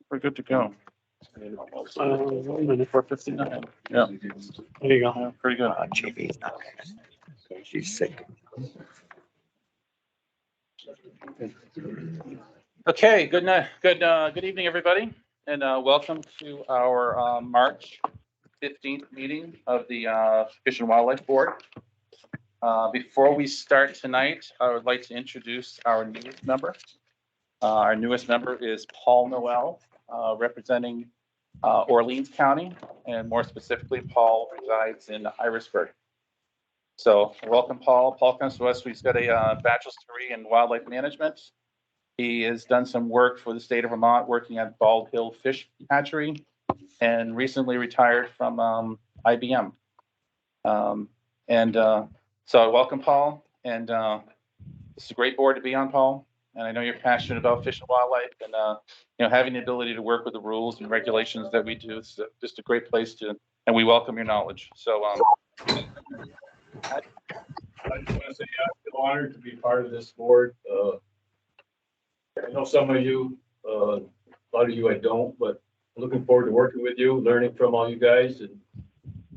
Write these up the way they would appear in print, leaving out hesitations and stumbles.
We're good to go. 1 minute. 4:59. Yeah. There you go. Yeah, pretty good. JB's not there. She's sick. Okay. Good night. Good evening, everybody, and welcome to our March 15th meeting of the Fish and Wildlife Board. Before we start tonight, I would like to introduce our newest member. Our newest member is Paul Noel, representing Orleans County, and more specifically, Paul resides in Irisburg. So welcome, Paul. Paul comes to us. He's got a bachelor's degree in wildlife management. He has done some work for the state of Vermont, working at Bald Hill Fish Hatchery, and recently retired from IBM. So welcome, Paul. And this is a great board to be on, Paul. And I know you're passionate about fish and wildlife, and having the ability to work with the rules and regulations that we do is just a great place to. And we welcome your knowledge. So I just want to say I feel honored to be part of this board. I know some of you, a lot of you I don't, but I'm looking forward to working with you, learning from all you guys, and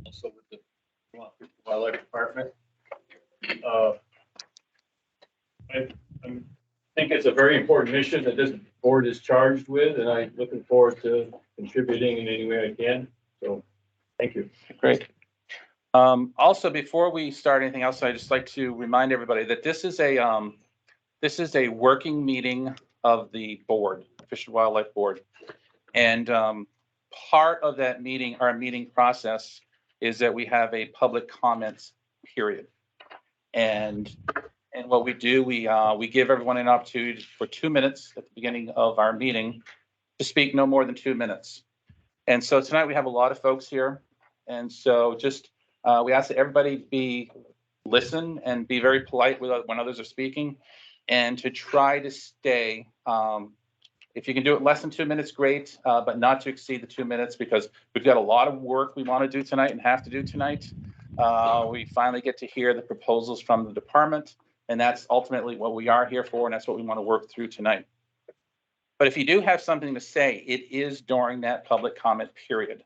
also with the Wildlife Department. I think it's a very important mission that this board is charged with, and I'm looking forward to contributing in any way I can. So, thank you. great. Also, before we start anything else, I'd just like to remind everybody that this is a working meeting of the board, Fish and Wildlife Board. And part of that meeting, our meeting process, is that we have a public comments period. And what we do, we give everyone an opportunity for 2 minutes at the beginning of our meeting to speak no more than 2 minutes. And so tonight we have a lot of folks here. And so just we ask that everybody listen and be very polite when others are speaking, and to try to stay, if you can do it less than 2 minutes, great, but not to exceed the 2 minutes, because we've got a lot of work we want to do tonight and have to do tonight. We finally get to hear the proposals from the department, and that's ultimately what we are here for, and that's what we want to work through tonight. But if you do have something to say, it is during that public comment period.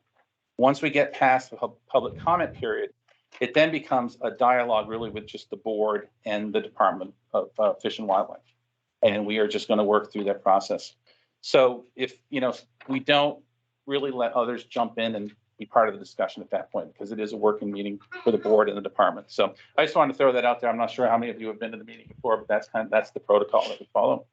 Once we get past the public comment period, it then becomes a dialogue really with just the board and the Department of Fish and Wildlife. And we are just going to work through that process. So if, we don't really let others jump in and be part of the discussion at that point, because it is a working meeting for the board and the department. So I just wanted to throw that out there. I'm not sure how many of you have been to the meeting before, but that's the protocol that we follow.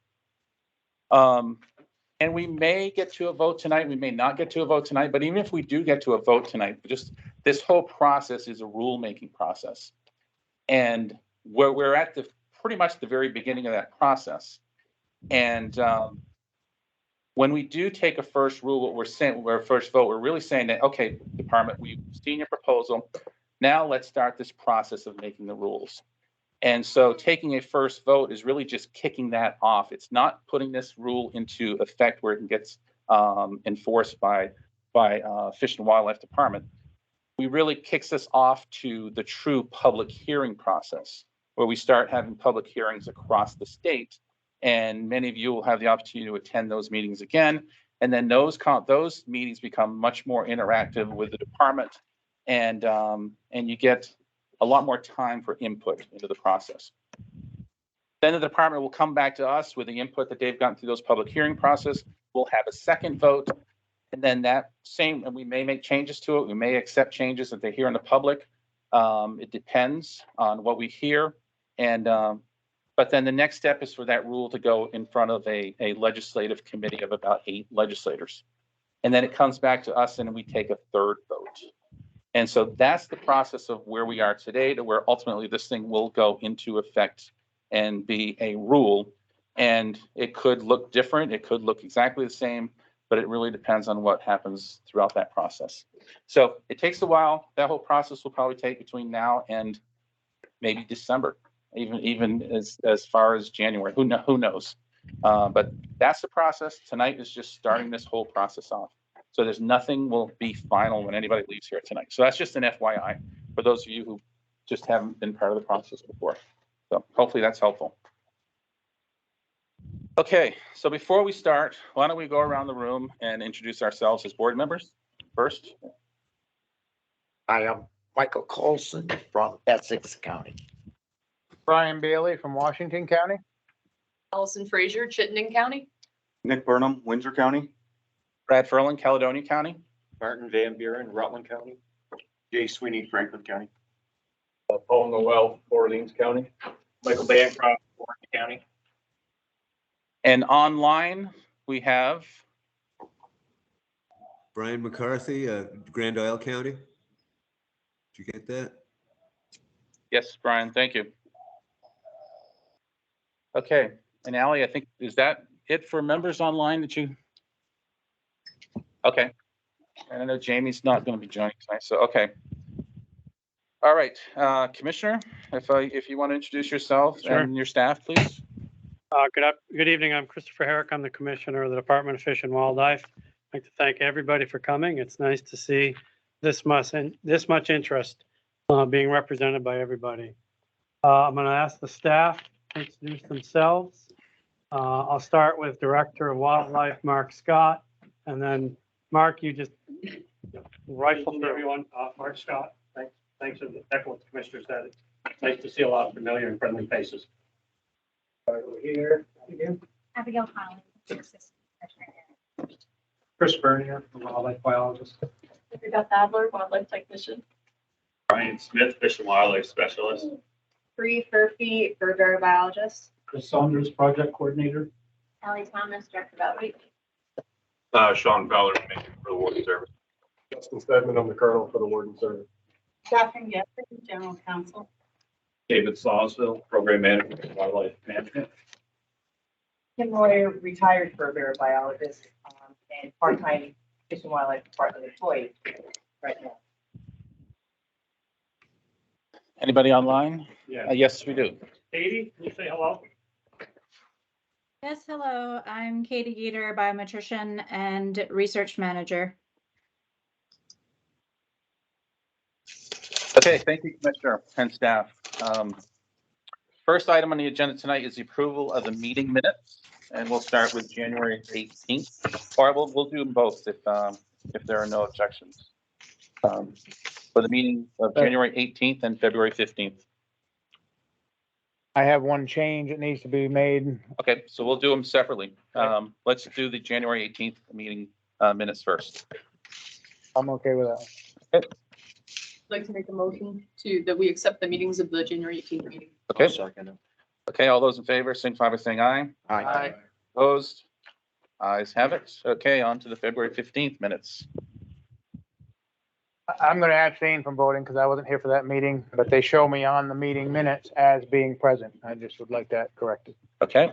And we may get to a vote tonight. We may not get to a vote tonight, but even if we do get to a vote tonight, just this whole process is a rule-making process. And we're at pretty much the very beginning of that process. And when we do take a first rule, what we're saying, our first vote, we're really saying that, okay, department, we've seen your proposal. Now let's start this process of making the rules. And so taking a first vote is really just kicking that off. It's not putting this rule into effect where it gets enforced by Fish and Wildlife Department. We really kicks us off to the true public hearing process, where we start having public hearings across the state. And many of you will have the opportunity to attend those meetings again. And then those meetings become much more interactive with the department, and you get a lot more time for input into the process. Then the department will come back to us with the input that they've gotten through those public hearing process. We'll have a second vote, and then and we may make changes to it. We may accept changes that they hear in the public. It depends on what we hear. And but then the next step is for that rule to go in front of a legislative committee of about 8 legislators. And then it comes back to us and we take a third vote. And so that's the process of where we are today, to where ultimately this thing will go into effect and be a rule. And it could look different. It could look exactly the same, but it really depends on what happens throughout that process. So it takes a while. That whole process will probably take between now and maybe December, even as far as January. Who knows? But that's the process. Tonight is just starting this whole process off. So there's nothing will be final when anybody leaves here tonight. So that's just an FYI for those of you who just haven't been part of the process before. So hopefully that's helpful. Okay, so before we start, why don't we go around the room and introduce ourselves as board members first? I am Michael Colson from Essex County. Brian Bailey from Washington County. Allison Frazier, Chittenden County. Nick Burnham, Windsor County. Brad Ferlin, Caledonia County. Martin Van Buren, Rutland County. Jay Sweeney, Franklin County. Paul Noel, Orleans County. Michael Bancroft, Warren County. And online, we have, Brian McCarthy, Grand Isle County. Did you get that? yes, Brian, thank you. Okay, and Ally, I think, is that it for members online that you? Okay, and I know Jamie's not going to be joining tonight, so, okay. All right, Commissioner, if you want to introduce yourself Sure. and your staff, please. Good evening. I'm Christopher Herrick. I'm the Commissioner of the Department of Fish and Wildlife. I'd like to thank everybody for coming. It's nice to see this much interest being represented by everybody. I'm going to ask the staff to introduce themselves. I'll start with Director of Wildlife, Mark Scott, and then Mark, you just rifle through. Everyone, Mark Scott, thanks for the echo what the commissioner said. It's nice to see a lot of familiar and friendly faces. Over here, again, Abigail Collins, Assistant Secretary. Chris Bernier, the wildlife biologist. Beth Adler, Wildlife Technician. Brian Smith, Fish and Wildlife Specialist. Bree Furphy, Bird Biologist. Chris Saunders, project coordinator. Ellie Thomas, Director of Outreach. Sean Fowler, for the Warden Service. Justin Stedman, I'm the colonel for the Warden Service. Catherine Jeffrey, General Counsel. David Sawsville, Program Manager for Wildlife Management. Kim Royer, retired bird biologist, and part-time Fish and Wildlife Department employee right now. Anybody online? Yeah. Yes, we do. Katie, can you say hello? Yes, hello. I'm Katie Geeter, biometrician and research manager. Okay, thank you, Commissioner and staff. First item on the agenda tonight is the approval of the meeting minutes, and we'll start with January 18th. Or we'll do them both if there are no objections. For the meeting of January 18th and February 15th. I have one change that needs to be made. Okay, so we'll do them separately. Let's do the January 18th meeting minutes first. I'm okay with that. I'd like to make a motion that we accept the meetings of the January 18th meeting. Okay, Second. okay, all those in favor, signify by saying aye. Aye. Opposed? Ayes have it. Okay, on to the February 15th minutes. I'm going to abstain from voting because I wasn't here for that meeting, but they show me on the meeting minutes as being present. I just would like that corrected. Okay.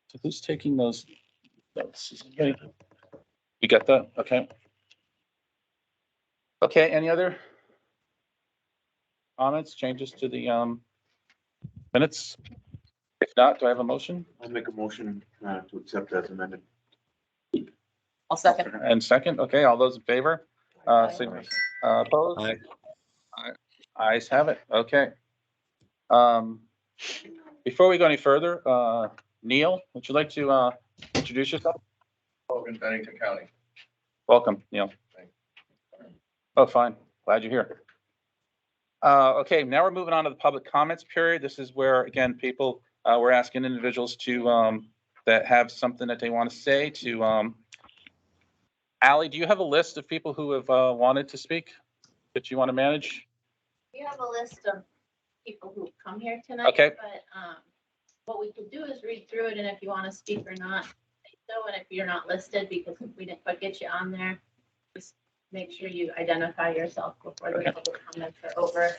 So who's taking those notes? Is anybody- You got that? Okay. Okay, any other comments, changes to the minutes? If not, do I have a motion? I'll make a motion to accept as amended. I'll second. And second, okay, all those in favor? Signify. Opposed? Aye. Ayes have it, okay. Before we go any further, Neil, would you like to introduce yourself? Logan, Bennington County. Welcome, Neil. Oh, fine, glad you're here. Okay, now we're moving on to the public comments period. This is where, again, people, we're asking individuals to, that have something that they want to say to, Ally, do you have a list of people who have wanted to speak that you want to manage? We have a list of people who come here tonight. Okay. But what we could do is read through it, and if you want to speak or not, say so, and if you're not listed because we didn't quite get you on there, just make sure you identify yourself before the public comments are over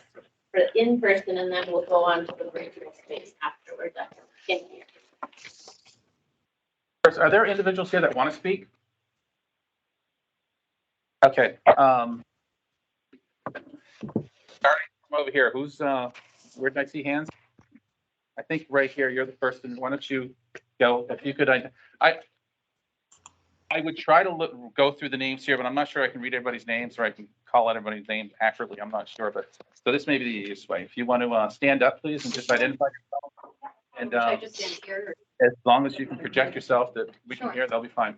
for in person, and then we'll go on to the virtual space after we're done in here. First, are there individuals here that want to speak? Okay, starting from over here, who's, where did I see hands? I think right here, you're the person. Why don't you go, if you could, I would try to go through the names here, but I'm not sure I can read everybody's names or I can call out everybody's name accurately. I'm not sure, but so this may be the easiest way. If you want to stand up, please, and just identify yourself. And Should I just stand here? as long as you can project yourself that we can Sure. hear, that'll be fine.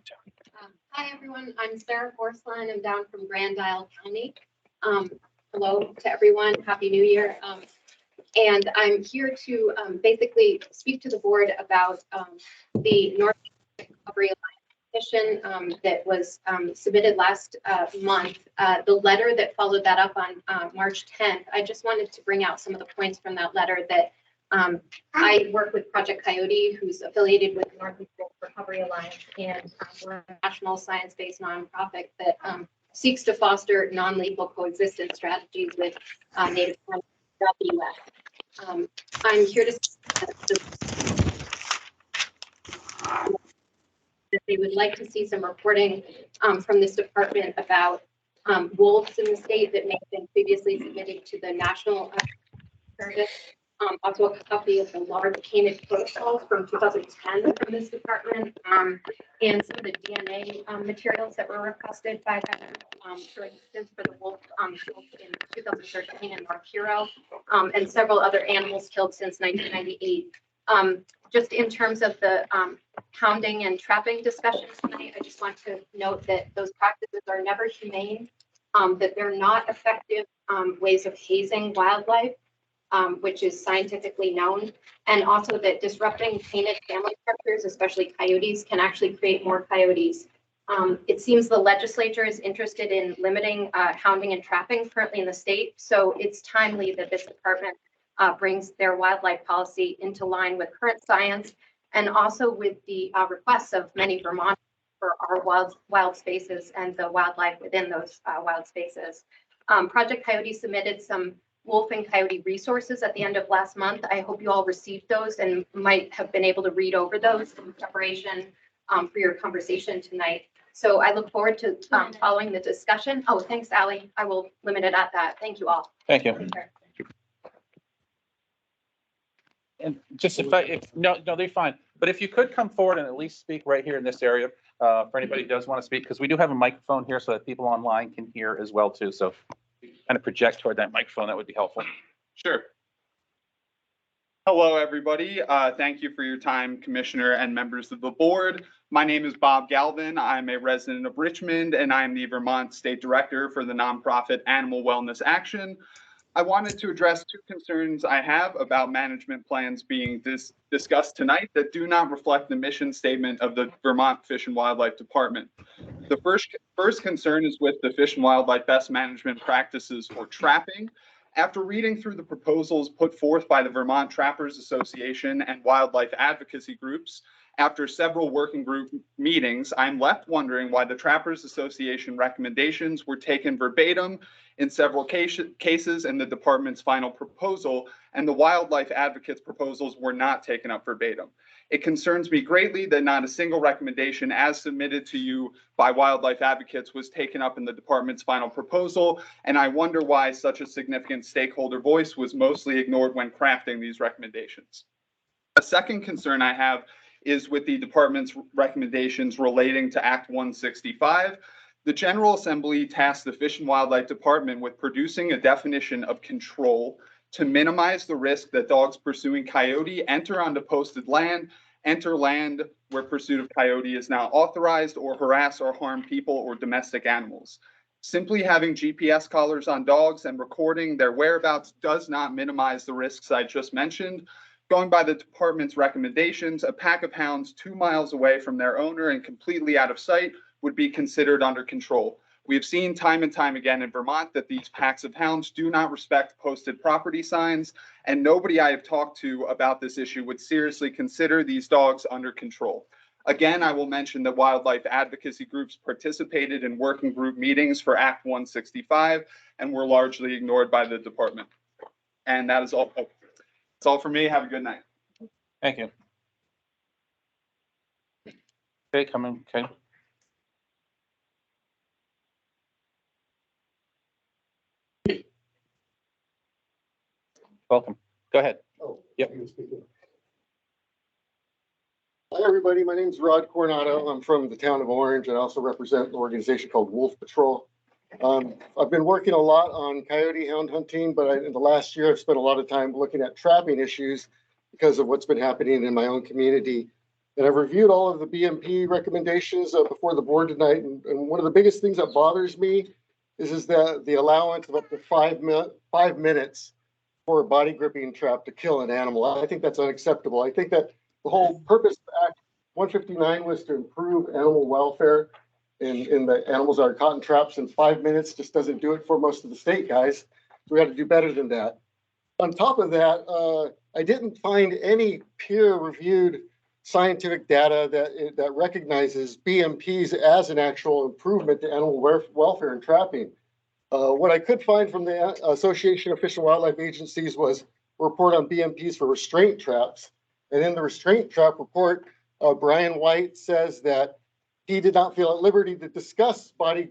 Hi, everyone. I'm Sarah Forslund. I'm down from Grand Isle County. Hello to everyone. Happy New Year. And I'm here to basically speak to the board about the North Recovery Alliance petition that was submitted last month. The letter that followed that up on March 10th, I just wanted to bring out some of the points from that letter that I work with Project Coyote, who's affiliated with North Recovery Alliance, and we're a national science-based nonprofit that seeks to foster non-lethal coexistence strategies with Native animals throughout the U.S. I'm here to say that they would like to see some reporting from this department about wolves in the state that may have been previously submitted to the National Service. Also a copy of the large canid protocols from 2010 from this department, and some of the DNA materials that were requested by them, for instance, for the wolf killed in 2013 in North Hero, and several other animals killed since 1998. Just in terms of the hounding and trapping discussion tonight, I just want to note that those practices are never humane, that they're not effective ways of hazing wildlife, which is scientifically known, and also that disrupting canid family structures, especially coyotes, can actually create more coyotes. It seems the legislature is interested in limiting hounding and trapping currently in the state, so it's timely that this department brings their wildlife policy into line with current science and also with the requests of many Vermont for our wild spaces and the wildlife within those wild spaces. Project Coyote submitted some wolf and coyote resources at the end of last month. I hope you all received those and might have been able to read over those in preparation for your conversation tonight. So I look forward to following the discussion. Oh, thanks, Allie. I will limit it at that. Thank you all. Thank you. And just no, they're fine. But if you could come forward and at least speak right here in this area, for anybody who does want to speak, because we do have a microphone here so that people online can hear as well too. So kind of project toward that microphone, that would be helpful. Sure. Hello, everybody. Thank you for your time, Commissioner and members of the board. My name is Bob Galvin. I'm a resident of Richmond, and I'm the Vermont State Director for the nonprofit Animal Wellness Action. I wanted to address two concerns I have about management plans being discussed tonight that do not reflect the mission statement of the Vermont Fish and Wildlife Department. The first concern is with the Fish and Wildlife Best Management Practices for trapping. After reading through the proposals put forth by the Vermont Trappers Association and wildlife advocacy groups, after several working group meetings, I'm left wondering why the Trappers Association recommendations were taken verbatim in several cases in the department's final proposal, and the wildlife advocates' proposals were not taken up verbatim. It concerns me greatly that not a single recommendation as submitted to you by wildlife advocates was taken up in the department's final proposal, and I wonder why such a significant stakeholder voice was mostly ignored when crafting these recommendations. A second concern I have is with the department's recommendations relating to Act 165. The General Assembly tasked the Fish and Wildlife Department with producing a definition of control to minimize the risk that dogs pursuing coyote enter onto posted land, enter land where pursuit of coyote is not authorized, or harass or harm people or domestic animals. Simply having GPS collars on dogs and recording their whereabouts does not minimize the risks I just mentioned. Going by the department's recommendations, a pack of hounds 2 miles away from their owner and completely out of sight would be considered under control. We have seen time and time again in Vermont that these packs of hounds do not respect posted property signs, and nobody I have talked to about this issue would seriously consider these dogs under control. Again, I will mention that wildlife advocacy groups participated in working group meetings for Act 165 and were largely ignored by the department. And that is all. That's all for me. Have a good night. Thank you. Okay, coming. Okay. Welcome. Go ahead. Oh, yep. Hi, everybody. My name is Rod Coronado. I'm from the town of Orange. I also represent an organization called Wolf Patrol. I've been working a lot on coyote hound hunting, but in the last year, I've spent a lot of time looking at trapping issues. because of what's been happening in my own community. And I've reviewed all of the BMP recommendations before the board tonight. And one of the biggest things that bothers me is that the allowance of up to 5 minutes for a body gripping trap to kill an animal. I think that's unacceptable. I think that the whole purpose of Act 159 was to improve animal welfare in the animals that are caught in traps, and 5 minutes just doesn't do it for most of the state guys. So we got to do better than that. On top of that, I didn't find any peer-reviewed scientific data that recognizes BMPs as an actual improvement to animal welfare and trapping. What I could find from the Association of Fish and Wildlife Agencies was a report on BMPs for restraint traps. And in the restraint trap report, Brian White says that he did not feel at liberty to discuss body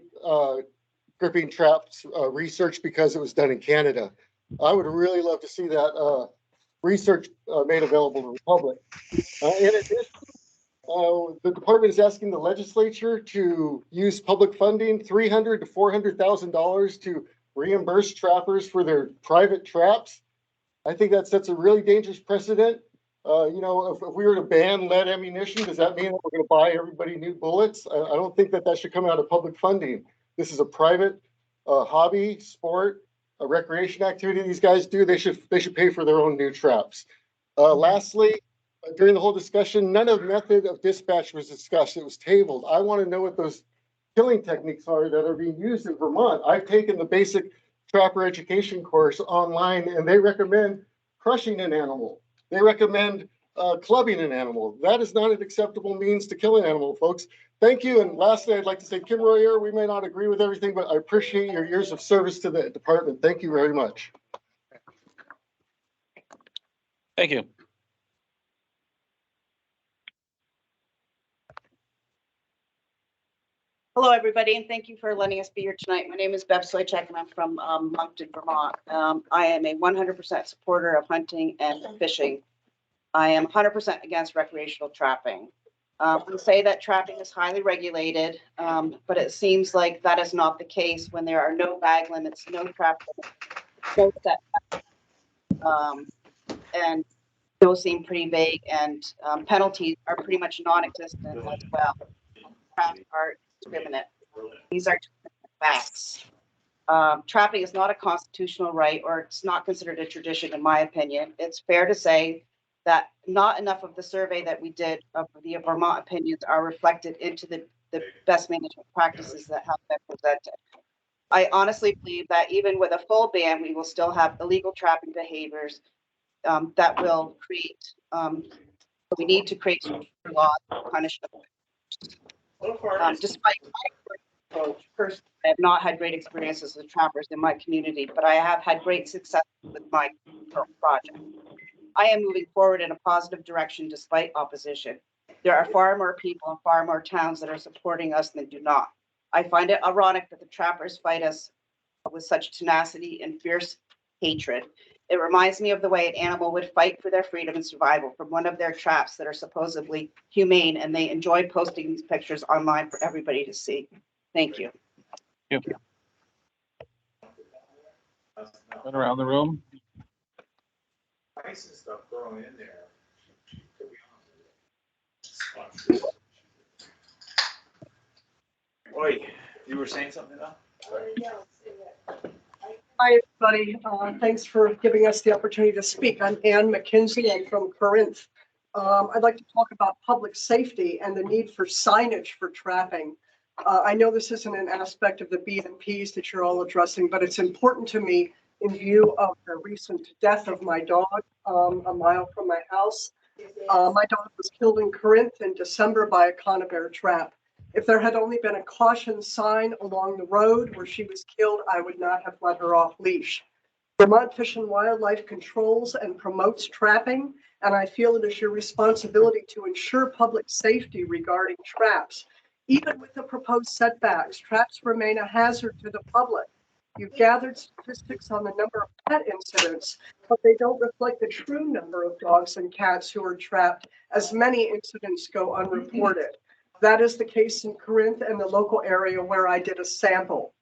gripping traps research because it was done in Canada. I would really love to see that research made available to the public. In addition, the department is asking the legislature to use public funding, $300,000 to $400,000 to reimburse trappers for their private traps. I think that sets a really dangerous precedent. If we were to ban lead ammunition, does that mean that we're going to buy everybody new bullets? I don't think that should come out of public funding. This is a private hobby, sport, a recreation activity these guys do. They should pay for their own new traps. Lastly, during the whole discussion, none of method of dispatch was discussed. It was tabled. I want to know what those killing techniques are that are being used in Vermont. I've taken the basic trapper education course online, and they recommend crushing an animal. They recommend clubbing an animal. That is not an acceptable means to kill an animal, folks. Thank you. And lastly, I'd like to say, Kim Royer, we may not agree with everything, but I appreciate your years of service to the department. Thank you very much. Thank you. Hello, everybody, and thank you for letting us be here tonight. My name is Bev Soychek, and I'm from Moncton, Vermont. I am a 100% supporter of hunting and fishing. I am 100% against recreational trapping. We say that trapping is highly regulated, but it seems like that is not the case when there are no bag limits, no trap limits, no setbacks, and those seem pretty vague, and penalties are pretty much non-existent as well. Traps are discriminate. These are facts. Trapping is not a constitutional right, or it's not considered a tradition, in my opinion. It's fair to say that not enough of the survey that we did of the Vermont opinions are reflected into the best management practices that have been presented. I honestly believe that even with a full ban, we will still have illegal trapping behaviors that will create, we need to create laws to punish them. Despite my approach, personally, I have not had great experiences with trappers in my community, but I have had great success with my project. I am moving forward in a positive direction despite opposition. There are far more people and far more towns that are supporting us than do not. I find it ironic that the trappers fight us with such tenacity and fierce hatred. It reminds me of the way an animal would fight for their freedom and survival from one of their traps that are supposedly humane, and they enjoy posting these pictures online for everybody to see. Thank you. Thank you. Right around the room. Ice and stuff thrown in there. Oi, you were saying something now? Hi, everybody. Thanks for giving us the opportunity to speak. I'm Ann McKinsey. I'm from Corinth. I'd like to talk about public safety and the need for signage for trapping. I know this isn't an aspect of the BMPs that you're all addressing, but it's important to me in view of the recent death of my dog a mile from my house. My dog was killed in Corinth in December by a conibear trap. If there had only been a caution sign along the road where she was killed, I would not have let her off leash. Vermont Fish and Wildlife controls and promotes trapping, and I feel it is your responsibility to ensure public safety regarding traps. Even with the proposed setbacks, traps remain a hazard to the public. You've gathered statistics on the number of pet incidents, but they don't reflect the true number of dogs and cats who are trapped, as many incidents go unreported. That is the case in Corinth and the local area where I did a sample.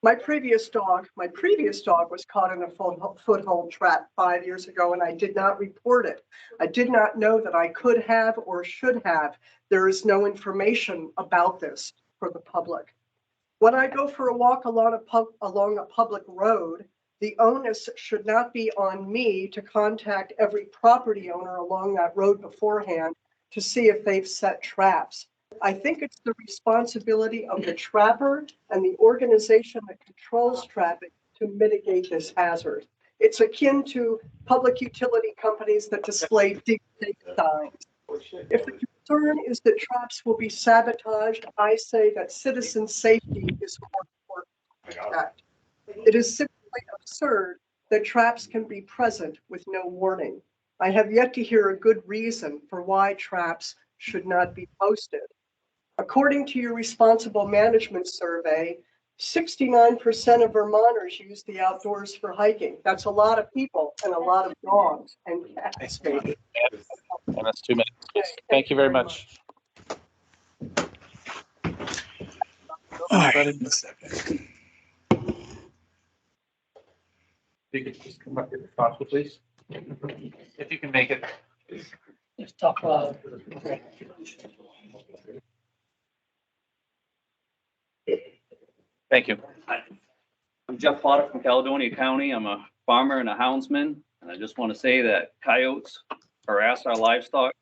My previous dog was caught in a foothold trap 5 years ago, and I did not report it. I did not know that I could have or should have. There is no information about this for the public. When I go for a walk along a public road, the onus should not be on me to contact every property owner along that road beforehand to see if they've set traps. I think it's the responsibility of the trapper and the organization that controls traffic to mitigate this hazard. It's akin to public utility companies that display dig signs. If the concern is that traps will be sabotaged, I say that citizen safety is more important. It is simply absurd that traps can be present with no warning. I have yet to hear a good reason for why traps should not be posted. According to your responsible management survey, 69% of Vermonters use the outdoors for hiking. That's a lot of people and a lot of dogs and cats. And that's 2 minutes. Yes. Thank you very much. All right. In a second. If you could just come up with the thoughts, please. If you can make it. Let's talk about. Thank you. I'm Jeff Potter from Caledonia County. I'm a farmer and a houndsman, and I just want to say that coyotes harass our livestock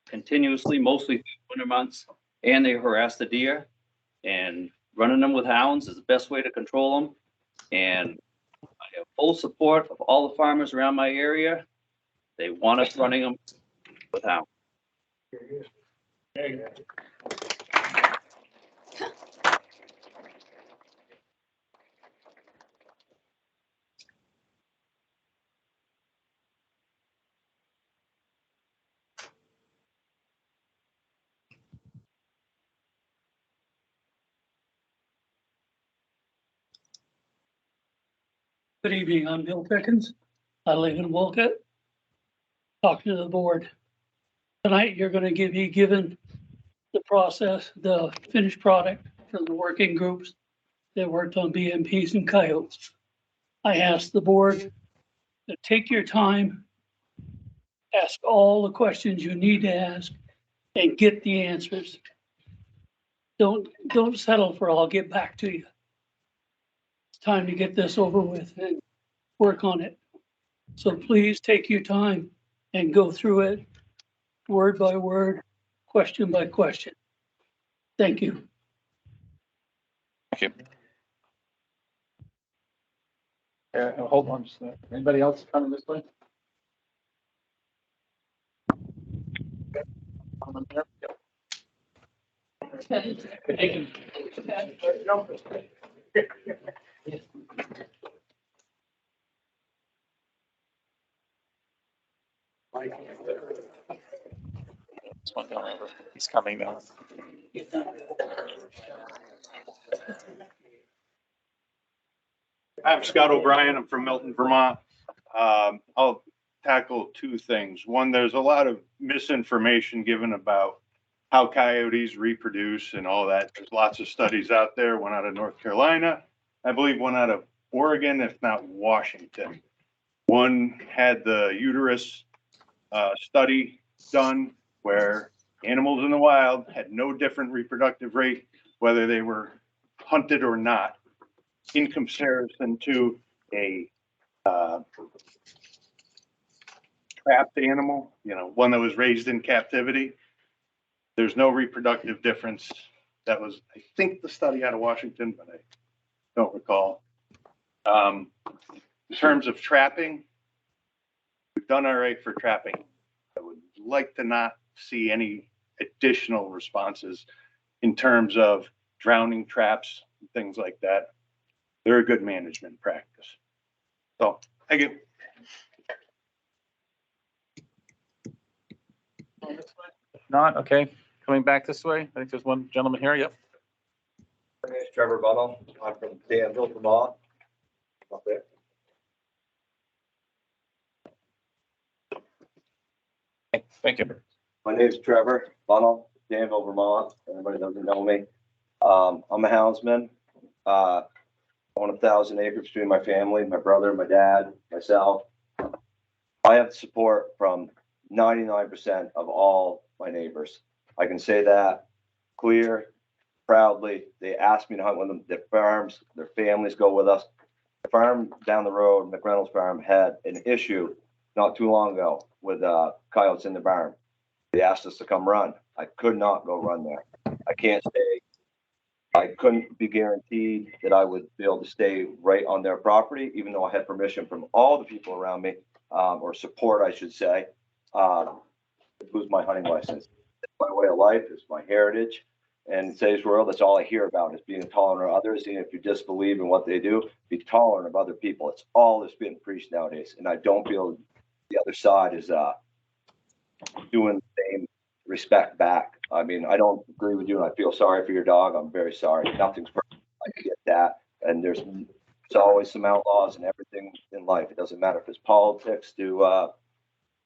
continuously, mostly through winter months, and they harass the deer. And running them with hounds is the best way to control them. And I have full support of all the farmers around my area. They want us running them with hounds. Good evening, I'm Bill Pickens. I live in Wolcott. Talking to the board. Tonight, you're gonna be given the process, the finished product from the working groups that worked on BMPs and coyotes. I asked the board to take your time, ask all the questions you need to ask, and get the answers. Don't settle for I'll get back to you. It's time to get this over with and work on it. So please take your time and go through it word by word, question by question. Thank you. Thank you. Hold on just a minute. Anybody else coming this way? This one down over. He's coming now. I'm Scott O'Brien. I'm from Milton, Vermont. I'll tackle two things. One, there's a lot of misinformation given about how coyotes reproduce and all that. There's lots of studies out there, one out of North Carolina, I believe one out of Oregon, if not Washington. One had the uterus study done where animals in the wild had no different reproductive rate, whether they were hunted or not, in comparison to a trapped animal, one that was raised in captivity. There's no reproductive difference. That was, I think, the study out of Washington, but I don't recall. In terms of trapping, we've done all right for trapping. I would like to not see any additional responses in terms of drowning traps and things like that. They're a good management practice. So, thank you. Not, okay. Coming back this way. I think there's one gentleman here. Yep. My name is Trevor Bunnell. I'm from Danville, Vermont. Up there. Thank you. My name is Trevor Bunnell, Danville, Vermont. Everybody doesn't know me. I'm a houndsman. own 1,000 acres between my family, my brother, my dad, myself. I have support from 99% of all my neighbors. I can say that clear, proudly. They ask me to hunt with them. Their farms, their families go with us. The farm down the road, McReynolds Farm, had an issue not too long ago with coyotes in the barn. They asked us to come run. I could not go run there. I can't stay. I couldn't be guaranteed that I would be able to stay right on their property, even though I had permission from all the people around me, or support, I should say. It was my hunting license. It's my way of life. It's my heritage. And in today's world, that's all I hear about is being tolerant of others. And if you disbelieve in what they do, be tolerant of other people. It's all that's being preached nowadays. And I don't feel the other side is doing the same respect back. I mean, I don't agree with you and I feel sorry for your dog. I'm very sorry. Nothing's perfect. I get that. And there's always some outlaws and everything in life. It doesn't matter if it's politics to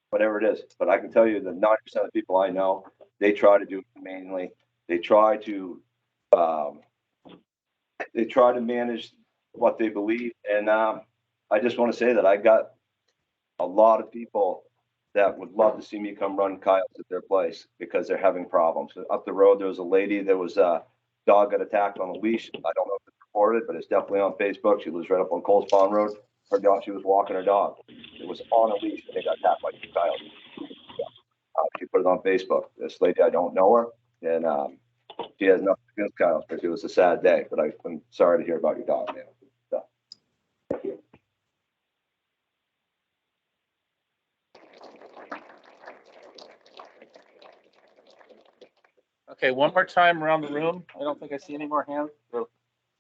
whatever it is. But I can tell you that 90% of the people I know, they try to do it humanely. They try to manage what they believe. And I just want to say that I got a lot of people that would love to see me come run coyotes at their place because they're having problems. Up the road, there was a lady, there was a dog got attacked on a leash. I don't know if it's reported, but it's definitely on Facebook. She lives right up on Coles Pond Road. Her dog, she was walking her dog. It was on a leash and they got attacked by 2 coyotes. She put it on Facebook. This lady, I don't know her. And she has nothing against coyotes, but it was a sad day. But I'm sorry to hear about your dog, man. So, thank you. Okay, one more time around the room. I don't think I see any more hands.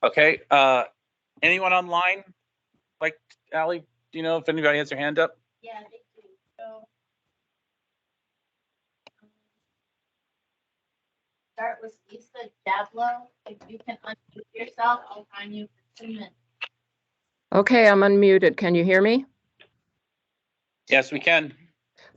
Okay, anyone online? Like, Ally, do you know if anybody has their hand up? Yeah, they do. So start with Lisa Jablo. If you can unmute yourself, I'll find you for 2 minutes. Okay, I'm unmuted. Can you hear me? Yes, we can.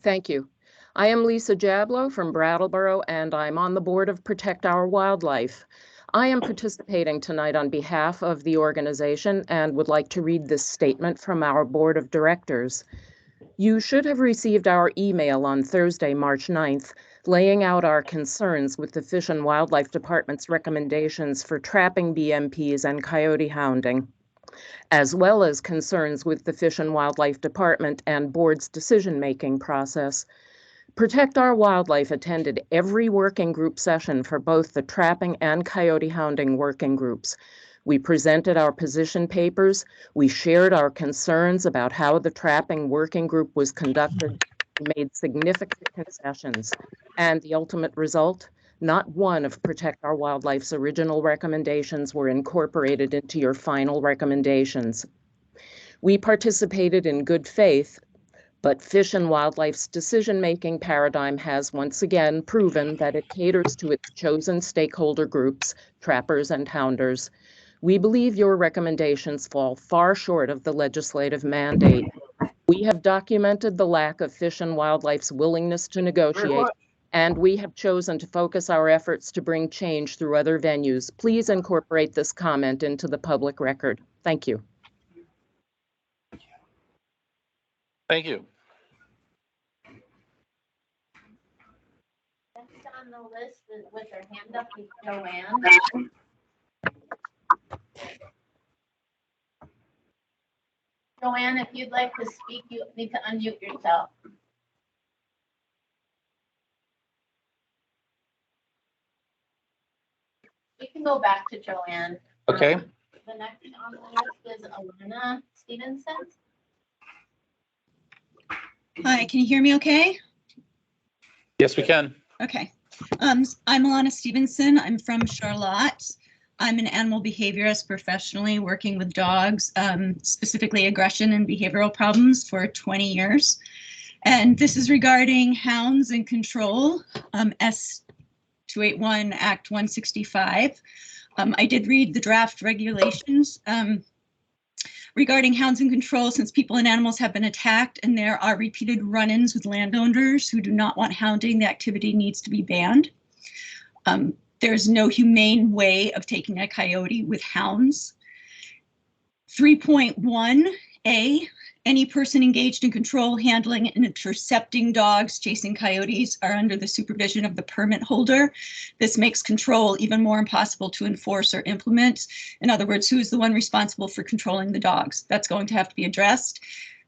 Thank you. I am Lisa Jablo from Brattleboro, and I'm on the board of Protect Our Wildlife. I am participating tonight on behalf of the organization and would like to read this statement from our board of directors. You should have received our email on Thursday, March 9th, laying out our concerns with the Fish and Wildlife Department's recommendations for trapping BMPs and coyote hounding, as well as concerns with the Fish and Wildlife Department and board's decision-making process. Protect Our Wildlife attended every working group session for both the trapping and coyote hounding working groups. We presented our position papers, we shared our concerns about how the trapping working group was conducted, we made significant concessions, and the ultimate result? Not one of Protect Our Wildlife's original recommendations were incorporated into your final recommendations. We participated in good faith, but Fish and Wildlife's decision-making paradigm has once again proven that it caters to its chosen stakeholder groups, trappers and hounders. We believe your recommendations fall far short of the legislative mandate. We have documented the lack of Fish and Wildlife's willingness to negotiate, and we have chosen to focus our efforts to bring change through other venues. Please incorporate this comment into the public record. Thank you. Thank you. Next on the list with her hand up is Joanne. Joanne, if you'd like to speak, you need to unmute yourself. We can go back to Joanne. Okay. The next on the list is Alana Stevenson. Hi, can you hear me okay? Yes, we can. Okay. I'm Alana Stevenson. I'm from Charlotte. I'm an animal behaviorist professionally working with dogs, specifically aggression and behavioral problems for 20 years. And this is regarding hounds and control, S281 Act 165. I did read the draft regulations regarding hounds and control. Since people and animals have been attacked and there are repeated run-ins with landowners who do not want hounding, the activity needs to be banned. There's no humane way of taking a coyote with hounds. 3.1A, any person engaged in control, handling, and intercepting dogs chasing coyotes are under the supervision of the permit holder. This makes control even more impossible to enforce or implement. In other words, who is the one responsible for controlling the dogs? That's going to have to be addressed.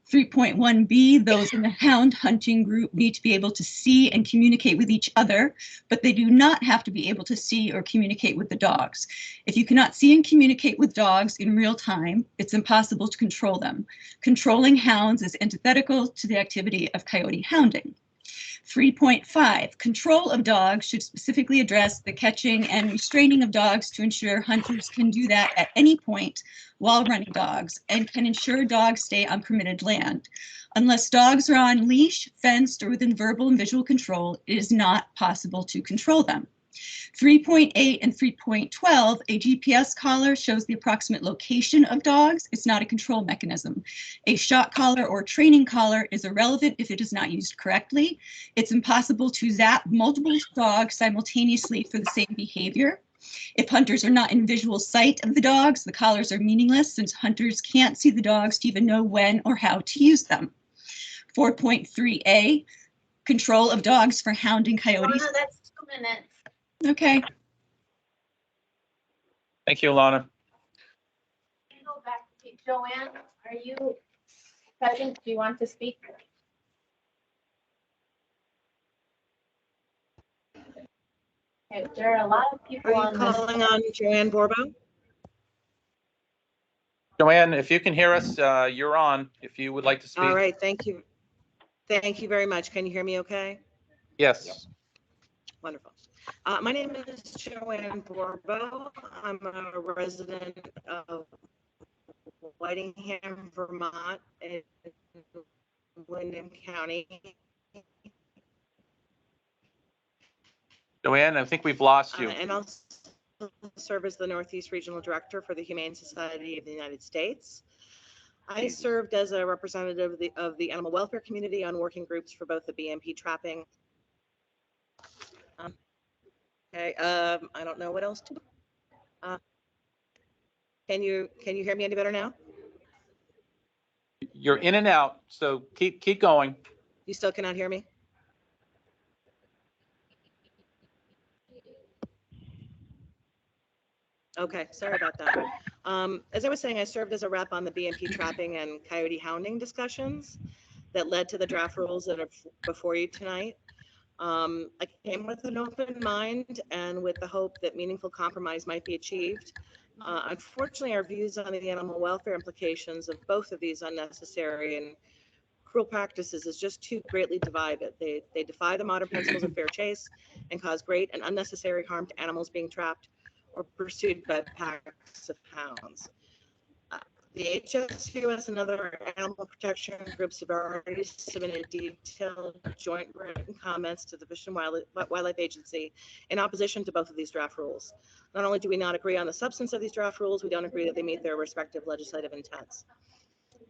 3.1B, those in the hound hunting group need to be able to see and communicate with each other, but they do not have to be able to see or communicate with the dogs. If you cannot see and communicate with dogs in real time, it's impossible to control them. Controlling hounds is antithetical to the activity of coyote hounding. 3.5, control of dogs should specifically address the catching and restraining of dogs to ensure hunters can do that at any point while running dogs and can ensure dogs stay on permitted land. Unless dogs are on leash, fenced, or within verbal and visual control, it is not possible to control them. 3.8 and 3.12, a GPS collar shows the approximate location of dogs. It's not a control mechanism. A shot collar or training collar is irrelevant if it is not used correctly. It's impossible to zap multiple dogs simultaneously for the same behavior. If hunters are not in visual sight of the dogs, the collars are meaningless since hunters can't see the dogs to even know when or how to use them. 4.3a, control of dogs for hounding coyotes. Lana, that's 2 minutes. Okay. Thank you, Alana. Go back to Joanne. Are you present? Do you want to speak? Okay, there are a lot of people Are on you this. calling on Joanne Borbo? Joanne, if you can hear us, you're on, if you would like to speak. All right, thank you. Thank you very much. Can you hear me okay? Yes. Wonderful. My name is Joanne Borbo. I'm a resident of Whitingham, Vermont, in Wyndham County. Joanne, I think we've lost you. And also serve as the Northeast Regional Director for the Humane Society of the United States. I served as a representative of the animal welfare community on working groups for both the BMP trapping. I don't know what else to do. Can you hear me any better now? You're in and out, so keep going. You still cannot hear me? Okay, sorry about that. As I was saying, I served as a rep on the BMP trapping and coyote hounding discussions that led to the draft rules that are before you tonight. I came with an open mind and with the hope that meaningful compromise might be achieved. Unfortunately, our views on the animal welfare implications of both of these unnecessary and cruel practices is just too greatly divided. They defy the modern principles of fair chase and cause great and unnecessary harm to animals being trapped or pursued by packs of hounds. The HSUS and other animal protection groups have already submitted detailed joint written comments to the Fish and Wildlife Agency in opposition to both of these draft rules. Not only do we not agree on the substance of these draft rules, we don't agree that they meet their respective legislative intents.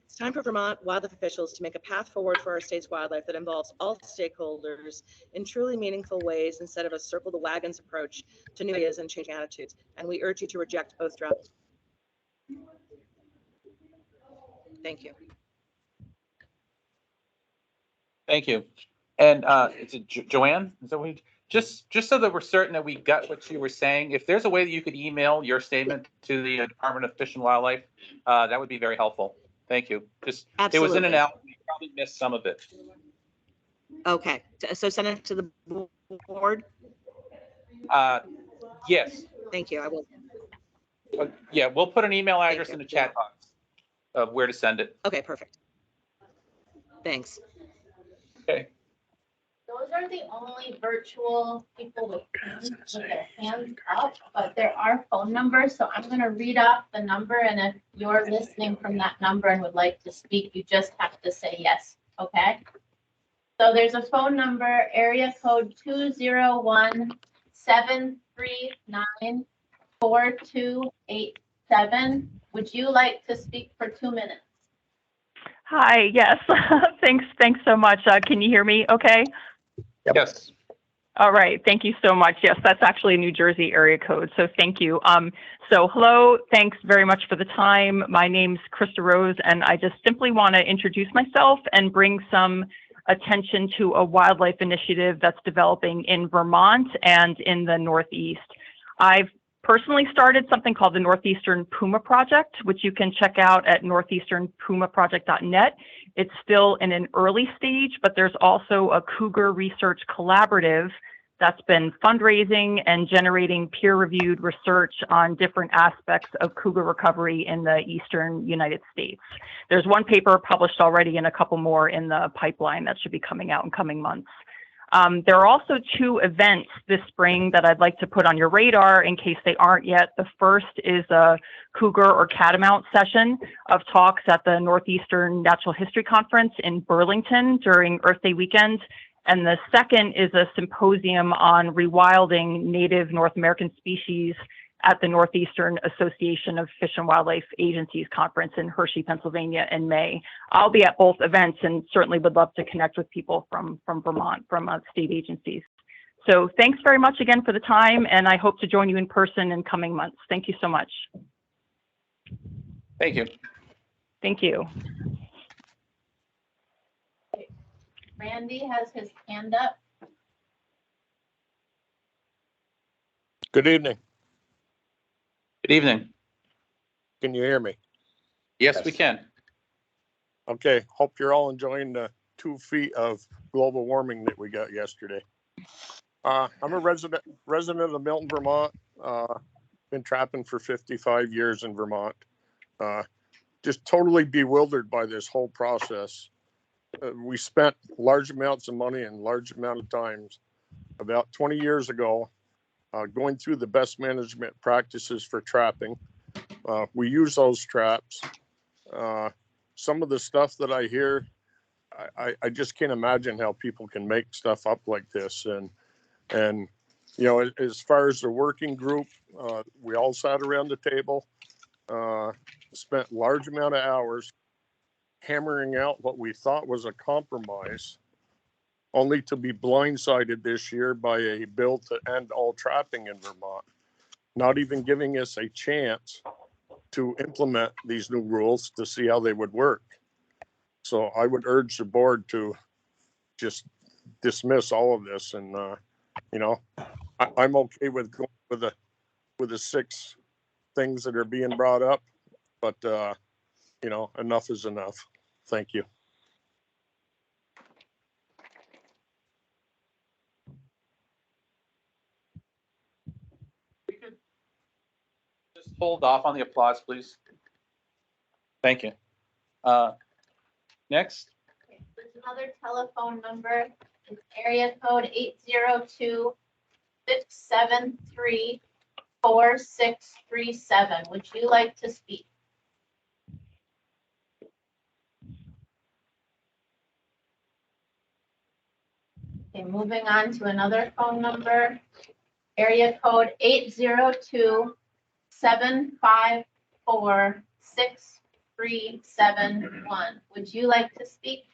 It's time for Vermont wildlife officials to make a path forward for our state's wildlife that involves all stakeholders in truly meaningful ways instead of a circle the wagons approach to new ideas and changing attitudes. And we urge you to reject both drafts. Thank you. Thank you. And is it Joanne? Is that what just so that we're certain that we got what you were saying, if there's a way that you could email your statement to the Department of Fish and Wildlife, that would be very helpful. Thank you. Just it was in and out. We probably missed some of it. Okay, so send it to the board. Yes. Thank you. I will. Yeah, we'll put an email address in the chat box of where to send it. Okay, perfect. Thanks. Okay. Those are the only virtual people with their hands up, but there are phone numbers. So I'm going to read off the number. And if you're listening from that number and would like to speak, you just have to say yes. Okay. So there's a phone number, area code 201-739-4287. Would you like to speak for 2 minutes? Hi, yes. Thanks so much. Can you hear me okay? Yes. All right, thank you so much. Yes, that's actually a New Jersey area code, so thank you. So hello, thanks very much for the time. My name's Krista Rose, and I just simply want to introduce myself and bring some attention to a wildlife initiative that's developing in Vermont and in the Northeast. I've personally started something called the Northeastern Puma Project, which you can check out at northeasternpumaproject.net. It's still in an early stage, but there's also a Cougar Research Collaborative that's been fundraising and generating peer-reviewed research on different aspects of cougar recovery in the eastern United States. There's one paper published already and a couple more in the pipeline that should be coming out in coming months. There are also 2 events this spring that I'd like to put on your radar in case they aren't yet. The first is a cougar or catamount session of talks at the Northeastern Natural History Conference in Burlington during Earth Day weekend. And the second is a symposium on rewilding native North American species at the Northeastern Association of Fish and Wildlife Agencies Conference in Hershey, Pennsylvania in May. I'll be at both events and certainly would love to connect with people from Vermont, from state agencies. So thanks very much again for the time, and I hope to join you in person in coming months. Thank you so much. Thank you. Thank you. Randy has his hand up. Good evening. Good evening. Can you hear me? Yes, we can. Okay, hope you're all enjoying the 2 feet of global warming that we got yesterday. I'm a resident of Milton, Vermont. Been trapping for 55 years in Vermont. Just totally bewildered by this whole process. We spent large amounts of money and large amount of times about 20 years ago going through the best management practices for trapping. We use those traps. Some of the stuff that I hear, I just can't imagine how people can make stuff up like this. And you know, as far as the working group, we all sat around the table, spent large amount of hours hammering out what we thought was a compromise, only to be blindsided this year by a bill to end all trapping in Vermont, not even giving us a chance to implement these new rules to see how they would work. So I would urge the board to just dismiss all of this. And, you know, I'm okay with going with the 6 things that are being brought up, but, you know, enough is enough. Thank you. Just hold off on the applause, please. Thank you. Next. There's another telephone number. It's area code 802-673-4637. Would you like to speak? Okay, moving on to another phone number. Area code 802-754-6371. Would you like to speak?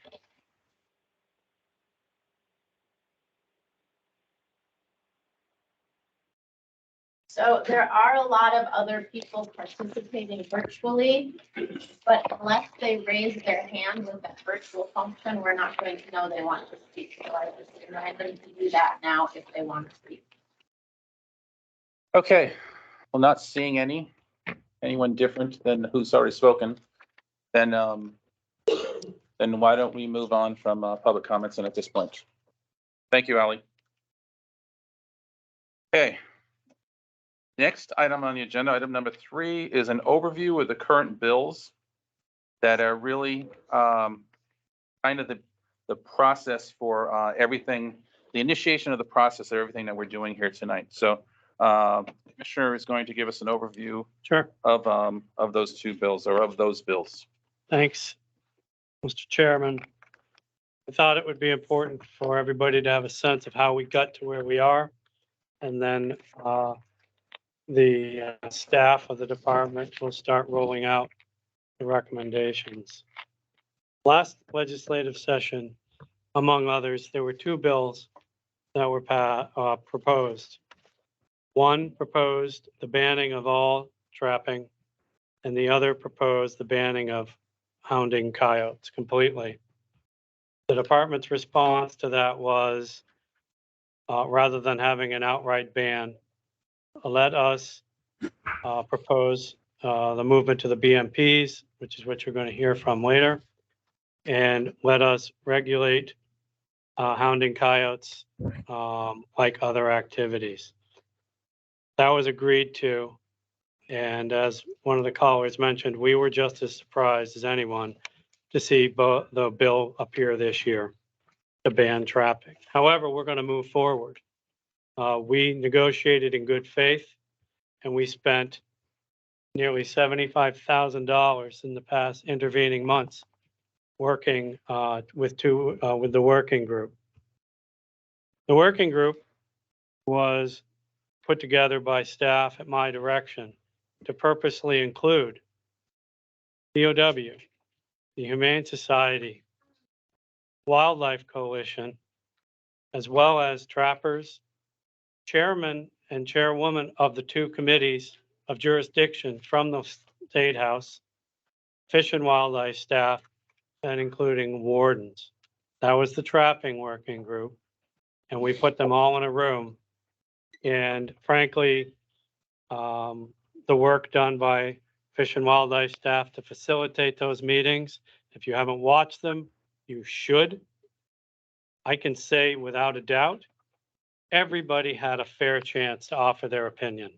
So there are a lot of other people participating virtually, but unless they raise their hand with that virtual function, we're not going to know they want to speak. So I just remind them to do that now if they want to speak. Okay, well, not seeing anyone different than who's already spoken, then why don't we move on from public comments and at this point. Thank you, Ali. Okay. Next item on the agenda, item number 3, is an overview of the current bills that are really kind of the process for everything, the initiation of the process of everything that we're doing here tonight. So the Commissioner is going to give us an overview of those 2 bills, or of those bills. Thanks, Mr. Chairman. I thought it would be important for everybody to have a sense of how we got to where we are. And then the staff of the department will start rolling out the recommendations. Last legislative session, among others, there were 2 bills that were proposed. One proposed the banning of all trapping, and the other proposed the banning of hounding coyotes completely. The department's response to that was, rather than having an outright ban, let us propose the movement to the BMPs, which is what you're going to hear from later, and let us regulate hounding coyotes like other activities. That was agreed to. And as one of the callers mentioned, we were just as surprised as anyone to see the bill appear this year to ban trapping. However, we're going to move forward. We negotiated in good faith, and we spent nearly $75,000 in the past intervening months working with the working group. The working group was put together by staff at my direction to purposely include POW, the Humane Society, Wildlife Coalition, as well as trappers, chairman and chairwoman of the two committees of jurisdiction from the State House, Fish and Wildlife staff, and including wardens. That was the trapping working group. And we put them all in a room. And frankly, the work done by Fish and Wildlife staff to facilitate those meetings, if you haven't watched them, you should. I can say without a doubt, everybody had a fair chance to offer their opinion.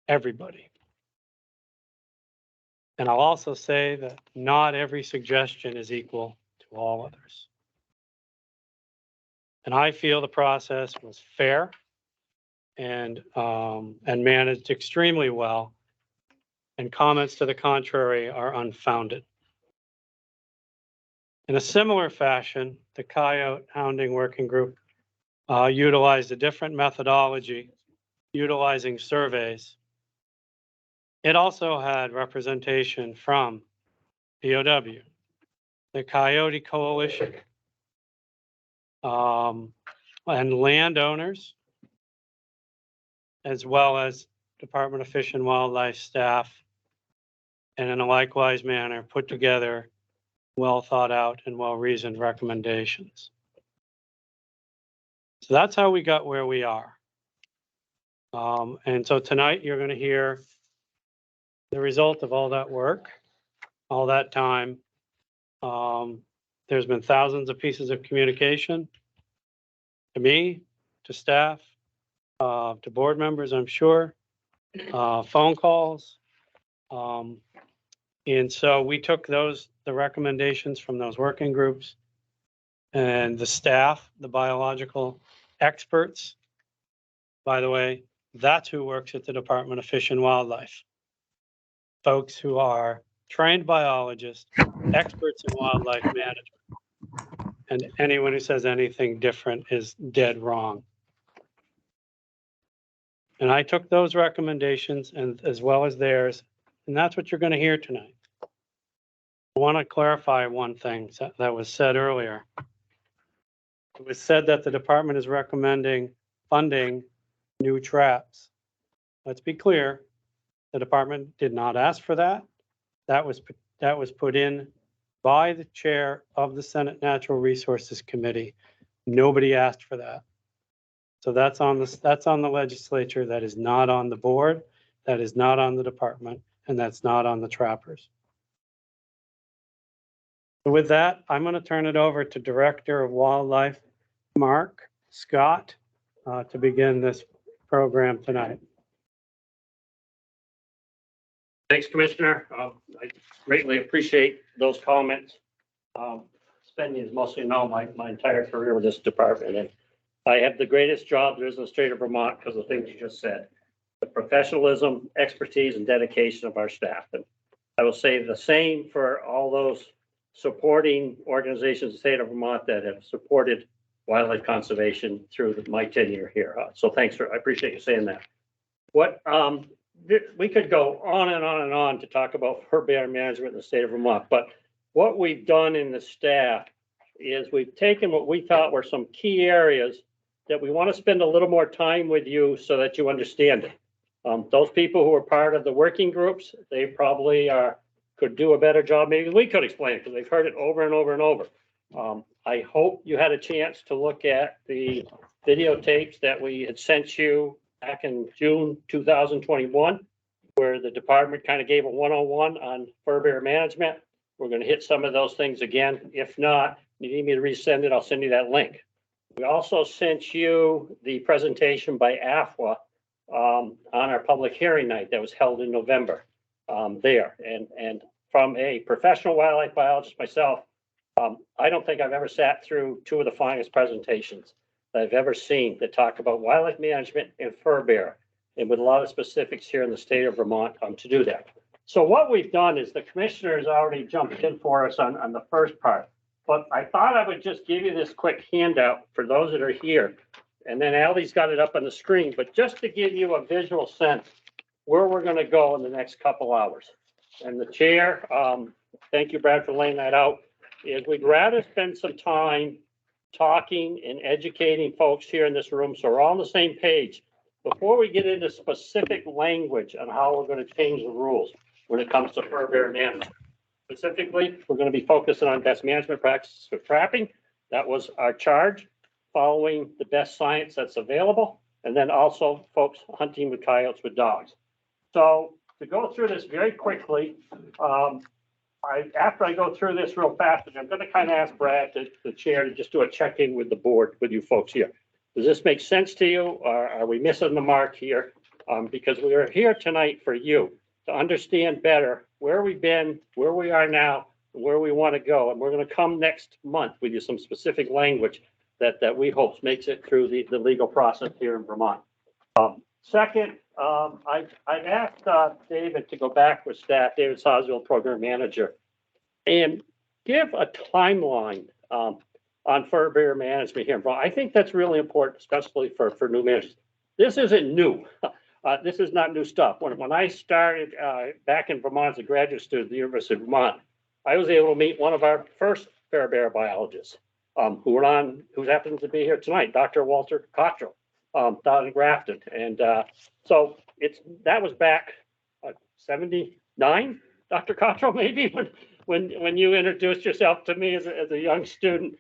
Everybody. And I'll also say that not every suggestion is equal to all others. And I feel the process was fair and managed extremely well. And comments to the contrary are unfounded. In a similar fashion, the coyote hounding working group utilized a different methodology, utilizing surveys. It also had representation from POW, the Coyote Coalition, and landowners, as well as Department of Fish and Wildlife staff, and in a likewise manner, put together well thought out and well-reasoned recommendations. So that's how we got where we are. And so tonight you're going to hear the result of all that work, all that time. There's been thousands of pieces of communication to me, to staff, to board members, I'm sure, phone calls. And so we took the recommendations from those working groups and the staff, the biological experts. By the way, that's who works at the Department of Fish and Wildlife. Folks who are trained biologists, experts in wildlife management. And anyone who says anything different is dead wrong. And I took those recommendations and as well as theirs, and that's what you're going to hear tonight. I want to clarify one thing that was said earlier. It was said that the department is recommending funding new traps. Let's be clear, the department did not ask for that. That was put in by the chair of the Senate Natural Resources Committee. Nobody asked for that. So that's on the legislature. That is not on the board. That is not on the department, and that's not on the trappers. So with that, I'm going to turn it over to Director of Wildlife, Mark Scott, to begin this program tonight. Thanks, Commissioner. I greatly appreciate those comments. Spending, as most of you know, my entire career with this department, and I have the greatest job there is in the state of Vermont because of the things you just said. The professionalism, expertise, and dedication of our staff. And I will say the same for all those supporting organizations in the state of Vermont that have supported wildlife conservation through my tenure here. So thanks I appreciate you saying that. We could go on and on and on to talk about fur bear management in the state of Vermont, but what we've done in the staff is we've taken what we thought were some key areas that we want to spend a little more time with you so that you understand it. Those people who are part of the working groups, they probably could do a better job. Maybe we could explain it because they've heard it over and over and over. I hope you had a chance to look at the videotapes that we had sent you back in June 2021, where the department kind of gave a 101 on fur bear management. We're going to hit some of those things again. If not, you need me to resend it, I'll send you that link. We also sent you the presentation by AFWA on our public hearing night that was held in November there. And from a professional wildlife biologist myself, I don't think I've ever sat through two of the finest presentations that I've ever seen that talk about wildlife management and fur bear, and with a lot of specifics here in the state of Vermont to do that. So what we've done is the commissioners already jumped in for us on the first part, but I thought I would just give you this quick handout for those that are here. And then Aldi's got it up on the screen, but just to give you a visual sense where we're going to go in the next couple hours. And the chair, thank you, Brad, for laying that out, is we'd rather spend some time talking and educating folks here in this room so we're all on the same page before we get into specific language on how we're going to change the rules when it comes to fur bear management. Specifically, we're going to be focusing on best management practices for trapping. That was our charge, following the best science that's available, and then also folks hunting with coyotes with dogs. So to go through this very quickly, after I go through this real fast, I'm going to kind of ask Brad, the chair, to just do a check-in with the board, with you folks here. Does this make sense to you, or are we missing the mark here? Because we are here tonight for you to understand better where we've been, where we are now, and where we want to go. And we're going to come next month with you some specific language that we hope makes it through the legal process here in Vermont. Second, I asked David to go back with staff, David Sosville, program manager, and give a timeline on fur bear management here in Vermont. I think that's really important, especially for new managers. This isn't new. This is not new stuff. When I started back in Vermont as a graduate student at the University of Vermont, I was able to meet one of our first fur bear biologists who happens to be here tonight, Dr. Walter Cottrell, down in Grafton. And so that was back 79, Dr. Cottrell, maybe, when you introduced yourself to me as a young student,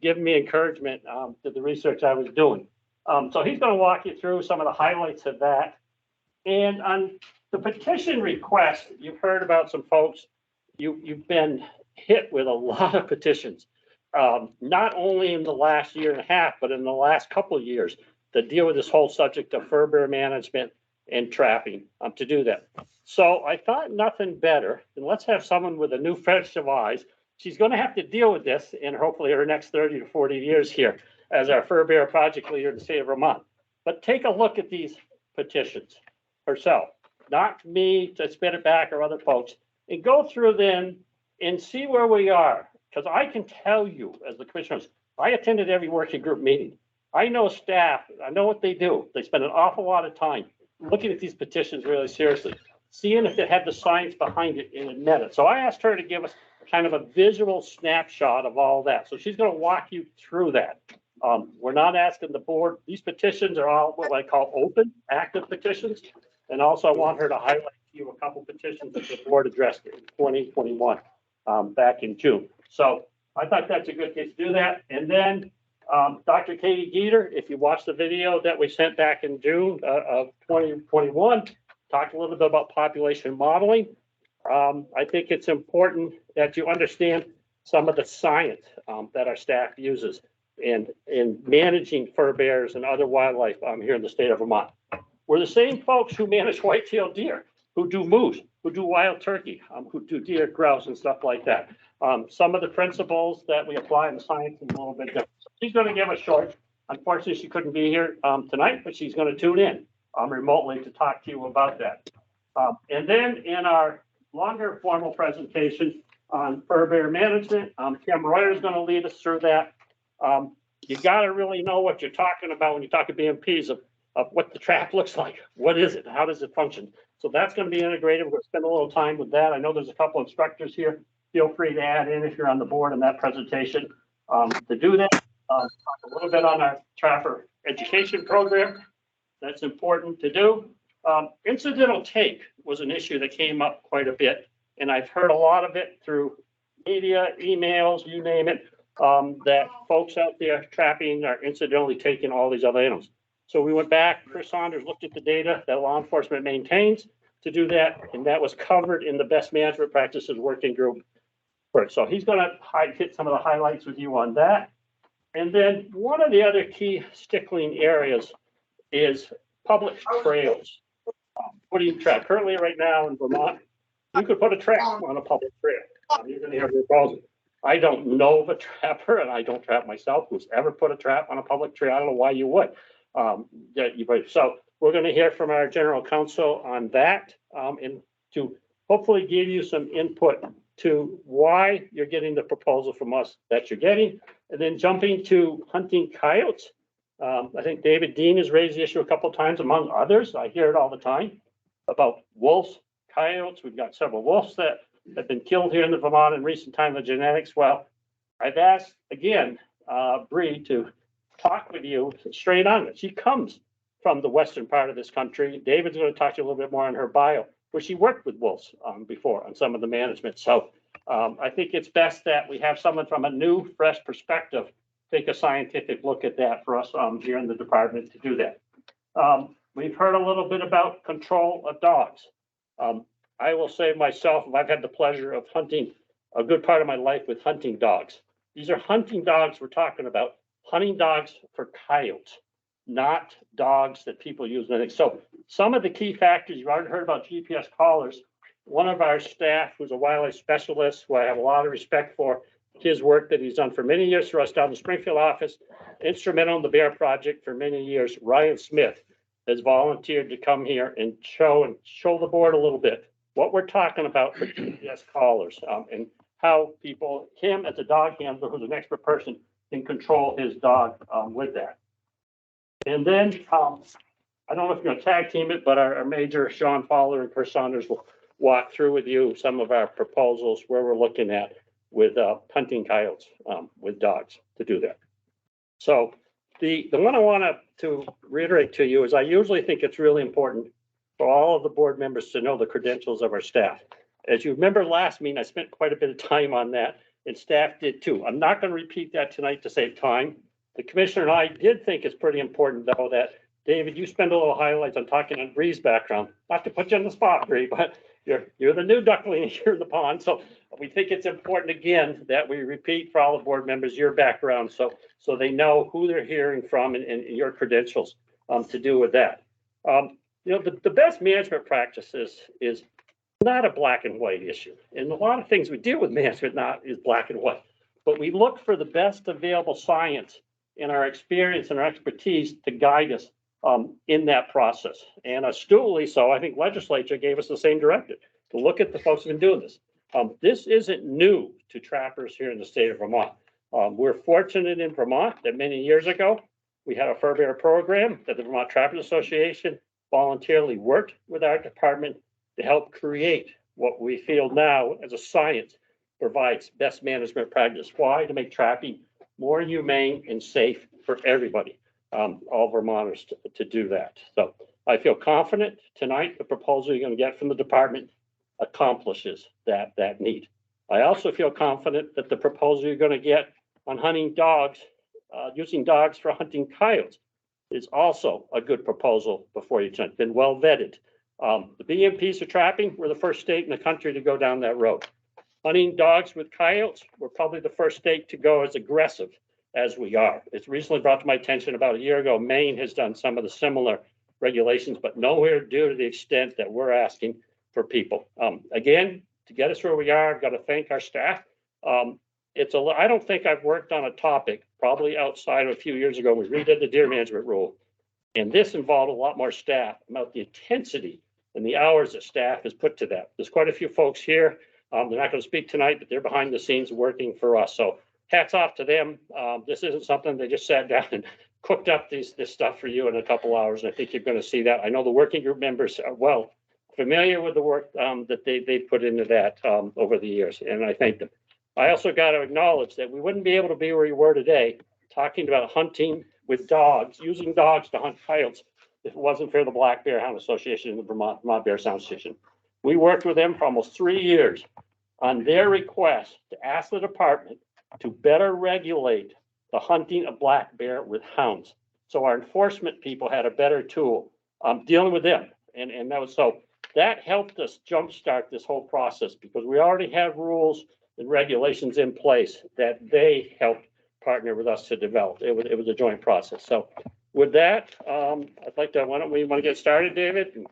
giving me encouragement to the research I was doing. So he's going to walk you through some of the highlights of that. And on the petition request, you've heard about some folks, you've been hit with a lot of petitions, not only in the last year and a half, but in the last couple of years to deal with this whole subject of fur bear management and trapping to do that. So I thought nothing better than let's have someone with a new fresh of eyes. She's going to have to deal with this in hopefully her next 30 to 40 years here as our fur bear project leader in the state of Vermont. But take a look at these petitions herself, not me to spit it back or other folks, and go through them and see where we are. Because I can tell you, as the commissioners, I attended every working group meeting. I know staff, I know what they do. They spend an awful lot of time looking at these petitions really seriously, seeing if it had the science behind it and it met it. So I asked her to give us kind of a visual snapshot of all that. So she's going to walk you through that. We're not asking the board. These petitions are all what I call open, active petitions. And also I want her to highlight to you a couple petitions that the board addressed in 2021 back in June. So I thought that's a good case to do that. And then Dr. Katie Geeter, if you watched the video that we sent back in June of 2021, talked a little bit about population modeling. I think it's important that you understand some of the science that our staff uses in managing fur bears and other wildlife here in the state of Vermont. We're the same folks who manage white-tailed deer, who do moose, who do wild turkey, who do deer, grouse, and stuff like that. Some of the principles that we apply in the science is a little bit different. So she's going to give a short. Unfortunately, she couldn't be here tonight, but she's going to tune in remotely to talk to you about that. And then in our longer formal presentation on fur bear management, Kim Reuter is going to lead us through that. You got to really know what you're talking about when you talk to BMPs of what the trap looks like. What is it? How does it function? So that's going to be integrated. We're going to spend a little time with that. I know there's a couple instructors here. Feel free to add in if you're on the board in that presentation. To do that, talk a little bit on our trapper education program. That's important to do. Incidental take was an issue that came up quite a bit, and I've heard a lot of it through media, emails, you name it, that folks out there trapping are incidentally taking all these other animals. So we went back, Chris Saunders looked at the data that law enforcement maintains to do that, and that was covered in the best management practices working group. So he's going to hit some of the highlights with you on that. And then one of the other key stickling areas is public trails. Putting trap currently right now in Vermont, you could put a trap on a public trail. You're going to hear the calls. I don't know of a trapper, and I don't trap myself, who's ever put a trap on a public trail. I don't know why you would. So we're going to hear from our general counsel on that, and to hopefully give you some input to why you're getting the proposal from us that you're getting. And then jumping to hunting coyotes. I think David Dean has raised the issue a couple of times, among others. I hear it all the time about wolves, coyotes. We've got several wolves that have been killed here in the Vermont in recent time. The genetics. Well, I've asked again, Bree, to talk with you straight on it. She comes from the western part of this country. David's going to talk to you a little bit more on her bio, where she worked with wolves before on some of the management. So I think it's best that we have someone from a new, fresh perspective take a scientific look at that for us here in the department to do that. We've heard a little bit about control of dogs. I will say myself, I've had the pleasure of hunting a good part of my life with hunting dogs. These are hunting dogs we're talking about, hunting dogs for coyotes, not dogs that people use. So some of the key factors, you've already heard about GPS collars. One of our staff, who's a wildlife specialist, who I have a lot of respect for, his work that he's done for many years for us down in the Springfield office, instrumental in the Bear Project for many years. Ryan Smith has volunteered to come here and show the board a little bit what we're talking about for GPS collars, and how people, him as a dog handler, who's an expert person, can control his dog with that. And then I don't know if you're going to tag team it, but our major Sean Fowler and Chris Saunders will walk through with you some of our proposals where we're looking at with hunting coyotes with dogs to do that. So the one I want to reiterate to you is I usually think it's really important for all of the board members to know the credentials of our staff. As you remember last meeting, I spent quite a bit of time on that, and staff did too. I'm not going to repeat that tonight to save time. The commissioner and I did think it's pretty important, though, that David, you spend a little highlights on talking on Bree's background. Not to put you on the spot, Bree, but you're the new duckling here in the pond. So we think it's important, again, that we repeat for all the board members your background so they know who they're hearing from and your credentials to do with that. The best management practices is not a black and white issue. And a lot of things we deal with management not is black and white. But we look for the best available science and our experience and our expertise to guide us in that process. And astutely so, I think legislature gave us the same directive to look at the folks who've been doing this. This isn't new to trappers here in the state of Vermont. We're fortunate in Vermont that many years ago, we had a fur bearer program that the Vermont Trappers Association voluntarily worked with our department to help create what we feel now as a science provides best management practice. Why? To make trapping more humane and safe for everybody, all Vermonters to do that. So I feel confident tonight the proposal you're going to get from the department accomplishes that need. I also feel confident that the proposal you're going to get on hunting dogs, using dogs for hunting coyotes, is also a good proposal before you tonight. Been well vetted. The BMPs for trapping, we're the first state in the country to go down that road. Hunting dogs with coyotes, we're probably the first state to go as aggressive as we are. It's recently brought to my attention about a year ago, Maine has done some of the similar regulations, but nowhere due to the extent that we're asking for people. Again, to get us where we are, I've got to thank our staff. I don't think I've worked on a topic, probably outside of a few years ago, we redid the deer management rule. And this involved a lot more staff, about the intensity and the hours that staff has put to that. There's quite a few folks here. They're not going to speak tonight, but they're behind the scenes working for us. So hats off to them. This isn't something they just sat down and cooked up this stuff for you in a couple hours. And I think you're going to see that. I know the working group members are well familiar with the work that they put into that over the years, and I thank them. I also got to acknowledge that we wouldn't be able to be where we were today, talking about hunting with dogs, using dogs to hunt coyotes, if it wasn't for the Black Bear Hound Association and the Vermont Bear Sound Station. We worked with them for almost 3 years on their request to ask the department to better regulate the hunting of black bear with hounds. So our enforcement people had a better tool dealing with them. And that was so that helped us jumpstart this whole process because we already had rules and regulations in place that they helped partner with us to develop. It was a joint process. So with that, I'd like to, why don't we want to get started, David?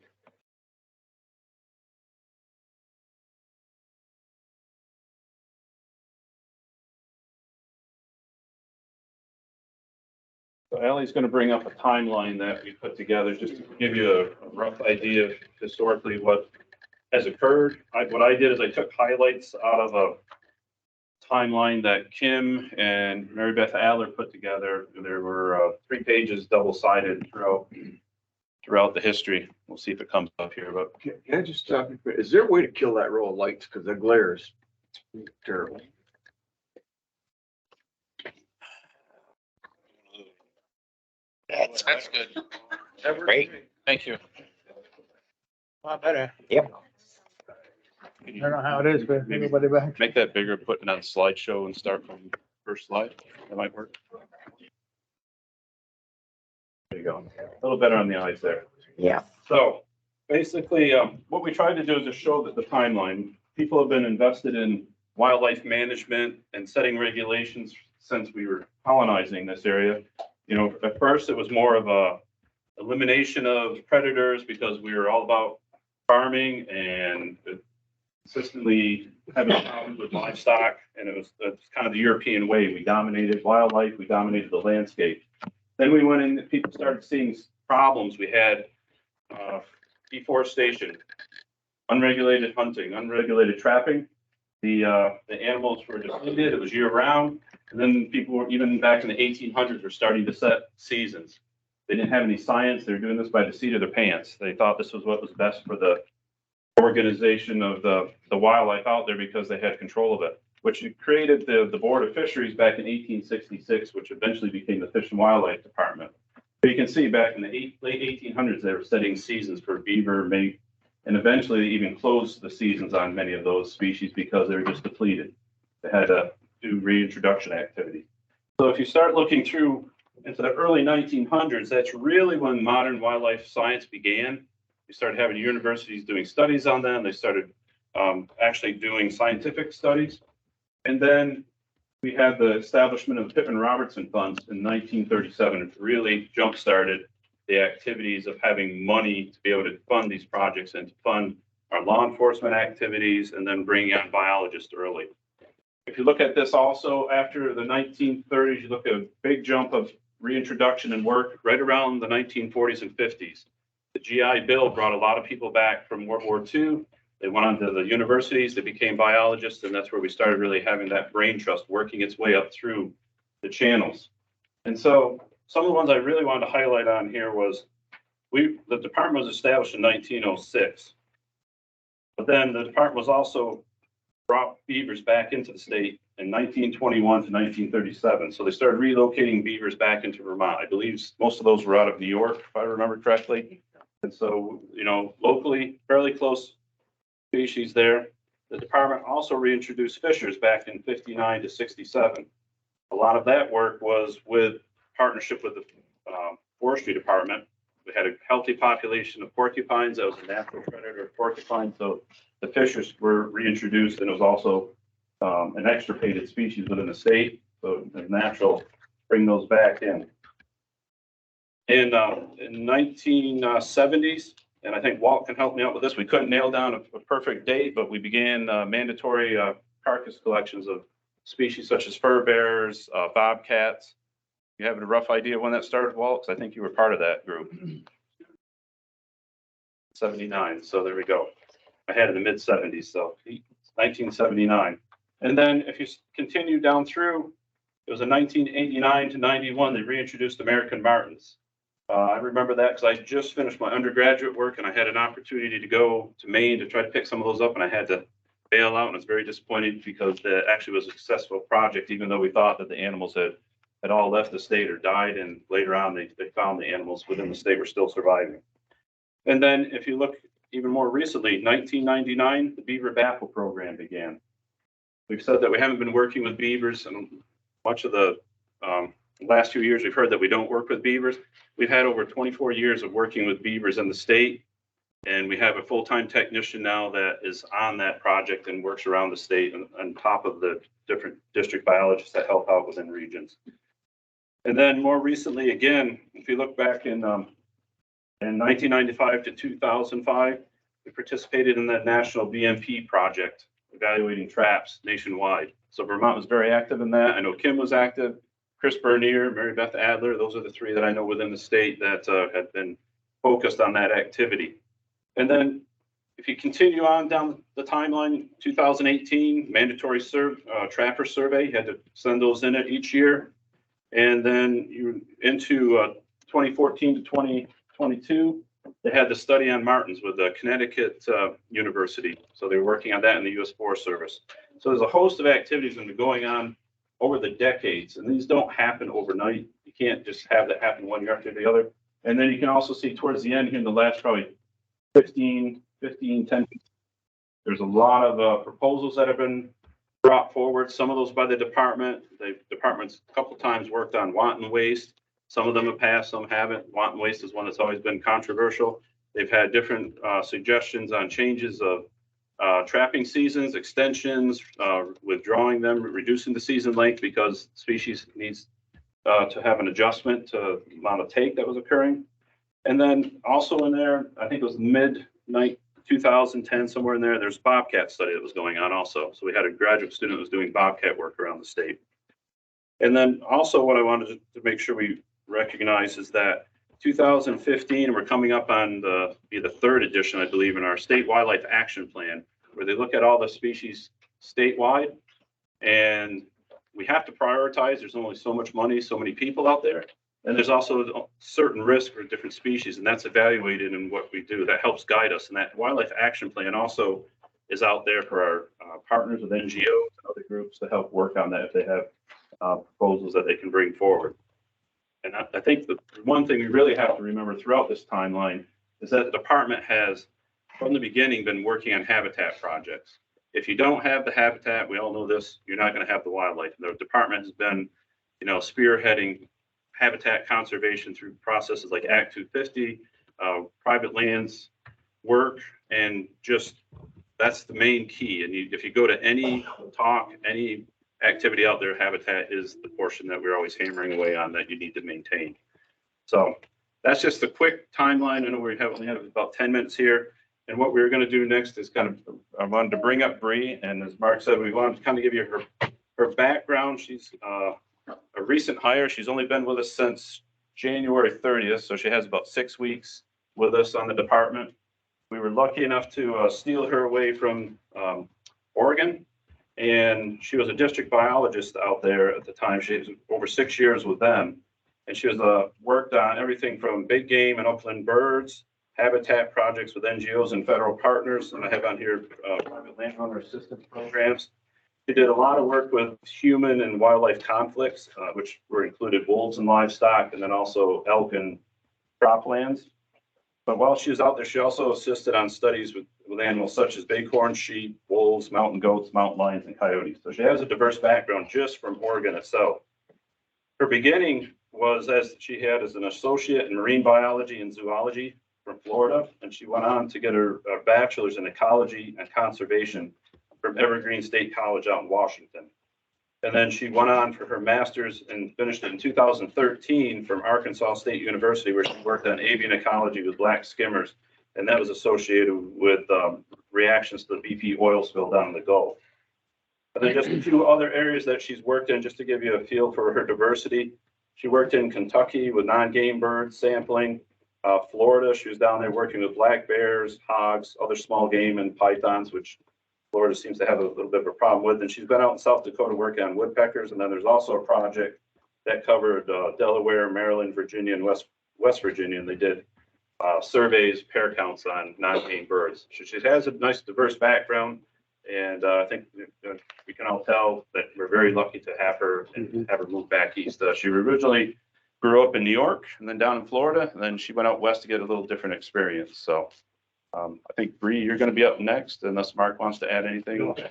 So Ally's going to bring up a timeline that we put together just to give you a rough idea of historically what has occurred. What I did is I took highlights out of a timeline that Kim and Mary Beth Adler put together. There were 3 pages double-sided throughout the history. We'll see if it comes up here. But Can I just stop you? Is there a way to kill that row of lights? Because the glare is terrible. That's good. Great. Thank you. A lot better. Yep. I don't know how it is, but anybody back? make that bigger, put it on slideshow and start from first slide. That might work. There you go. A little better on the eyes there. Yeah. So basically, what we tried to do is to show that the timeline, people have been invested in wildlife management and setting regulations since we were colonizing this area. You know, at first it was more of a elimination of predators because we were all about farming and consistently having problems with livestock. And it was kind of the European way. We dominated wildlife, we dominated the landscape. Then we went in, people started seeing problems. We had deforestation, unregulated hunting, unregulated trapping. The animals were depleted. It was year round. And then people were, even back in the 1800s, were starting to set seasons. They didn't have any science. They were doing this by the seat of their pants. They thought this was what was best for the organization of the wildlife out there because they had control of it, which created the Board of Fisheries back in 1866, which eventually became the Fish and Wildlife Department. But you can see back in the late 1800s, they were setting seasons for beaver, mink, and eventually they even closed the seasons on many of those species because they were just depleted. They had to do reintroduction activity. So if you start looking through into the early 1900s, that's really when modern wildlife science began. We started having universities doing studies on them. They started actually doing scientific studies. And then we had the establishment of the Pittman Robertson funds in 1937. It really jump-started the activities of having money to be able to fund these projects and to fund our law enforcement activities and then bringing on biologists early. If you look at this also after the 1930s, you look at a big jump of reintroduction and work right around the 1940s and 50s. The GI Bill brought a lot of people back from World War II. They went on to the universities, they became biologists, and that's where we started really having that brain trust working its way up through the channels. And so some of the ones I really wanted to highlight on here was the department was established in 1906. But then the department was also brought beavers back into the state in 1921 to 1937. So they started relocating beavers back into Vermont. I believe most of those were out of New York, if I remember correctly. And so, you know, locally, fairly close species there. The department also reintroduced fishers back in 59 to 67. A lot of that work was with partnership with the forestry department. We had a healthy population of porcupines. That was a natural predator of porcupines. So the fishers were reintroduced, and it was also an extirpated species within the state. So it's natural to bring those back in. In 1970s, and I think Walt can help me out with this, we couldn't nail down a perfect date, but we began mandatory carcass collections of species such as fur bears, bobcats. You have a rough idea when that started, Walt? Because I think you were part of that group. 79, so there we go. I had in the mid 70s, so 1979. And then if you continue down through, it was in 1989 to 91, they reintroduced American martens. I remember that because I just finished my undergraduate work and I had an opportunity to go to Maine to try to pick some of those up, and I had to bailout, and it's very disappointing because that actually was a successful project, even though we thought that the animals had all left the state or died, and later on they found the animals within the state were still surviving. And then if you look even more recently, 1999, the beaver baffle program began. We've said that we haven't been working with beavers, and much of the last few years we've heard that we don't work with beavers. We've had over 24 years of working with beavers in the state, and we have a full-time technician now that is on that project and works around the state and on top of the different district biologists that help out within regions. And then more recently, again, if you look back in 1995 to 2005, we participated in that national BMP project, evaluating traps nationwide. So Vermont was very active in that. I know Kim was active, Chris Bernier, Mary Beth Adler. Those are the three that I know within the state that had been focused on that activity. And then if you continue on down the timeline, 2018, mandatory trapper survey, you had to send those in each year. And then you into 2014 to 2022, they had the study on martins with the Connecticut University. So they were working on that in the U.S. Forest Service. So there's a host of activities that are going on over the decades, and these don't happen overnight. You can't just have that happen one year after the other. And then you can also see towards the end here in the last probably 10, there's a lot of proposals that have been brought forward, some of those by the department. The department's a couple times worked on wanton waste. Some of them have passed, some haven't. Wanton waste is one that's always been controversial. They've had different suggestions on changes of trapping seasons, extensions, withdrawing them, reducing the season length because species needs to have an adjustment to the amount of take that was occurring. And then also in there, I think it was mid-2010, somewhere in there, there's bobcat study that was going on also. So we had a graduate student who was doing bobcat work around the state. And then also what I wanted to make sure we recognize is that 2015, and we're coming up on the third edition, I believe, in our state wildlife action plan, where they look at all the species statewide, and we have to prioritize. There's only so much money, so many people out there, and there's also certain risk for different species, and that's evaluated in what we do. That helps guide us, and that wildlife action plan also is out there for our partners with NGOs and other groups to help work on that if they have proposals that they can bring forward. And I think the one thing we really have to remember throughout this timeline is that the department has, from the beginning, been working on habitat projects. If you don't have the habitat, we all know this, you're not going to have the wildlife. The department has been, spearheading habitat conservation through processes like Act 250, private lands work, and just that's the main key. And if you go to any talk, any activity out there, habitat is the portion that we're always hammering away on that you need to maintain. So that's just a quick timeline. I know we only have about 10 minutes here. And what we're going to do next is I wanted to bring up Bree. And as Mark said, we wanted to kind of give you her background. She's a recent hire. She's only been with us since January 30th. So she has about 6 weeks with us on the department. We were lucky enough to steal her away from Oregon. And she was a district biologist out there at the time. She was over 6 years with them. And she was worked on everything from big game and upland birds, habitat projects with NGOs and federal partners. And I have on here private landowner assistance programs. She did a lot of work with human and wildlife conflicts, which were included wolves and livestock, and then also elk and croplands. But while she was out there, she also assisted on studies with animals such as bighorn sheep, wolves, mountain goats, mountain lions, and coyotes. So she has a diverse background just from Oregon itself. Her beginning was as she had as an associate in marine biology and zoology from Florida, and she went on to get her bachelor's in ecology and conservation from Evergreen State College out in Washington. And then she went on for her master's and finished it in 2013 from Arkansas State University, where she worked on avian ecology with black skimmers. And that was associated with reactions to the BP oil spill down in the Gulf. And then just a few other areas that she's worked in, just to give you a feel for her diversity. She worked in Kentucky with non-game birds sampling. Florida, she was down there working with black bears, hogs, other small game, and pythons, which Florida seems to have a little bit of a problem with. And she's been out in South Dakota working on woodpeckers. And then there's also a project that covered Delaware, Maryland, Virginia, and West Virginia. And they did surveys, pair counts on non-game birds. So she has a nice diverse background. And I think we can all tell that we're very lucky to have her and have her move back east. She originally grew up in New York and then down in Florida, and then she went out west to get a little different experience. So I think Bree, you're going to be up next, unless Mark wants to add anything. Okay.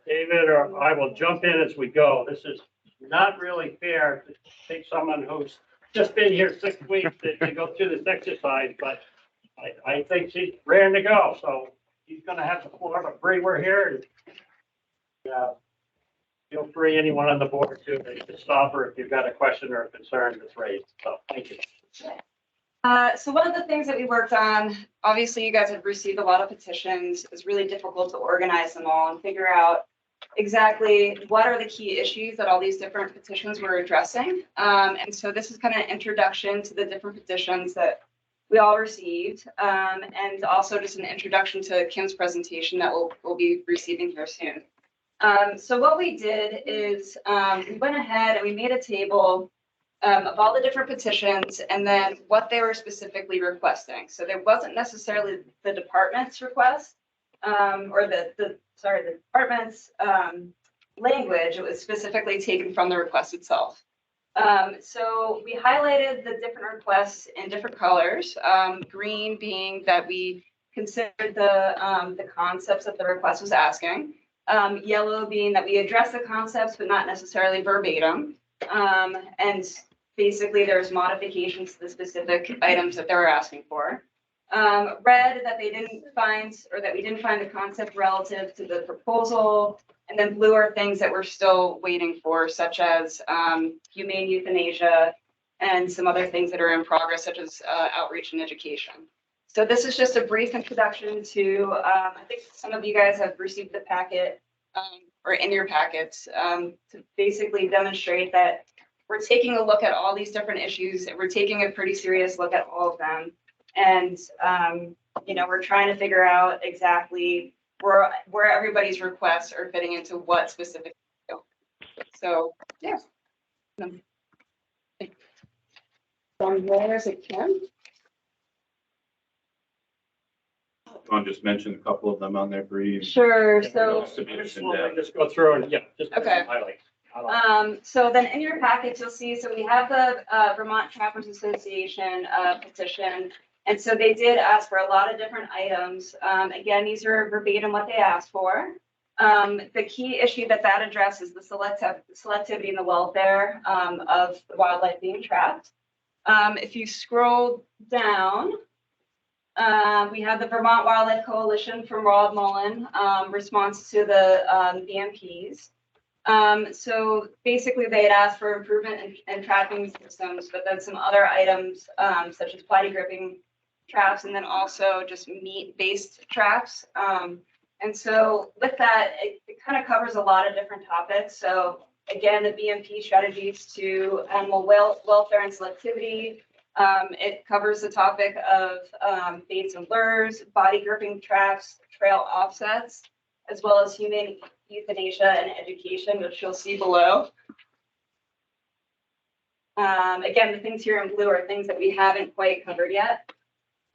David, or I will jump in as we go. This is not really fair to take someone who's just been here 6 weeks to go through this exercise, but I think she's raring to go. So he's going to have the floor, but Bree, we're here. And feel free, anyone on the board, to stop her if you've got a question or a concern that's raised. So thank you. So one of the things that we worked on, obviously you guys have received a lot of petitions. It's really difficult to organize them all and figure out exactly what are the key issues that all these different petitions were addressing. And so this is kind of an introduction to the different petitions that we all received, and also just an introduction to Kim's presentation that we'll be receiving here soon. So what we did is we went ahead and we made a table of all the different petitions and then what they were specifically requesting. So there wasn't necessarily the department's request or the department's language. It was specifically taken from the request itself. So we highlighted the different requests in different colors, green being that we considered the concepts that the request was asking, yellow being that we addressed the concepts but not necessarily verbatim, and basically there's modifications to the specific items that they were asking for. Red that they didn't find, or that we didn't find the concept relative to the proposal. And then blue are things that we're still waiting for, such as humane euthanasia and some other things that are in progress, such as outreach and education. So this is just a brief introduction to, I think some of you guys have received the packet or in your packets to basically demonstrate that we're taking a look at all these different issues and we're taking a pretty serious look at all of them. And, you know, we're trying to figure out exactly where everybody's requests are fitting into what specific. So, yeah. From there, is it Kim? I'll just mention a couple of them on there, Bree. Sure. So Just go through and just okay. Highlight. So then in your package, you'll see, so we have the Vermont Trappers Association petition. And so they did ask for a lot of different items. Again, these are verbatim what they asked for. The key issue that addresses the selectivity and the welfare of the wildlife being trapped. If you scroll down, we have the Vermont Wildlife Coalition from Rod Mullen, response to the BMPs. So basically they had asked for improvement in trapping systems, but then some other items such as platy gripping traps, and then also just meat-based traps. And so with that, it kind of covers a lot of different topics. So again, the BMP strategies to animal welfare and selectivity. It covers the topic of baits and lures, body gripping traps, trail offsets, as well as humane euthanasia and education, which you'll see below. Again, the things here in blue are things that we haven't quite covered yet.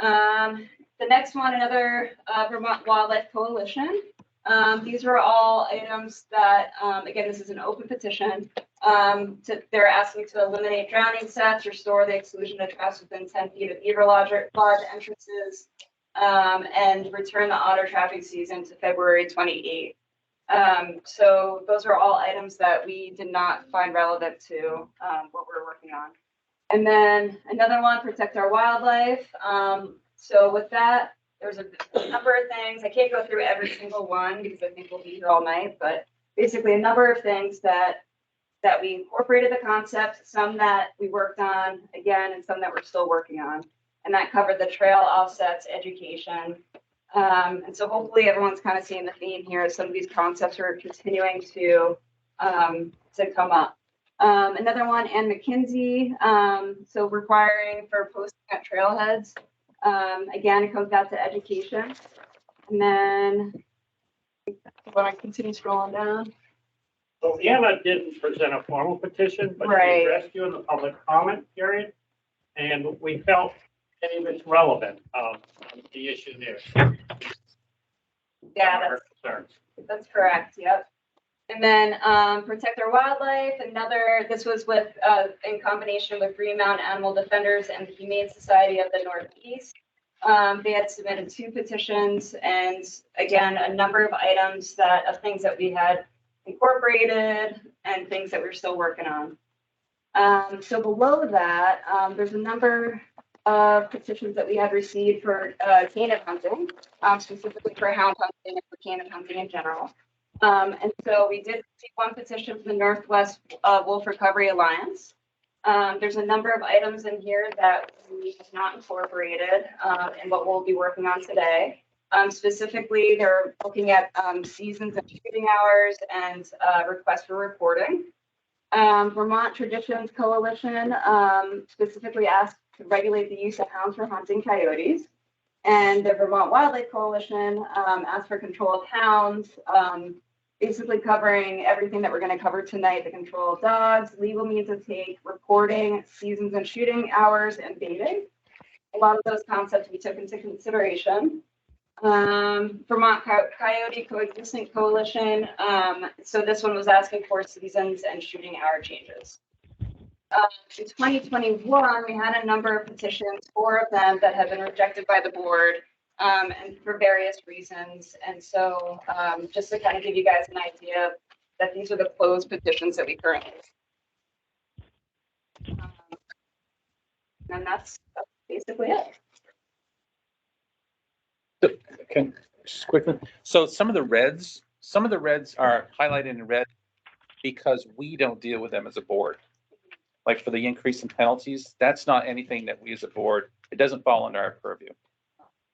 The next one, another Vermont Wildlife Coalition. These are all items that, again, this is an open petition. They're asking to eliminate drowning sets, restore the exclusion of traps within 10 feet of beaver lodge entrances, and return the otter trapping season to February 28th. So those are all items that we did not find relevant to what we're working on. And then another one, protect our wildlife. So with that, there's a number of things. I can't go through every single one because I think we'll be here all night, but basically a number of things that we incorporated the concept, some that we worked on again, and some that we're still working on. And that covered the trail offsets, education. And so hopefully everyone's kind of seeing the theme here. Some of these concepts are continuing to come up. Another one, Ann McKinsey, so requiring for posting at trailheads. Again, it comes back to education. And then when I continue scrolling down. So Anna didn't present a formal petition, but she addressed you in the public comment period. And we felt it was relevant. the issue there. Yeah, that's correct. Yep. And then Protect Our Wildlife, this was with, in combination with Green Mountain Animal Defenders and the Humane Society of the Northeast. They had submitted 2 petitions and again, a number of items of things that we had incorporated and things that we're still working on. So below that, there's a number of petitions that we had received for canid hunting, specifically for hound hunting and for canid hunting in general. And so we did receive 1 petition from the Northwest Wolf Recovery Alliance. There's a number of items in here that we have not incorporated in what we'll be working on today. Specifically, they're looking at seasons and shooting hours and requests for reporting. Vermont Traditions Coalition specifically asked to regulate the use of hounds for hunting coyotes. And the Vermont Wildlife Coalition asked for control of hounds, basically covering everything that we're going to cover tonight: the control of dogs, legal means of take, reporting, seasons and shooting hours, and baiting. A lot of those concepts we took into consideration. Vermont Coyote Coexistence Coalition. So this one was asking for seasons and shooting hour changes. In 2021, we had a number of petitions, 4 of them that have been rejected by the board, and for various reasons. And so just to kind of give you guys an idea that these are the closed petitions that we currently and that's basically it. Okay, just quickly. So some of the reds are highlighted in red because we don't deal with them as a board. Like for the increase in penalties, that's not anything that we as a board, it doesn't fall under our purview.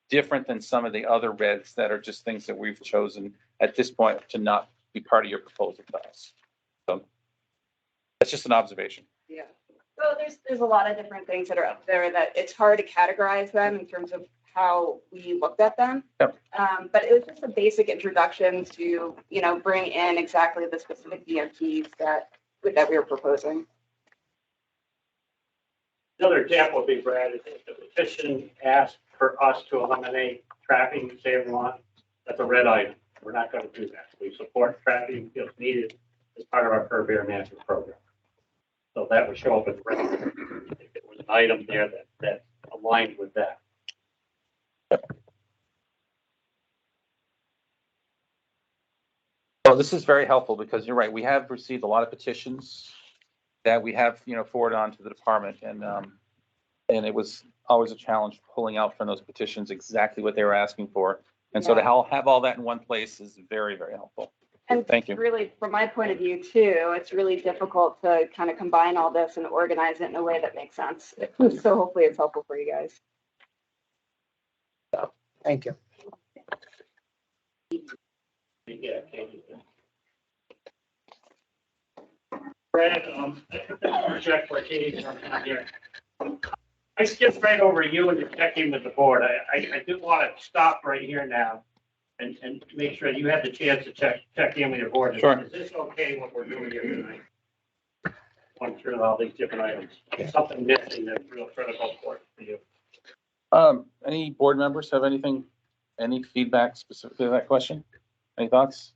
Different than some of the other reds that are just things that we've chosen at this point to not be part of your proposal to us. So that's just an observation. Yeah. So there's a lot of different things that are up there that it's hard to categorize them in terms of how we looked at them. Yep. But it was just a basic introduction to, bring in exactly the specific DMPs that we were proposing. Another example would be, Brad, is if the petition asked for us to eliminate trapping, say everyone, that's a red item. We're not going to do that. We support trapping if needed as part of our fur bear management program. So that would show up as red if it was an item there that aligned with that. Well, this is very helpful because you're right. We have received a lot of petitions that we have, forwarded on to the department, and it was always a challenge pulling out from those petitions exactly what they were asking for. And so to have all that in one place is very, very helpful. And thank you. Really, from my point of view too, it's really difficult to kind of combine all this and organize it in a way that makes sense. So hopefully it's helpful for you guys. So, thank you. Yeah, Brad, project where Katie's on here. I skipped right over you and your checking with the board. I do want to stop right here now and make sure you had the chance to check in with your board. Sure. Is this okay what we're doing here tonight? Going through all these different items. Is something missing that's real critical for you? Any board members have any feedback specifically to that question? Any thoughts?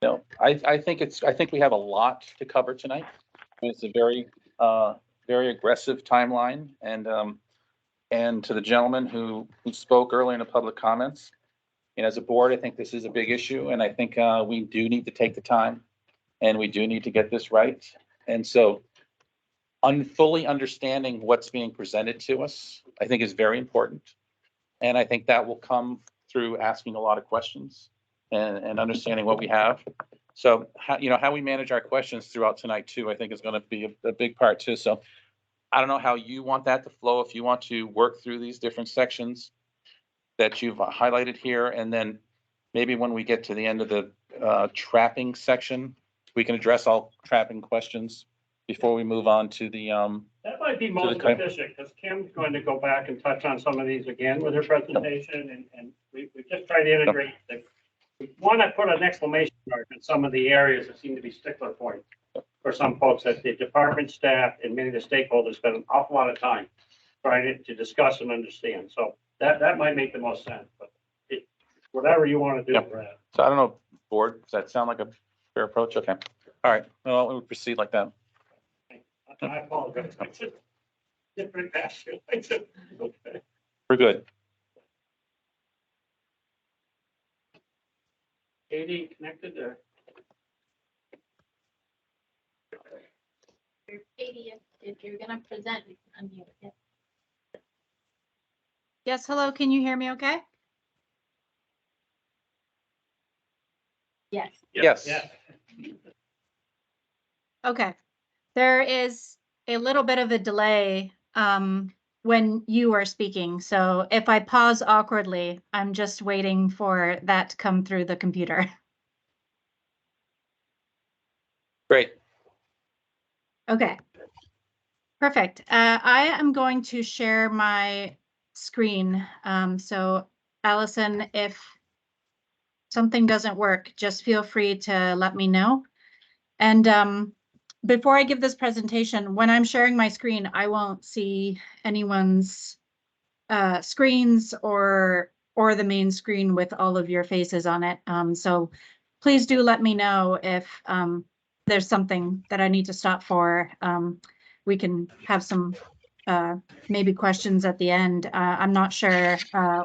No, I think we have a lot to cover tonight. It's a very aggressive timeline, and to the gentleman who spoke earlier in the public comments, as a board, I think this is a big issue, and I think we do need to take the time, and we do need to get this right. And so, fully understanding what's being presented to us, I think is very important, and I think that will come through asking a lot of questions and understanding what we have. So how we manage our questions throughout tonight too, I think is going to be a big part too. So I don't know how you want that to flow, if you want to work through these different sections that you've highlighted here, and then maybe when we get to the end of the trapping section, we can address all trapping questions before we move on to the that might be most efficient, because Kim's going to go back and touch on some of these again with her presentation, and we just try to integrate we want to put an exclamation mark in some of the areas that seem to be stickler points for some folks that the department staff and many of the stakeholders spend an awful lot of time trying to discuss and understand. So That might make the most sense, but whatever you want to do, Yep. Brad. So I don't know, board, does that sound like a fair approach? Okay. All right. Well, we'll proceed like that. I apologize. Different passion. Okay. We're good. Katie connected or? Katie, if you're gonna present, you can unmute it. Yes, hello, can you hear me okay? Yes. Yes. Okay. There is a little bit of a delay when you are speaking. So if I pause awkwardly, I'm just waiting for that to come through the computer. Great. Okay. Perfect. I am going to share my screen. So Allison, if something doesn't work, just feel free to let me know. And before I give this presentation, when I'm sharing my screen, I won't see anyone's screens or the main screen with all of your faces on it. So please do let me know if there's something that I need to stop for. We can have some maybe questions at the end. I'm not sure.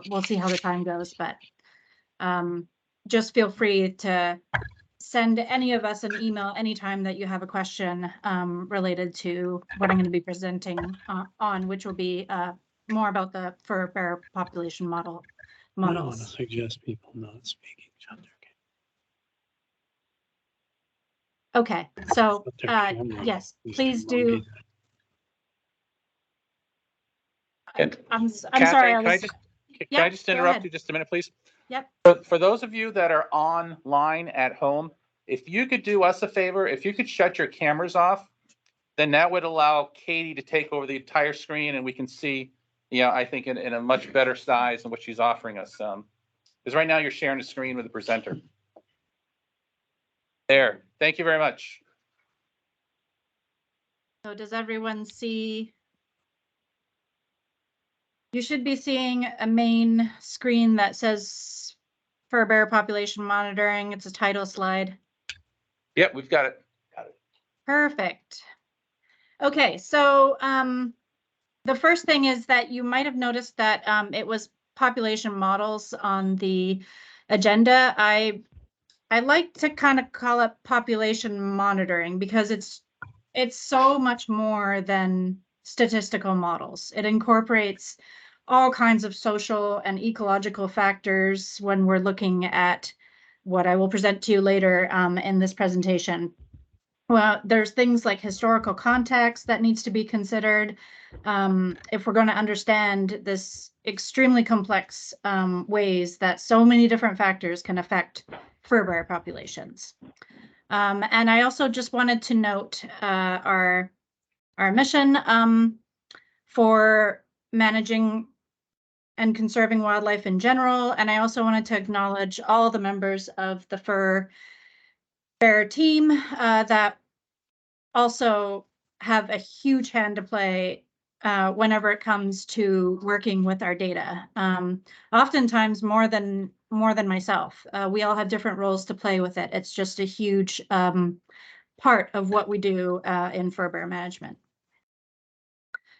We'll see how the time goes, but just feel free to send any of us an email anytime that you have a question related to what I'm going to be presenting on, which will be more about the fur bear population I don't want to models. suggest people not speaking each other. Okay, so Put their camera on. yes, At least please it won't be do. And I'm Catherine, sorry. can I just go interrupt ahead. you just a minute, please? Yep. For those of you that are online at home, if you could do us a favor, if you could shut your cameras off, then that would allow Katie to take over the entire screen and we can see, I think in a much better size than what she's offering us. Because right now you're sharing the screen with the presenter. There. Thank you very much. So does everyone see? You should be seeing a main screen that says fur bear population monitoring. It's a title slide. Yep, we've got it. Perfect. Okay, so the first thing is that you might have noticed that it was population models on the agenda. I like to kind of call it population monitoring because it's so much more than statistical models. It incorporates all kinds of social and ecological factors when we're looking at what I will present to you later in this presentation. Well, there's things like historical context that needs to be considered if we're going to understand this extremely complex ways that so many different factors can affect fur bear populations. And I also just wanted to note our mission for managing and conserving wildlife in general. And I also wanted to acknowledge all the members of the fur bear team that also have a huge hand to play whenever it comes to working with our data. Oftentimes more than myself. We all have different roles to play with it. It's just a huge part of what we do in fur bear management.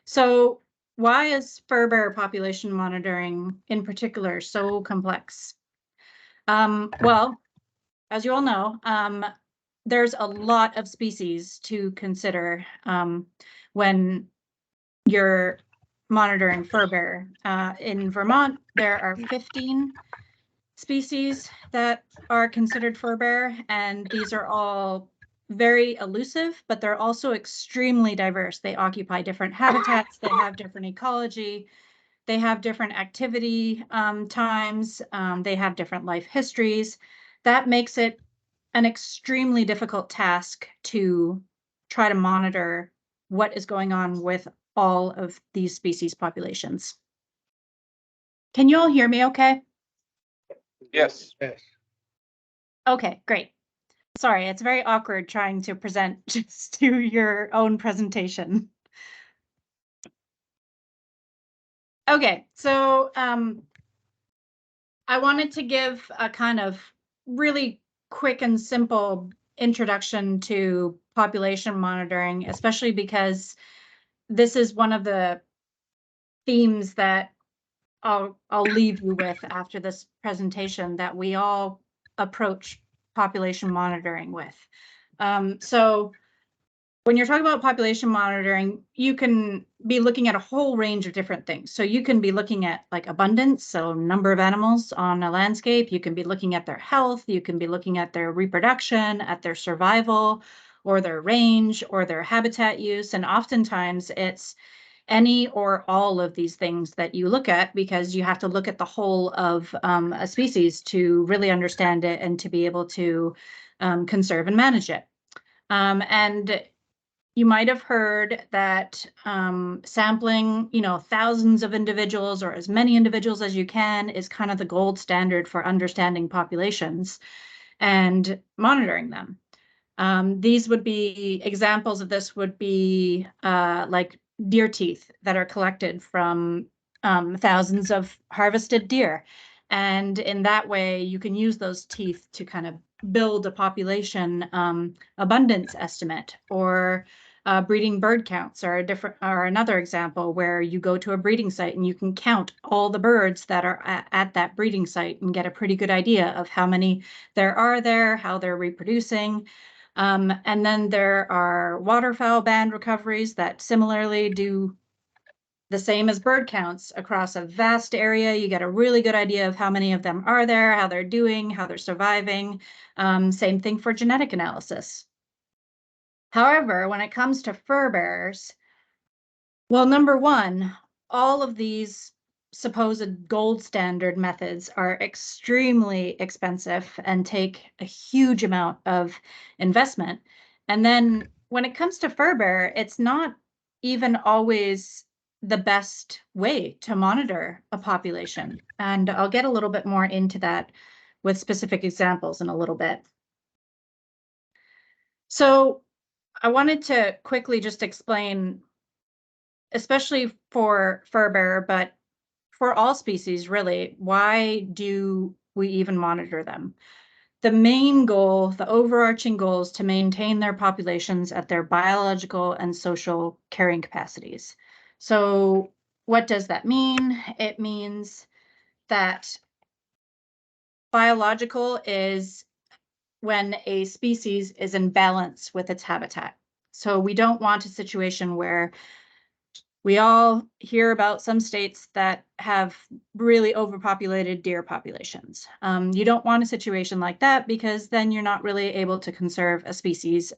So why is fur bear population monitoring in particular so complex? Well, as you all know, there's a lot of species to consider when you're monitoring fur bear. In Vermont, there are 15 species that are considered fur bear, and these are all very elusive, but they're also extremely diverse. They occupy different habitats, they have different ecology, they have different activity times, they have different life histories. That makes it an extremely difficult task to try to monitor what is going on with all of these species populations. Can you all hear me okay? Yes. Okay, great. Sorry, it's very awkward trying to present just to your own presentation. Okay, so I wanted to give a kind of really quick and simple introduction to population monitoring, especially because this is one of the themes that I'll leave you with after this presentation that we all approach population monitoring with. So when you're talking about population monitoring, you can be looking at a whole range of different things. So you can be looking at like abundance, so number of animals on a landscape. You can be looking at their health. You can be looking at their reproduction, at their survival, or their range, or their habitat use. And oftentimes it's any or all of these things that you look at, because you have to look at the whole of a species to really understand it and to be able to conserve and manage it. And you might have heard that sampling, thousands of individuals or as many individuals as you can is kind of the gold standard for understanding populations and monitoring them. These would be examples of this would be like deer teeth that are collected from thousands of harvested deer. And in that way, you can use those teeth to kind of build a population abundance estimate, or breeding bird counts are another example where you go to a breeding site and you can count all the birds that are at that breeding site and get a pretty good idea of how many there are there, how they're reproducing. And then there are waterfowl band recoveries that similarly do the same as bird counts across a vast area. You get a really good idea of how many of them are there, how they're doing, how they're surviving. Same thing for genetic analysis. However, when it comes to fur bearers, well, number one, all of these supposed gold standard methods are extremely expensive and take a huge amount of investment. And then when it comes to fur bearer, it's not even always the best way to monitor a population. And I'll get a little bit more into that with specific examples in a little bit. So I wanted to quickly just explain, especially for fur bearer, but for all species, really, why do we even monitor them? The main goal, the overarching goal, is to maintain their populations at their biological and social carrying capacities. So what does that mean? It means that biological is when a species is in balance with its habitat. So we don't want a situation where we all hear about some states that have really overpopulated deer populations. You don't want a situation like that, because then you're not really able to conserve a species.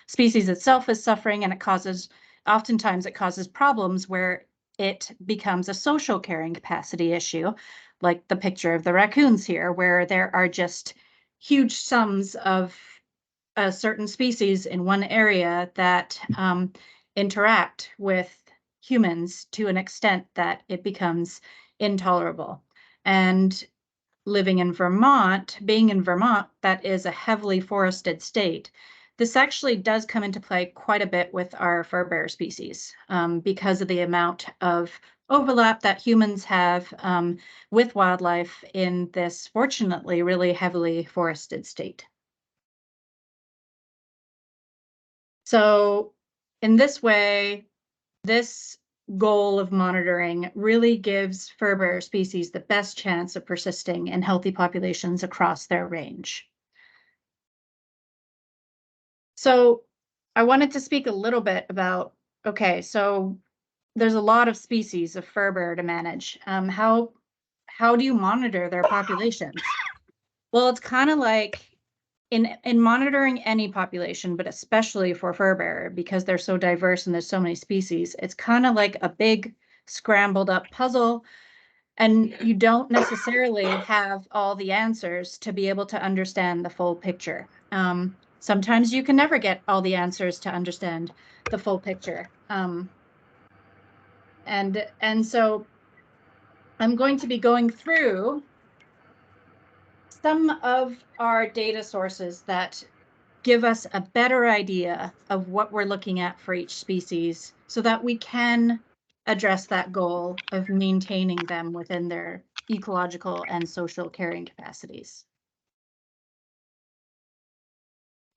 Species itself is suffering, and oftentimes it causes problems where it becomes a social carrying capacity issue, like the picture of the raccoons here, where there are just huge sums of a certain species in one area that interact with humans to an extent that it becomes intolerable. And being in Vermont, that is a heavily forested state, this actually does come into play quite a bit with our fur bearer species because of the amount of overlap that humans have with wildlife in this, fortunately, really heavily forested state. So in this way, this goal of monitoring really gives fur bearer species the best chance of persisting in healthy populations across their range. So I wanted to speak a little bit about, okay, so there's a lot of species of fur bearer to manage. How do you monitor their populations? Well, it's kind of like in monitoring any population, but especially for fur bearer, because they're so diverse and there's so many species, it's kind of like a big scrambled up puzzle, and you don't necessarily have all the answers to be able to understand the full picture. Sometimes you can never get all the answers to understand the full picture. And so I'm going to be going through some of our data sources that give us a better idea of what we're looking at for each species, so that we can address that goal of maintaining them within their ecological and social carrying capacities.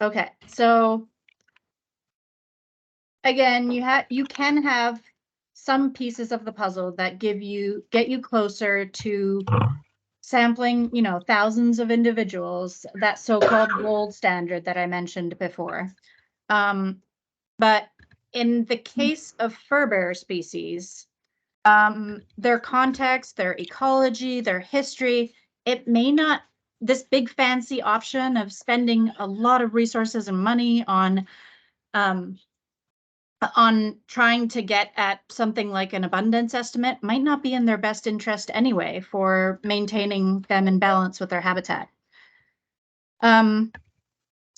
Okay, so again, you can have some pieces of the puzzle that get you closer to sampling, thousands of individuals, that so-called gold standard that I mentioned before. But in the case of fur bear species, their context, their ecology, their history, it may not, this big fancy option of spending a lot of resources and money on trying to get at something like an abundance estimate might not be in their best interest anyway for maintaining them in balance with their habitat.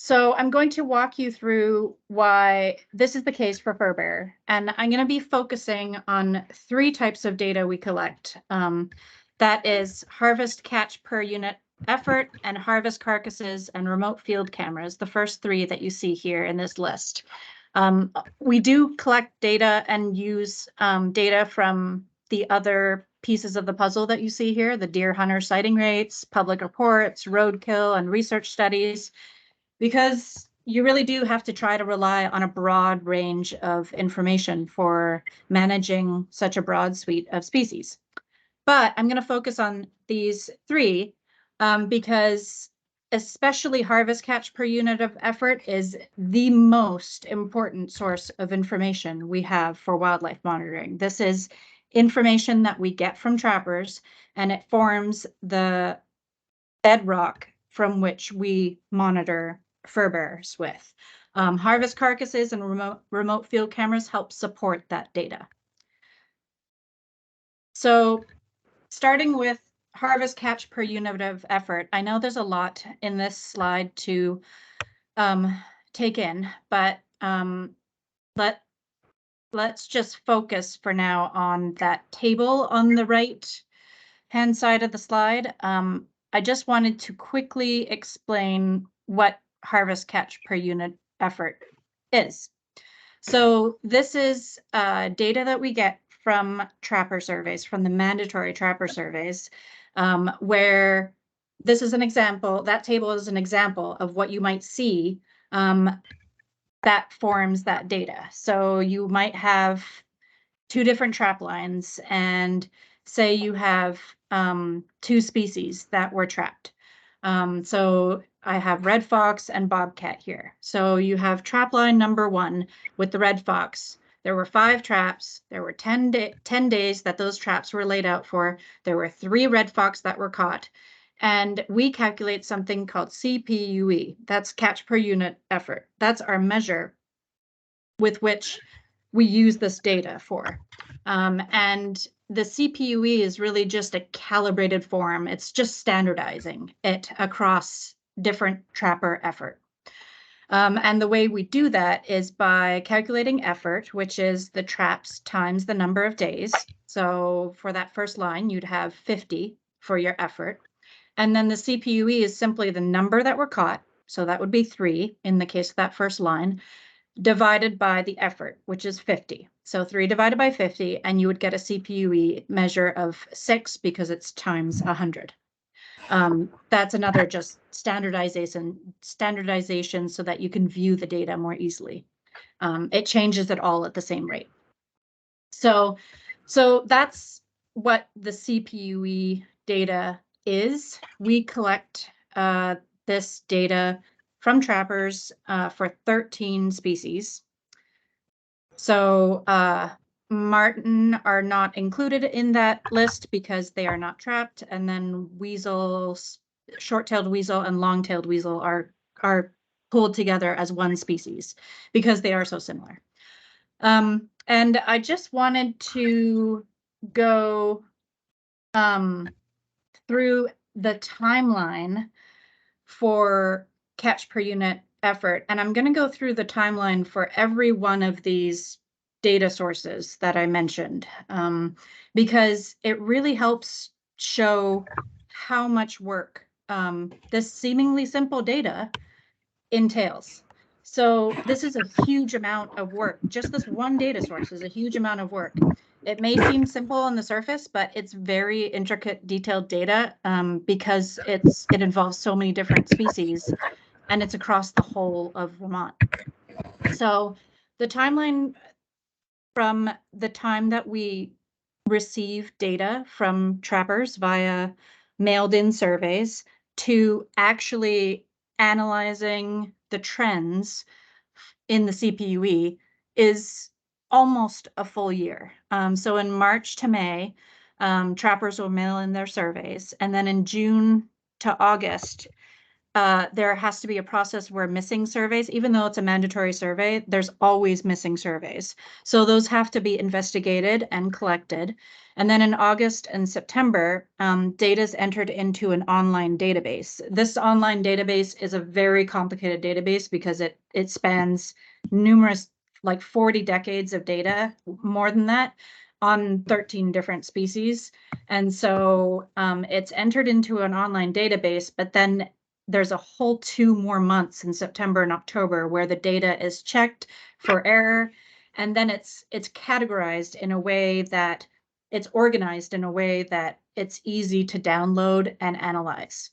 So I'm going to walk you through why this is the case for fur bear, and I'm going to be focusing on 3 types of data we collect. That is harvest catch per unit effort and harvest carcasses and remote field cameras, the first 3 that you see here in this list. We do collect data and use data from the other pieces of the puzzle that you see here, the deer hunter sighting rates, public reports, roadkill, and research studies, because you really do have to try to rely on a broad range of information for managing such a broad suite of species. But I'm going to focus on these 3 because especially harvest catch per unit of effort is the most important source of information we have for wildlife monitoring. This is information that we get from trappers, and it forms the bedrock from which we monitor fur bears with. Harvest carcasses and remote field cameras help support that data. So starting with harvest catch per unit of effort, I know there's a lot in this slide to take in, but let's just focus for now on that table on the right hand side of the slide. I just wanted to quickly explain what harvest catch per unit effort is. So this is data that we get from trapper surveys, from the mandatory trapper surveys, where this is an example, that table is an example of what you might see that forms that data. So you might have 2 different trap lines, and say you have 2 species that were trapped. So I have red fox and bobcat here. So you have trap line number 1 with the red fox. There were 5 traps. There were 10 days that those traps were laid out for. There were 3 red fox that were caught. And we calculate something called CPUE. That's catch per unit effort. That's our measure with which we use this data for. And the CPUE is really just a calibrated form. It's just standardizing it across different trapper effort. And the way we do that is by calculating effort, which is the traps times the number of days. So for that first line, you'd have 50 for your effort. And then the CPUE is simply the number that were caught. So that would be 3 in the case of that first line, divided by the effort, which is 50. So 3 divided by 50, and you would get a CPUE measure of 6 because it's times 100. That's another just standardization so that you can view the data more easily. It changes it all at the same rate. So that's what the CPUE data is. We collect this data from trappers for 13 species. So marten are not included in that list because they are not trapped, and then weasels, short-tailed weasel and long-tailed weasel are pulled together as one species because they are so similar. And I just wanted to go through the timeline for catch per unit effort. And I'm going to go through the timeline for every one of these data sources that I mentioned, because it really helps show how much work this seemingly simple data entails. So this is a huge amount of work. Just this one data source is a huge amount of work. it may seem simple on the surface, but it's very intricate, detailed data because it involves so many different species, and it's across the whole of Vermont. So the timeline from the time that we receive data from trappers via mailed-in surveys to actually analyzing the trends in the CPUE is almost a full year. So in March to May, trappers will mail in their surveys, and then in June to August, there has to be a process where missing surveys, even though it's a mandatory survey, there's always missing surveys. So those have to be investigated and collected. And then in August and September, data is entered into an online database. This online database is a very complicated database because it spans numerous, like 40 decades of data, more than that, on 13 different species. And so it's entered into an online database, but then there's a whole 2 more months in September and October where the data is checked for error, and then it's categorized in a way that it's organized in a way that it's easy to download and analyze.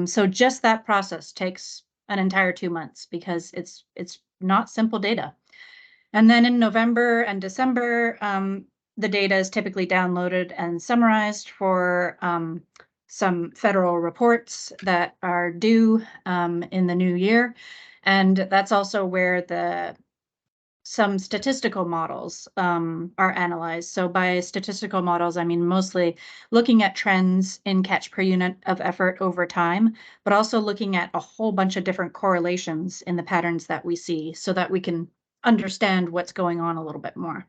So just that process takes an entire 2 months because it's not simple data. And then in November and December, the data is typically downloaded and summarized for some federal reports that are due in the new year. And that's also where some statistical models are analyzed. So by statistical models, I mean mostly looking at trends in catch per unit of effort over time, but also looking at a whole bunch of different correlations in the patterns that we see so that we can understand what's going on a little bit more.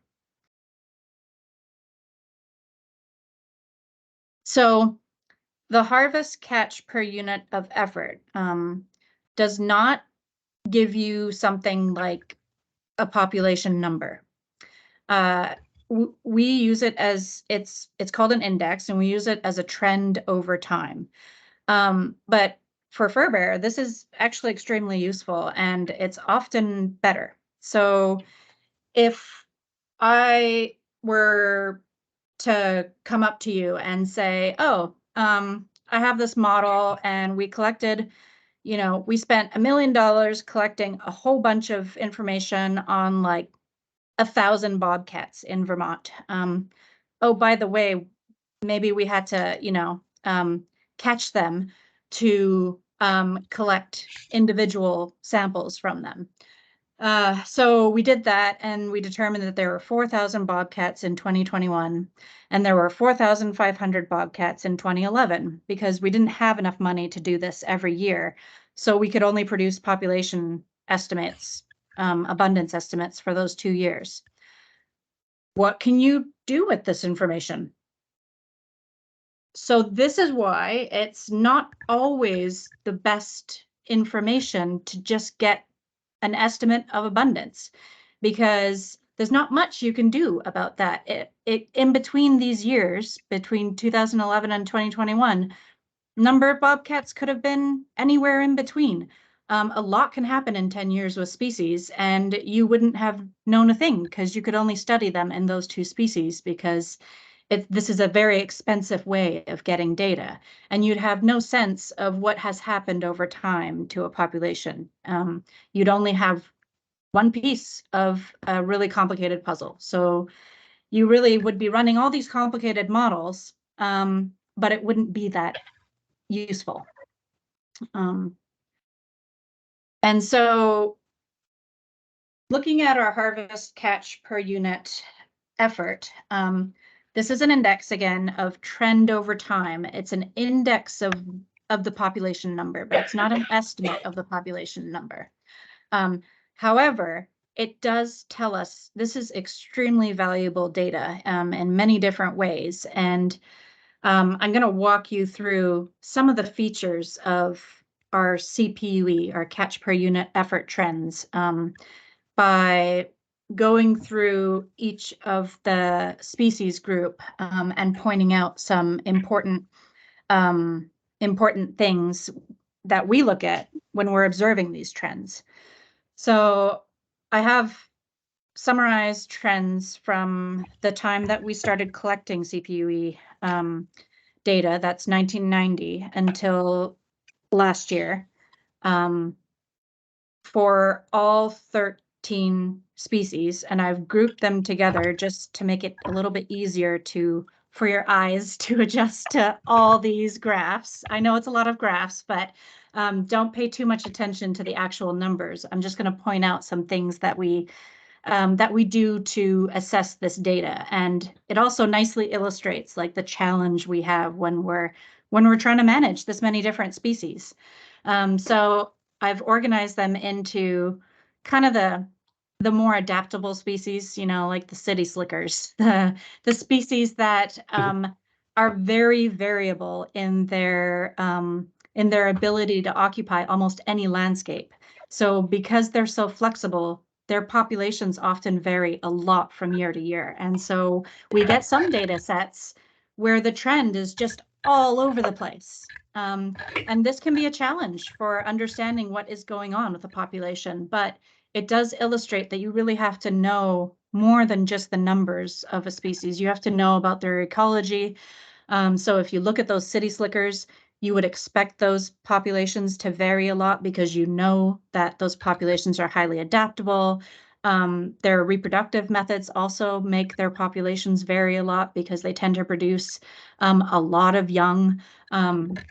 So the harvest catch per unit of effort does not give you something like a population number. We use it as it's called an index, and we use it as a trend over time. But for fur bear, this is actually extremely useful, and it's often better. So if I were to come up to you and say, oh, I have this model and we collected, we spent $1 million collecting a whole bunch of information on like 1,000 bobcats in Vermont. Oh, by the way, maybe we had to, catch them to collect individual samples from them. So we did that, and we determined that there were 4,000 bobcats in 2021, and there were 4,500 bobcats in 2011, because we didn't have enough money to do this every year. So we could only produce population estimates, abundance estimates for those 2 years. What can you do with this information? So this is why it's not always the best information to just get an estimate of abundance, because there's not much you can do about that. In between these years, between 2011 and 2021, number of bobcats could have been anywhere in between. A lot can happen in 10 years with species, and you wouldn't have known a thing because you could only study them in those 2 species, because this is a very expensive way of getting data, and you'd have no sense of what has happened over time to a population. You'd only have one piece of a really complicated puzzle. So you really would be running all these complicated models, but it wouldn't be that useful. And so looking at our harvest catch per unit effort, this is an index again of trend over time. It's an index of the population number, but it's not an estimate of the population number. However, it does tell us this is extremely valuable data in many different ways. And I'm going to walk you through some of the features of our CPUE, our catch per unit effort trends, by going through each of the species group and pointing out some important things that we look at when we're observing these trends. So I have summarize trends from the time that we started collecting CPUE data, that's 1990, until last year, for all 13 species, and I've grouped them together just to make it a little bit easier for your eyes to adjust to all these graphs. I know it's a lot of graphs, but don't pay too much attention to the actual numbers. I'm just going to point out some things that we do to assess this data, and it also nicely illustrates like the challenge we have when we're trying to manage this many different species. So I've organized them into kind of the more adaptable species, you know, like the city slickers, the species that are very variable in their ability to occupy almost any landscape. So because they're so flexible, their populations often vary a lot from year to year. And so we get some data sets where the trend is just all over the place. And this can be a challenge for understanding what is going on with the population, but it does illustrate that you really have to know more than just the numbers of a species. You have to know about their ecology. So if you look at those city slickers, you would expect those populations to vary a lot because you know that those populations are highly adaptable. Their reproductive methods also make their populations vary a lot because they tend to produce a lot of young. And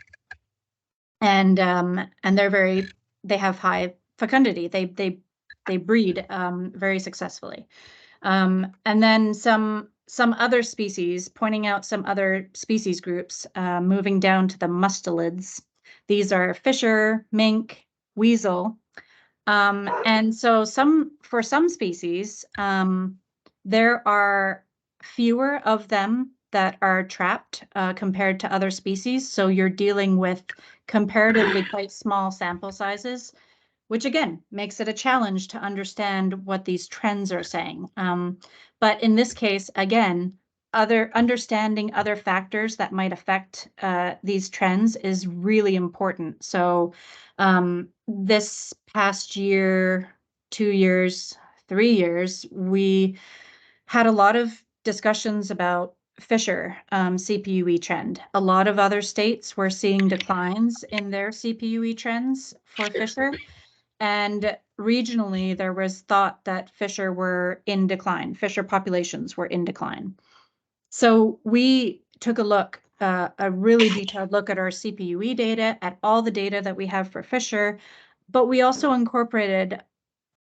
they have high fecundity. They breed very successfully. And then some other species, pointing out some other species groups, moving down to the mustelids. These are fisher, mink, weasel. And so for some species, there are fewer of them that are trapped compared to other species. So you're dealing with comparatively quite small sample sizes, which again makes it a challenge to understand what these trends are saying. But in this case, again, understanding other factors that might affect these trends is really important. So this past year, 2 years, 3 years, we had a lot of discussions about fisher CPUE trend. A lot of other states were seeing declines in their CPUE trends for fisher. And regionally, there was thought that fisher were in decline. Fisher populations were in decline. So we took a really detailed look at our CPUE data, at all the data that we have for fisher, but we also incorporated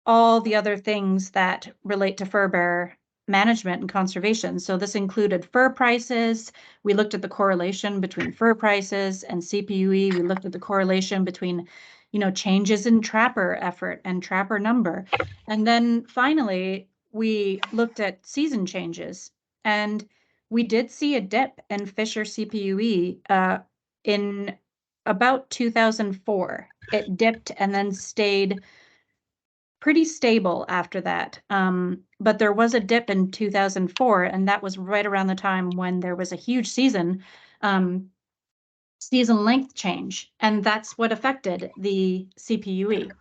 all the other things that relate to fur bearer management and conservation. So this included fur prices. We looked at the correlation between fur prices and CPUE. We looked at the correlation between, you know, changes in trapper effort and trapper number. And then finally, we looked at season changes. And we did see a dip in fisher CPUE in about 2004. It dipped and then stayed pretty stable after that. But there was a dip in 2004, and that was right around the time when there was a huge season length change, and that's what affected the CPUE.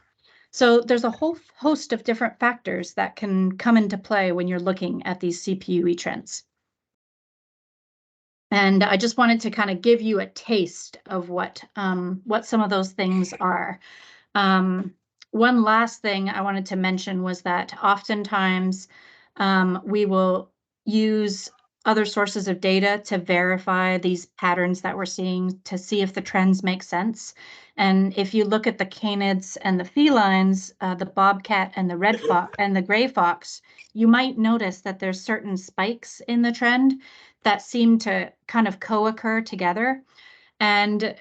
So there's a whole host of different factors that can come into play when you're looking at these CPUE trends. And I just wanted to kind of give you a taste of what some of those things are. One last thing I wanted to mention was that oftentimes we will use other sources of data to verify these patterns that we're seeing to see if the trends make sense. And if you look at the canids and the felines, the bobcat and the red fox and the gray fox, you might notice that there's certain spikes in the trend that seem to kind of co-occur together. And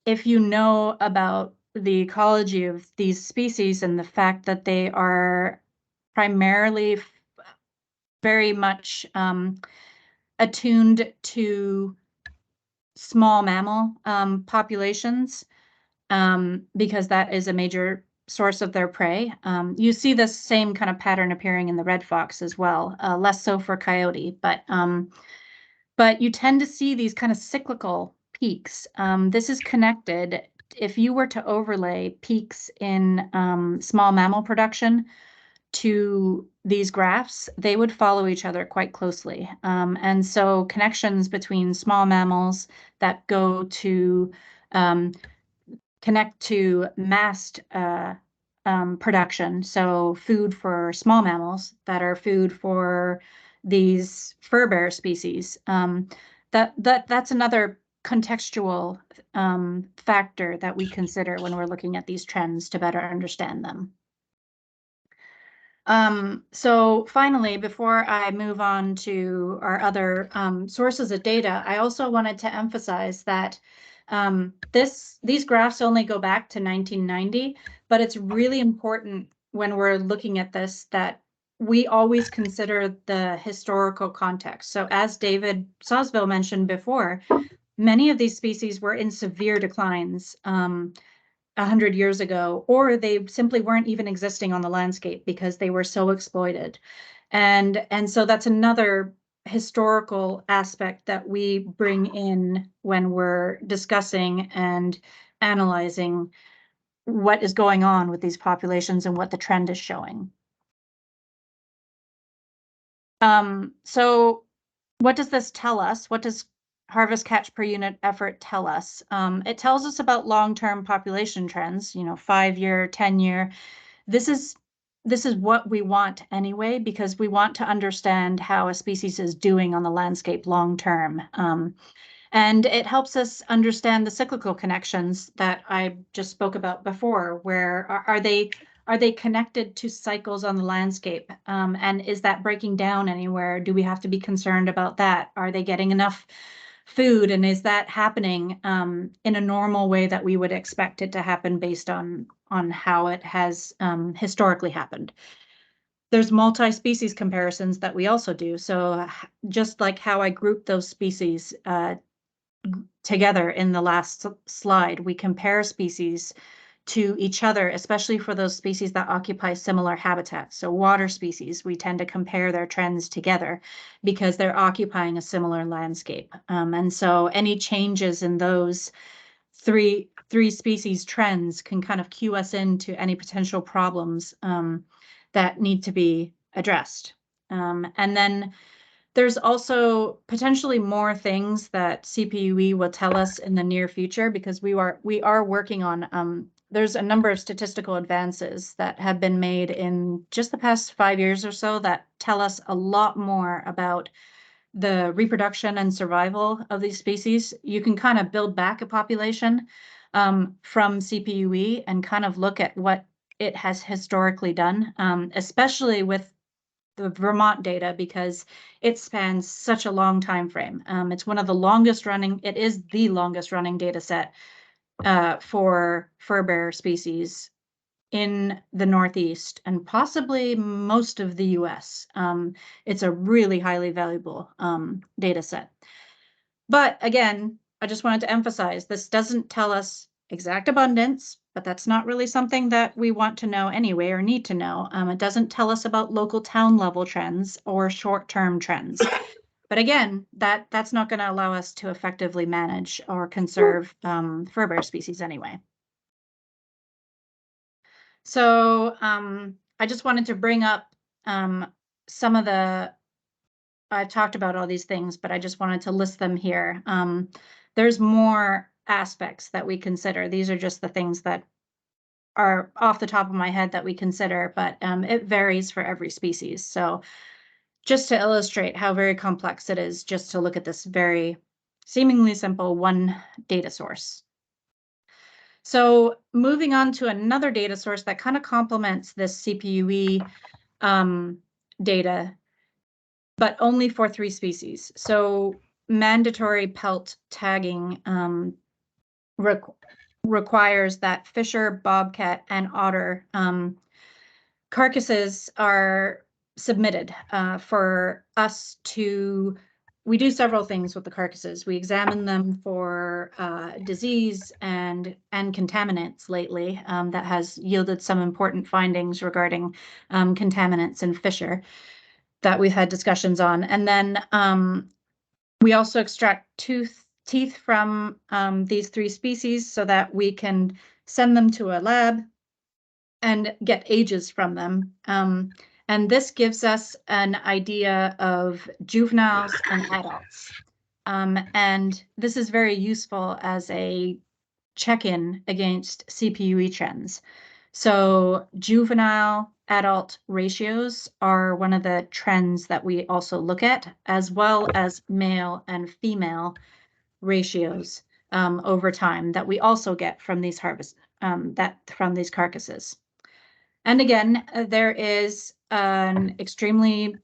if you know about the ecology of these species and the fact that they are primarily very much attuned to small mammal populations, because that is a major source of their prey. You see this same kind of pattern appearing in the red fox as well, less so for coyote, but you tend to see these kind of cyclical peaks. This is connected. If you were to overlay peaks in small mammal production to these graphs, they would follow each other quite closely. And so connections between small mammals that go to connect to mast production, so food for small mammals that are food for these fur bear species. That's another contextual factor that we consider when we're looking at these trends to better understand them. So finally, before I move on to our other sources of data, I also wanted to emphasize that these graphs only go back to 1990, but it's really important when we're looking at this that we always consider the historical context. So as David Sosville mentioned before, many of these species were in severe declines 100 years ago, or they simply weren't even existing on the landscape because they were so exploited. And so that's another historical aspect that we bring in when we're discussing and analyzing what is going on with these populations and what the trend is showing. So what does this tell us? What does harvest catch per unit effort tell us? It tells us about long-term population trends, 5-year, 10-year. This is what we want anyway, because we want to understand how a species is doing on the landscape long-term. And it helps us understand the cyclical connections that I just spoke about before, where are they connected to cycles on the landscape? And is that breaking down anywhere? Do we have to be concerned about that? Are they getting enough food? And is that happening in a normal way that we would expect it to happen based on how it has historically happened? There's multi-species comparisons that we also do. So just like how I grouped those species together in the last slide, we compare species to each other, especially for those species that occupy similar habitats. So water species, we tend to compare their trends together because they're occupying a similar landscape. And so any changes in those three species trends can kind of cue us into any potential problems that need to be addressed. And then there's also potentially more things that CPUE will tell us in the near future, because we are working on there's a number of statistical advances that have been made in just the past 5 years or so that tell us a lot more about the reproduction and survival of these species. You can kind of build back a population from CPUE and kind of look at what it has historically done, especially with the Vermont data, because it spans such a long time frame. It's one of the longest running, it is the longest running data set for fur bear species in the Northeast and possibly most of the US. It's a really highly valuable data set. But again, I just wanted to emphasize, this doesn't tell us exact abundance, but that's not really something that we want to know anyway or need to know. It doesn't tell us about local town level trends or short-term trends. But again, that's not going to allow us to effectively manage or conserve fur bear species anyway. So I just wanted to bring up some of I've talked about all these things, but I just wanted to list them here. There's more aspects that we consider. These are just the things that are off the top of my head that we consider, but it varies for every species. So just to illustrate how very complex it is, just to look at this very seemingly simple one data source. So moving on to another data source that kind of complements this CPUE data, but only for 3 species. So mandatory pelt tagging requires that fisher, bobcat, and otter carcasses are submitted for us to. We do several things with the carcasses. We examine them for disease and contaminants lately. That has yielded some important findings regarding contaminants in fisher that we've had discussions on. And then we also extract teeth from these 3 species so that we can send them to a lab and get ages from them. And this gives us an idea of juveniles and adults. And this is very useful as a check-in against CPUE trends. So juvenile adult ratios are one of the trends that we also look at, as well as male and female ratios over time that we also get from these from these carcasses. And again, there is an extremely,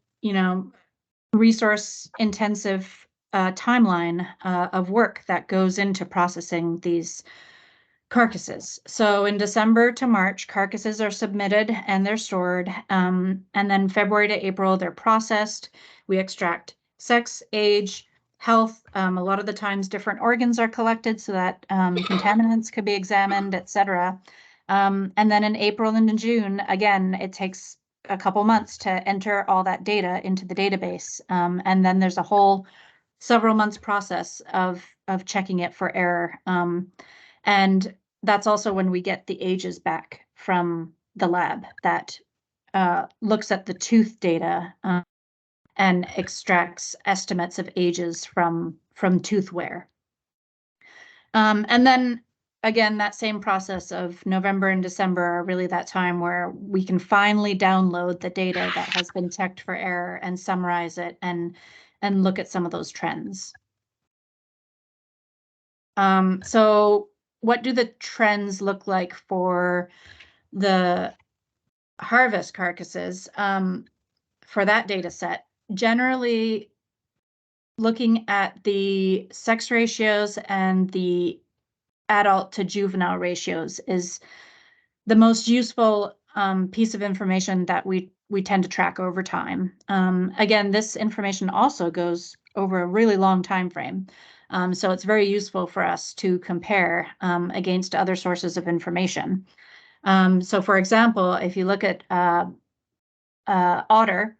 resource intensive timeline of work that goes into processing these carcasses. So in December to March, carcasses are submitted and they're stored. And then February to April, they're processed. We extract sex, age, health. A lot of the times different organs are collected so that contaminants could be examined, etc. And then in April and in June, again, it takes a couple months to enter all that data into the database. And then there's a whole several months process of checking it for error. And that's also when we get the ages back from the lab that looks at the tooth data and extracts estimates of ages from tooth wear. And then again, that same process of November and December are really that time where we can finally download the data that has been checked for error and summarize it and look at some of those trends. So what do the trends look like for the harvest carcasses for that data set? Generally, looking at the sex ratios and the adult to juvenile ratios is the most useful piece of information that we tend to track over time. Again, this information also goes over a really long time frame. So it's very useful for us to compare against other sources of information. So for example, if you look at otter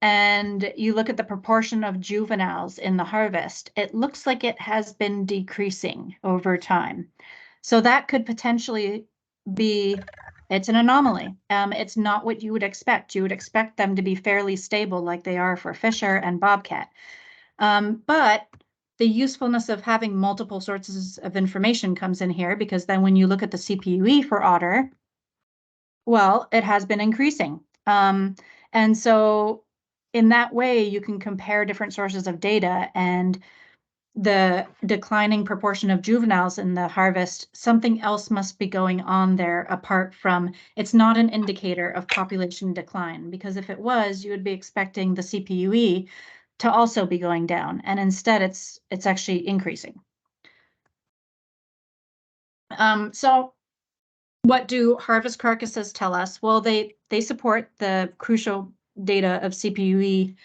and you look at the proportion of juveniles in the harvest, it looks like it has been decreasing over time. So that could potentially be, it's an anomaly. It's not what you would expect. You would expect them to be fairly stable like they are for fisher and bobcat. But the usefulness of having multiple sources of information comes in here, because then when you look at the CPUE for otter, well, it has been increasing. And so in that way, you can compare different sources of data, and the declining proportion of juveniles in the harvest, something else must be going on there apart from, it's not an indicator of population decline, because if it was, you would be expecting the CPUE to also be going down, and instead it's actually increasing. So what do harvest carcasses tell us? Well, they support the crucial data of CPUE,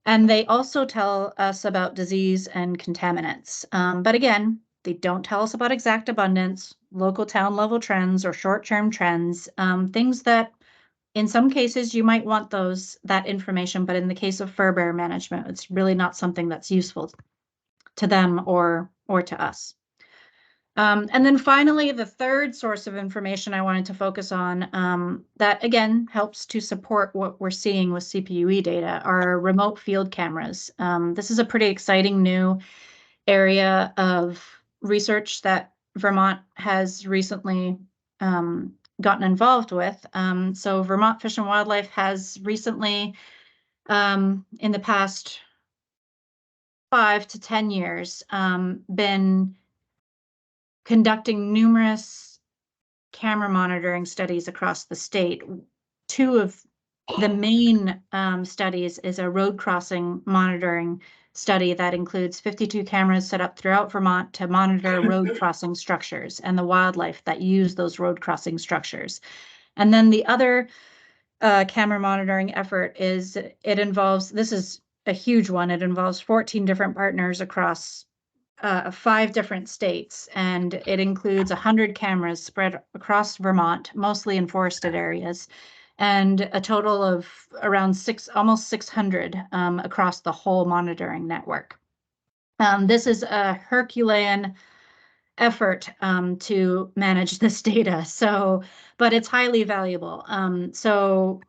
and they also tell us about disease and contaminants. But again, they don't tell us about exact abundance, local town level trends, or short-term trends, things that in some cases you might want that information, but in the case of fur bear management, it's really not something that's useful to them or to us. And then finally, the third source of information I wanted to focus on that again helps to support what we're seeing with CPUE data are remote field cameras. This is a pretty exciting new area of research that Vermont has recently gotten involved with. So Vermont Fish and Wildlife has recently, in the past 5 to 10 years, been conducting numerous camera monitoring studies across the state. Two of the main studies is a road crossing monitoring study that includes 52 cameras set up throughout Vermont to monitor road crossing structures and the wildlife that use those road crossing structures. And then the other camera monitoring effort is, this is a huge one, it involves 14 different partners across 5 different states, and it includes 100 cameras spread across Vermont, mostly in forested areas, and a total of around almost 600 across the whole monitoring network. This is a Herculean effort to manage this data. So, but it's highly valuable. So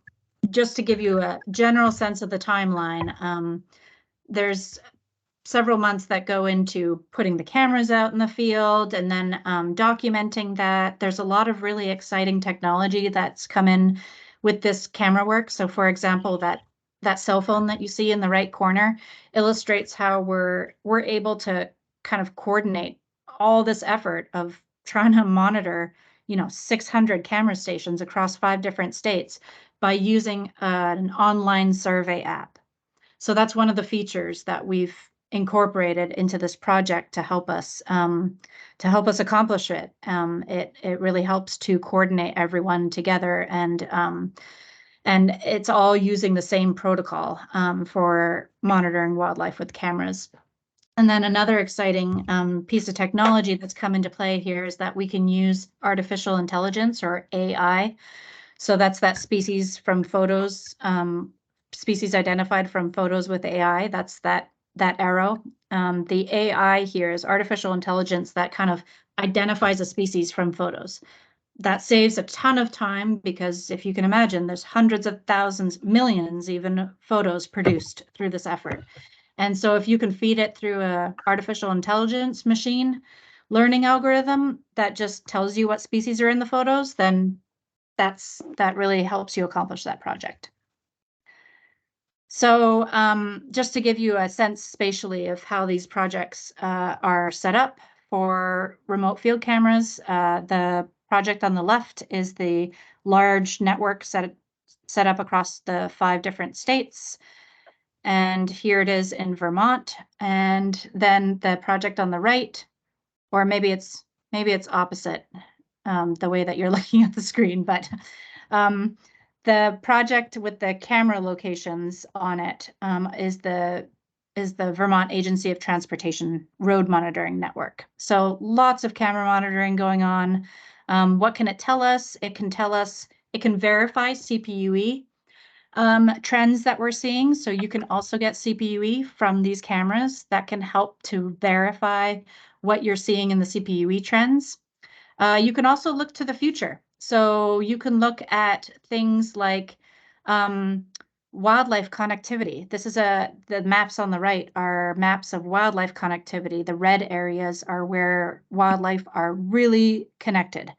just to give you a general sense of the timeline, there's several months that go into putting the cameras out in the field and then documenting that. There's a lot of really exciting technology that's come in with this camera work. So for example, that cell phone that you see in the right corner illustrates how we're able to kind of coordinate all this effort of trying to monitor, 600 camera stations across 5 different states by using an online survey app. So that's one of the features that we've incorporated into this project to help us accomplish it. It really helps to coordinate everyone together, and it's all using the same protocol for monitoring wildlife with cameras. And then another exciting piece of technology that's come into play here is that we can use artificial intelligence, or AI. So that's that species from photos, species identified from photos with AI. That's that arrow. The AI here is artificial intelligence that kind of identifies a species from photos. That saves a ton of time because if you can imagine, there's hundreds of thousands, millions even, photos produced through this effort. And so if you can feed it through a artificial intelligence machine learning algorithm that just tells you what species are in the photos, then that really helps you accomplish that project. So just to give you a sense spatially of how these projects are set up for remote field cameras, the project on the left is the large network set up across the 5 different states. And here it is in Vermont. And then the project on the right, or maybe it's opposite the way that you're looking at the screen, but the project with the camera locations on it is the Vermont Agency of Transportation Road Monitoring Network. So lots of camera monitoring going on. What can it tell us? It can verify CPUE trends that we're seeing. So you can also get CPUE from these cameras that can help to verify what you're seeing in the CPUE trends. You can also look to the future. So you can look at things like wildlife connectivity. The maps on the right are maps of wildlife connectivity. The red areas are where wildlife are really connected.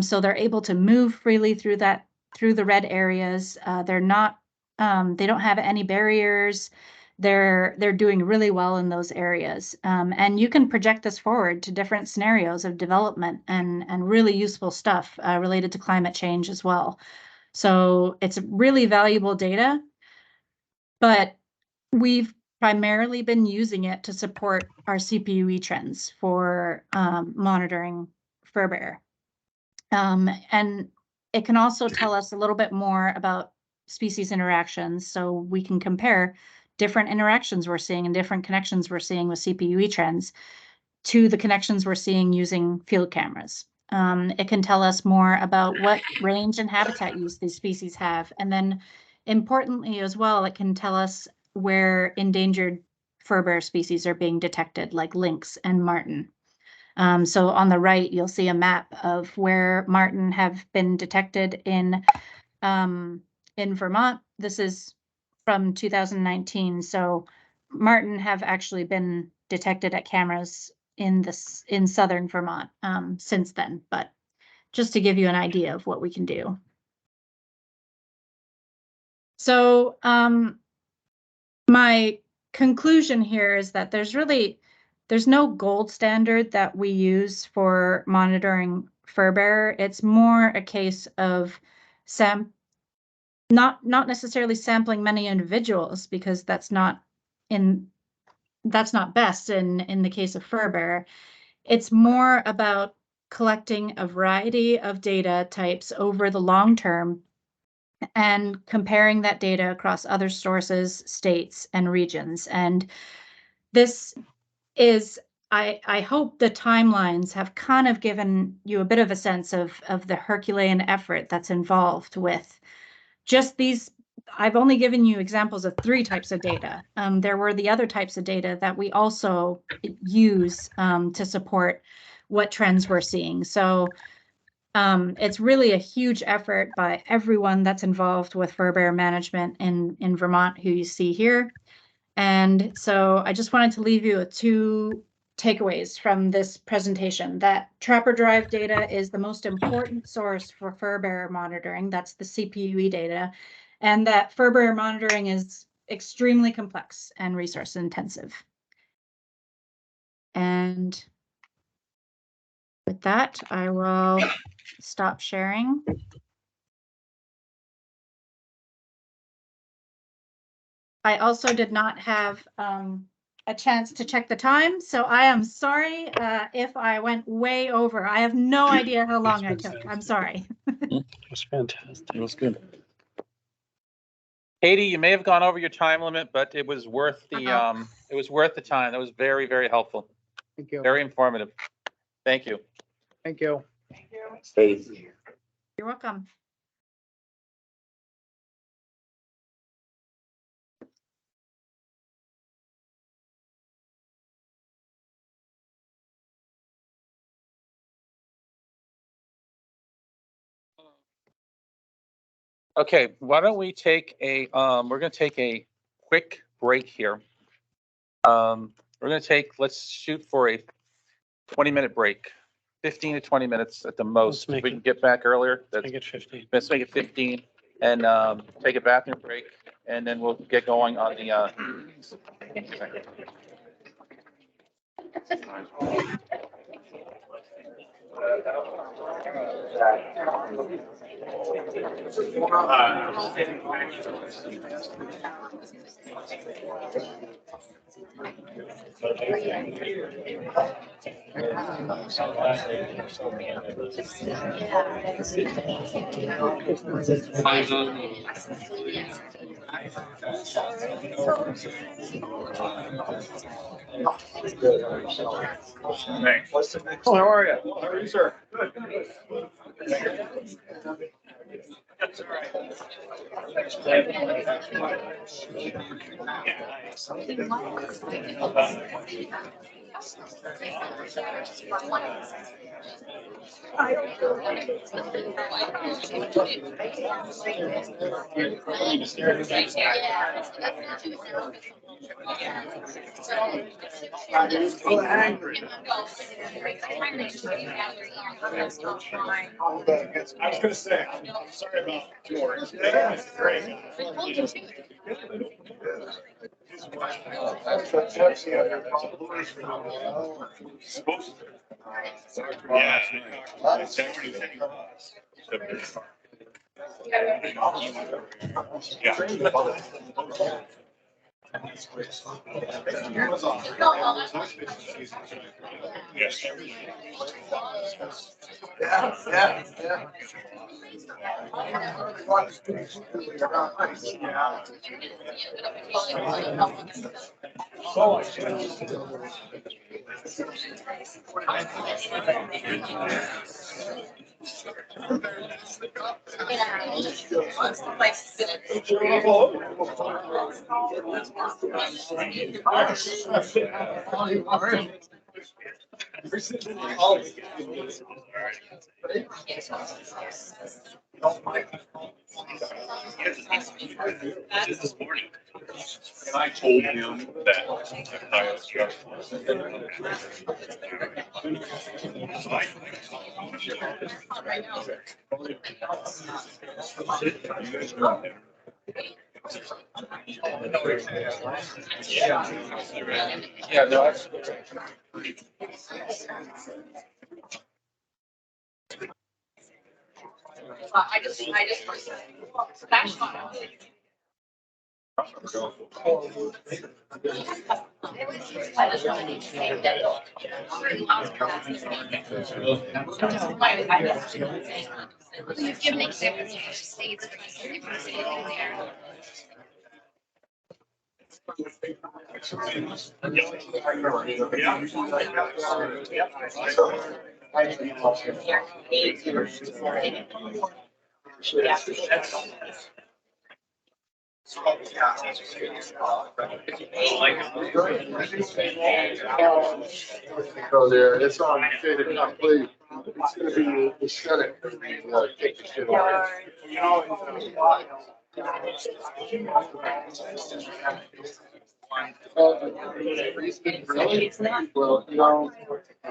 So they're able to move freely through the red areas. They don't have any barriers. They're doing really well in those areas. And you can project this forward to different scenarios of development and really useful stuff related to climate change as well. So it's really valuable data, but we've primarily been using it to support our CPUE trends for monitoring fur bear. And it can also tell us a little bit more about species interactions, so we can compare different interactions we're seeing and different connections we're seeing with CPUE trends to the connections we're seeing using field cameras. It can tell us more about what range and habitat use these species have. And then importantly as well, it can tell us where endangered fur bear species are being detected, like lynx and marten. So on the right, you'll see a map of where marten have been detected in Vermont. This is from 2019. So marten have actually been detected at cameras in southern Vermont since then, but just to give you an idea of what we can do. So my conclusion here is that there's no gold standard that we use for monitoring fur bear. It's more a case of not necessarily sampling many individuals, because that's not best in the case of fur bear. It's more about collecting a variety of data types over the long term and comparing that data across other sources, states, and regions. And this is, I hope the timelines have kind of given you a bit of a sense of the Herculean effort that's involved with just these. I've only given you examples of 3 types of data. There were the other types of data that we also use to support what trends we're seeing. So it's really a huge effort by everyone that's involved with fur bear management in Vermont, who you see here. And so I just wanted to leave you with two takeaways from this presentation: that Trapper Drive data is the most important source for fur bear monitoring. That's the CPUE data. And that fur bear monitoring is extremely complex and resource intensive. And with that, I will stop sharing. I also did not have a chance to check the time, so I am sorry if I went way over. I have no idea how long I took. I'm sorry. It was fantastic. It was good. Katie, you may have gone over your time limit, but it was worth the it was worth the time. That was very, very helpful. Thank you. Very informative. Thank you. Thank you. You're welcome. Okay, why don't we take a we're going to take a quick break here. We're going to take, let's shoot for a 20-minute break, 15 to 20 minutes at the most. If we can get back earlier, Make it 15. let's make it 15 and take a bathroom break, and then we'll get going on the Oh, how are you? How are you, sir? Good. That's all right. I was gonna say, I'm sorry about George. That's great. Supposed to. Yeah. Yes. This morning, and I told him that I was just. Yeah, no, absolutely. I just that's fine. You've given examples of states. Go there, it's on fait accompli. It's gonna be the Senate. Take the shit off. Really? Well, no. I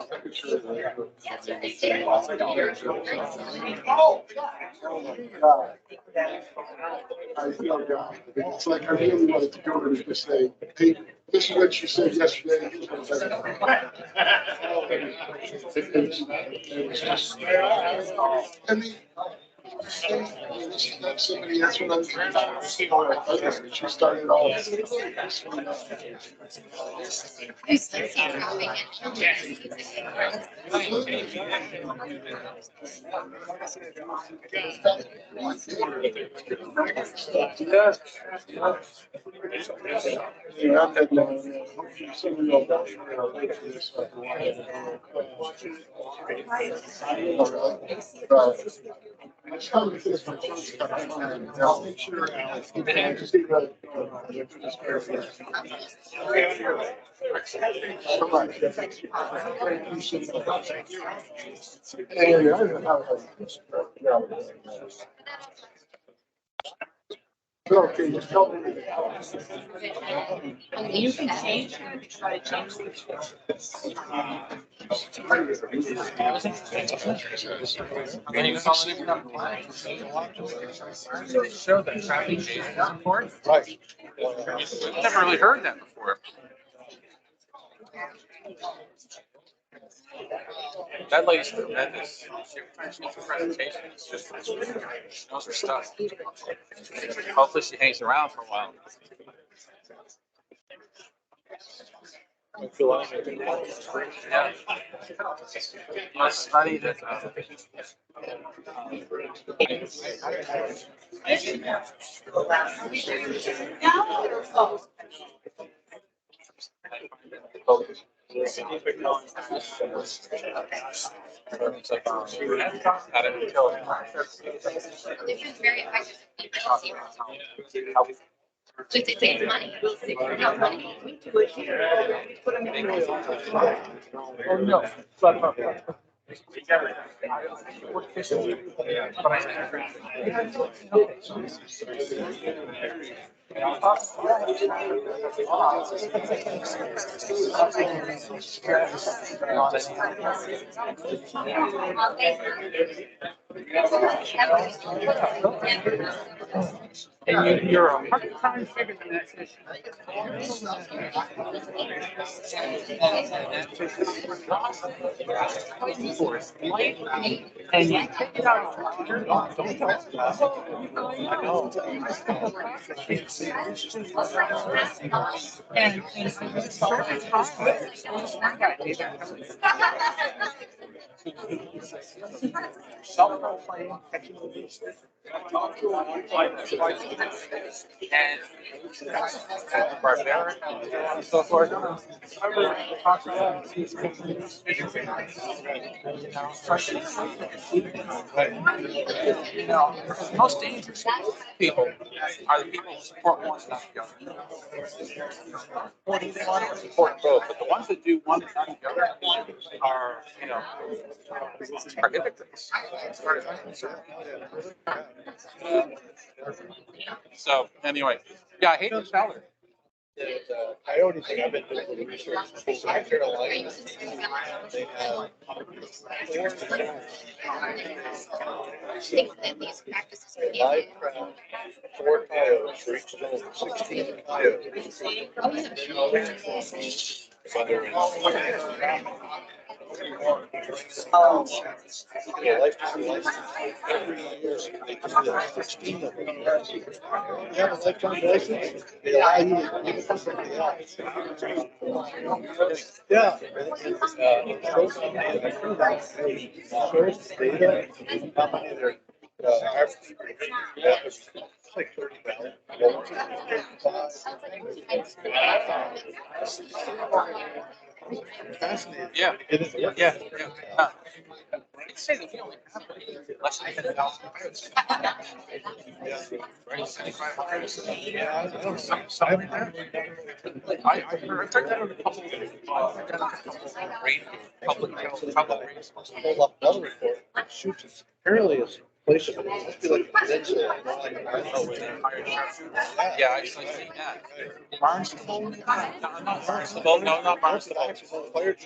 feel God. It's like I really wanted to go to just say, hey, this is what you said yesterday. It was just, I mean, somebody, that's what I'm trying to. She started off. I'll make sure. Okay, just tell me. You can change it, try to change Show that traffic change is important. Right. I've never really heard that before. That lady's tremendous. She's a presentation. It's just, she knows her stuff. Hopefully she hangs around for a while. Yeah. It's funny that, It's very effective. It saves money. Not money. We do it here. We put them in. oh, no. And you're 100 times bigger than that fish. And you take it out. And barbaric and so forth. You know, the most dangerous people are the people who support one and not the other. Support both, but the ones that do one and not the other are, you know, are hypocrites. So anyway, yeah, I hate to tell her. The coyote thing, I've been doing the research in South Carolina. They have live crowd, 4 coyotes for each zone, 16 coyotes. Yeah, lifetime license. Every year, they just do 16 of them. You have a lifetime license, they allow you to give it to somebody else. Yeah. Shows the data, how many they're, average. Yeah, it's like 30 Yeah, yeah, yeah. I'd say that we only have Less than 10,000. Yeah, something like that. I heard that on a couple of public radio. Hold up another report. Shoot, apparently it's places, it must be like a peninsula. Yeah, I've seen that. Barnstable? Not Barnstable, no, not Barnstable.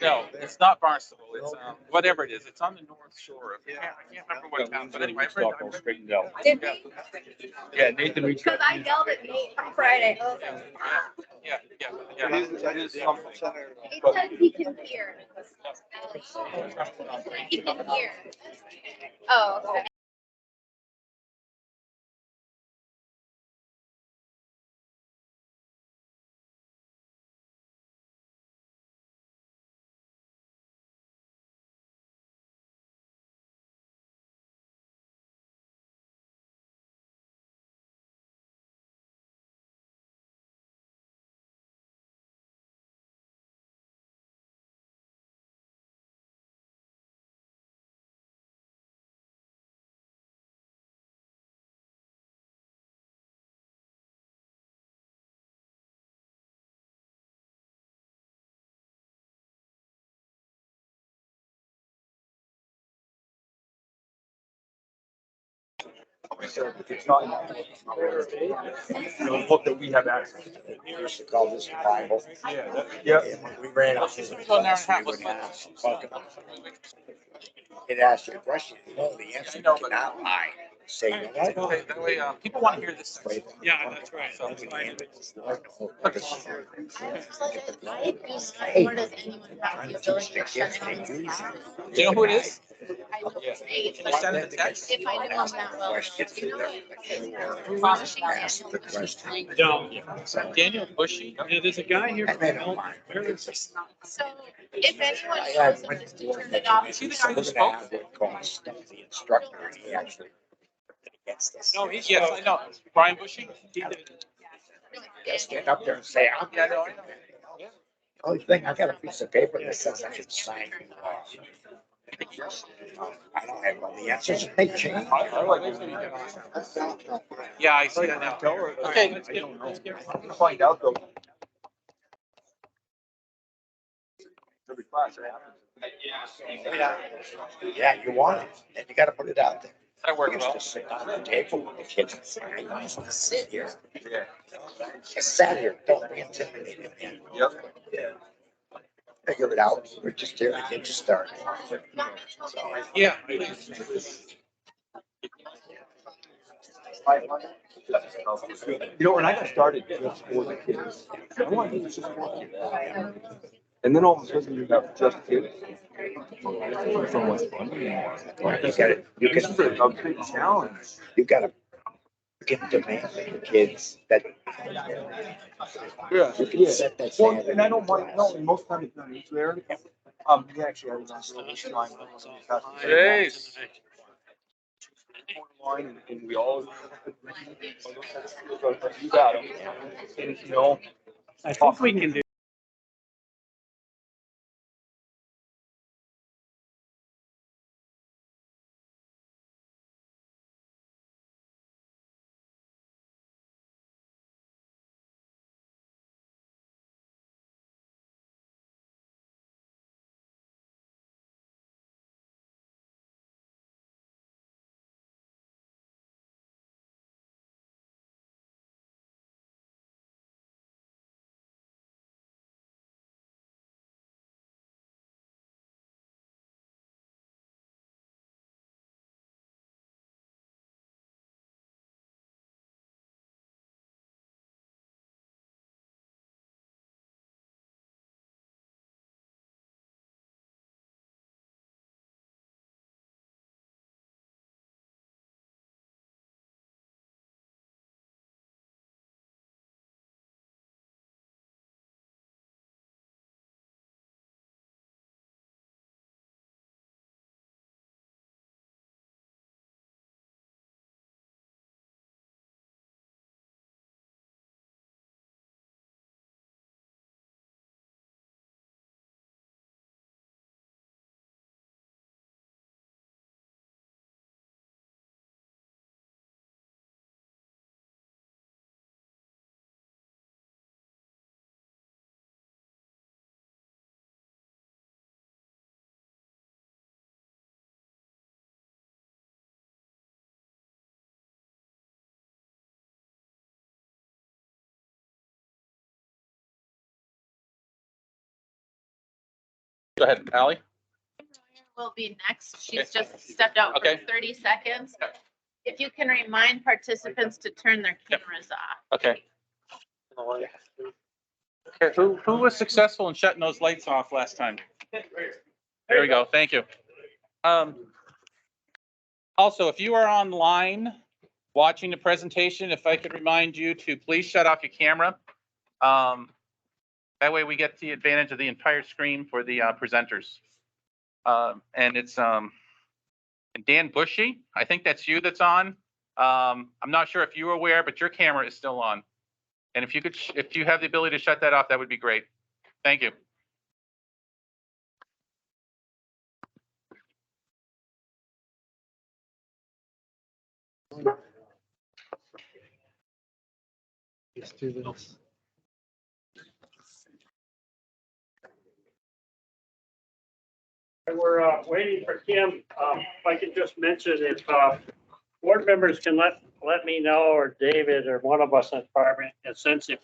No, it's not Barnstable, it's, whatever it is, it's on the north shore. I can't remember what town, but anyway, I've read that. Straightened out. Did we? Yeah, Nathan reached Because out. I yelled at Nate on Friday. Yeah. It is something. He said he can hear. He can hear. Oh, okay. It's not. The book that we have access to. We used to call this Bible. Yeah. And we ran out of the class, we would ask, it asked you a question, you know the answer, you cannot lie. Say, you know what? That way, people want to hear this. Yeah, that's right. So, Nor does anyone have the ability to shut down this app. do you know who it is? I know Yeah. his name, Can you but send him a text? if I knew him that well, do you know it? Ask the question. Daniel Bushy? Yeah, there's a guy here. And they don't mind. So if anyone I had knows one if to turn it off. Is he the So guy we're who gonna spoke? have what calls the instructor, and he actually against us. No, he's. Yes, I know. Brian Bushy? Just stand up there and say, I'm. Yeah, no, I know. The only thing, I got a piece of paper that says I should sign you off. I don't have all the answers, they change. I like it. Yeah, I see that now. Okay, let's get, I'm gonna find out though. Every class, it happens. Yeah, you want it, and you gotta put it out there. that I worked used well. to sit on the table with the kids and say, I used to sit here. Yeah. I sat here, don't be intimidated, man. Yep. Figure it out, we're just here to get you started. Yeah. You know, when I got started just for the kids, I wanted to just for kids. And then all of a sudden you have just kids. It's so much fun. Well, you gotta, you This is a big challenge. gotta get demand for your kids that. Yeah. You can set that Well, standard. and I don't mind, no, most times it's not each there. He actually had a nice little line. Jeez. Line and we all. You got him. And, you know. I think we can do. Go ahead, Ally. Will be next. She's just stepped out for 30 seconds. If you can remind participants to turn their cameras off. Okay. Okay, who was successful in shutting those lights off last time? There we go. Thank you. Also, if you are online watching the presentation, if I could remind you to please shut off your camera. That way we get the advantage of the entire screen for the presenters. And it's Dan Bushy. I think that's you that's on. I'm not sure if you were aware, but your camera is still on. And if you could, if you have the ability to shut that off, that would be great. Thank you. Let's do this. We're waiting for Kim. If I could just mention, if board members can let me know, or David, or one of us in the department, a sense of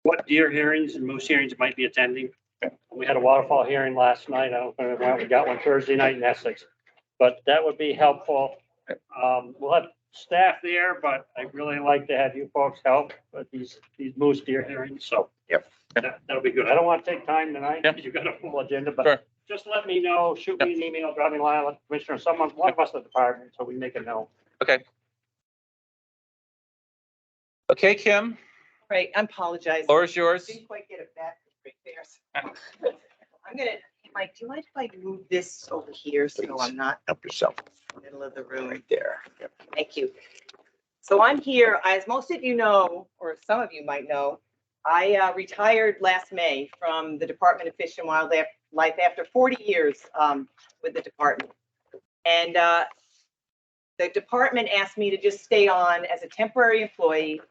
what deer hearings and moose hearings might be attending. We had a waterfall hearing last night. I don't know if we got one Thursday night in Essex, but that would be helpful. We'll have staff there, but I'd really like to have you folks help with these moose deer hearings. So that'll be good. I don't want to take time tonight. You've got a full agenda, but just let me know. Shoot me an email, drop me a line, let the commissioner, someone, one of us in the department, so we make a note. Okay. Okay, Kim. Right, I apologize. Floor is yours. Didn't quite get it back. I'm gonna, Mike, do you mind if I move this over here so I'm not Help yourself. in the middle of the room? Right there. Yep. Thank you. So I'm here, as most of you know, or some of you might know, I retired last May from the Department of Fish and Wildlife after 40 years with the department. And the department asked me to just stay on as a temporary employee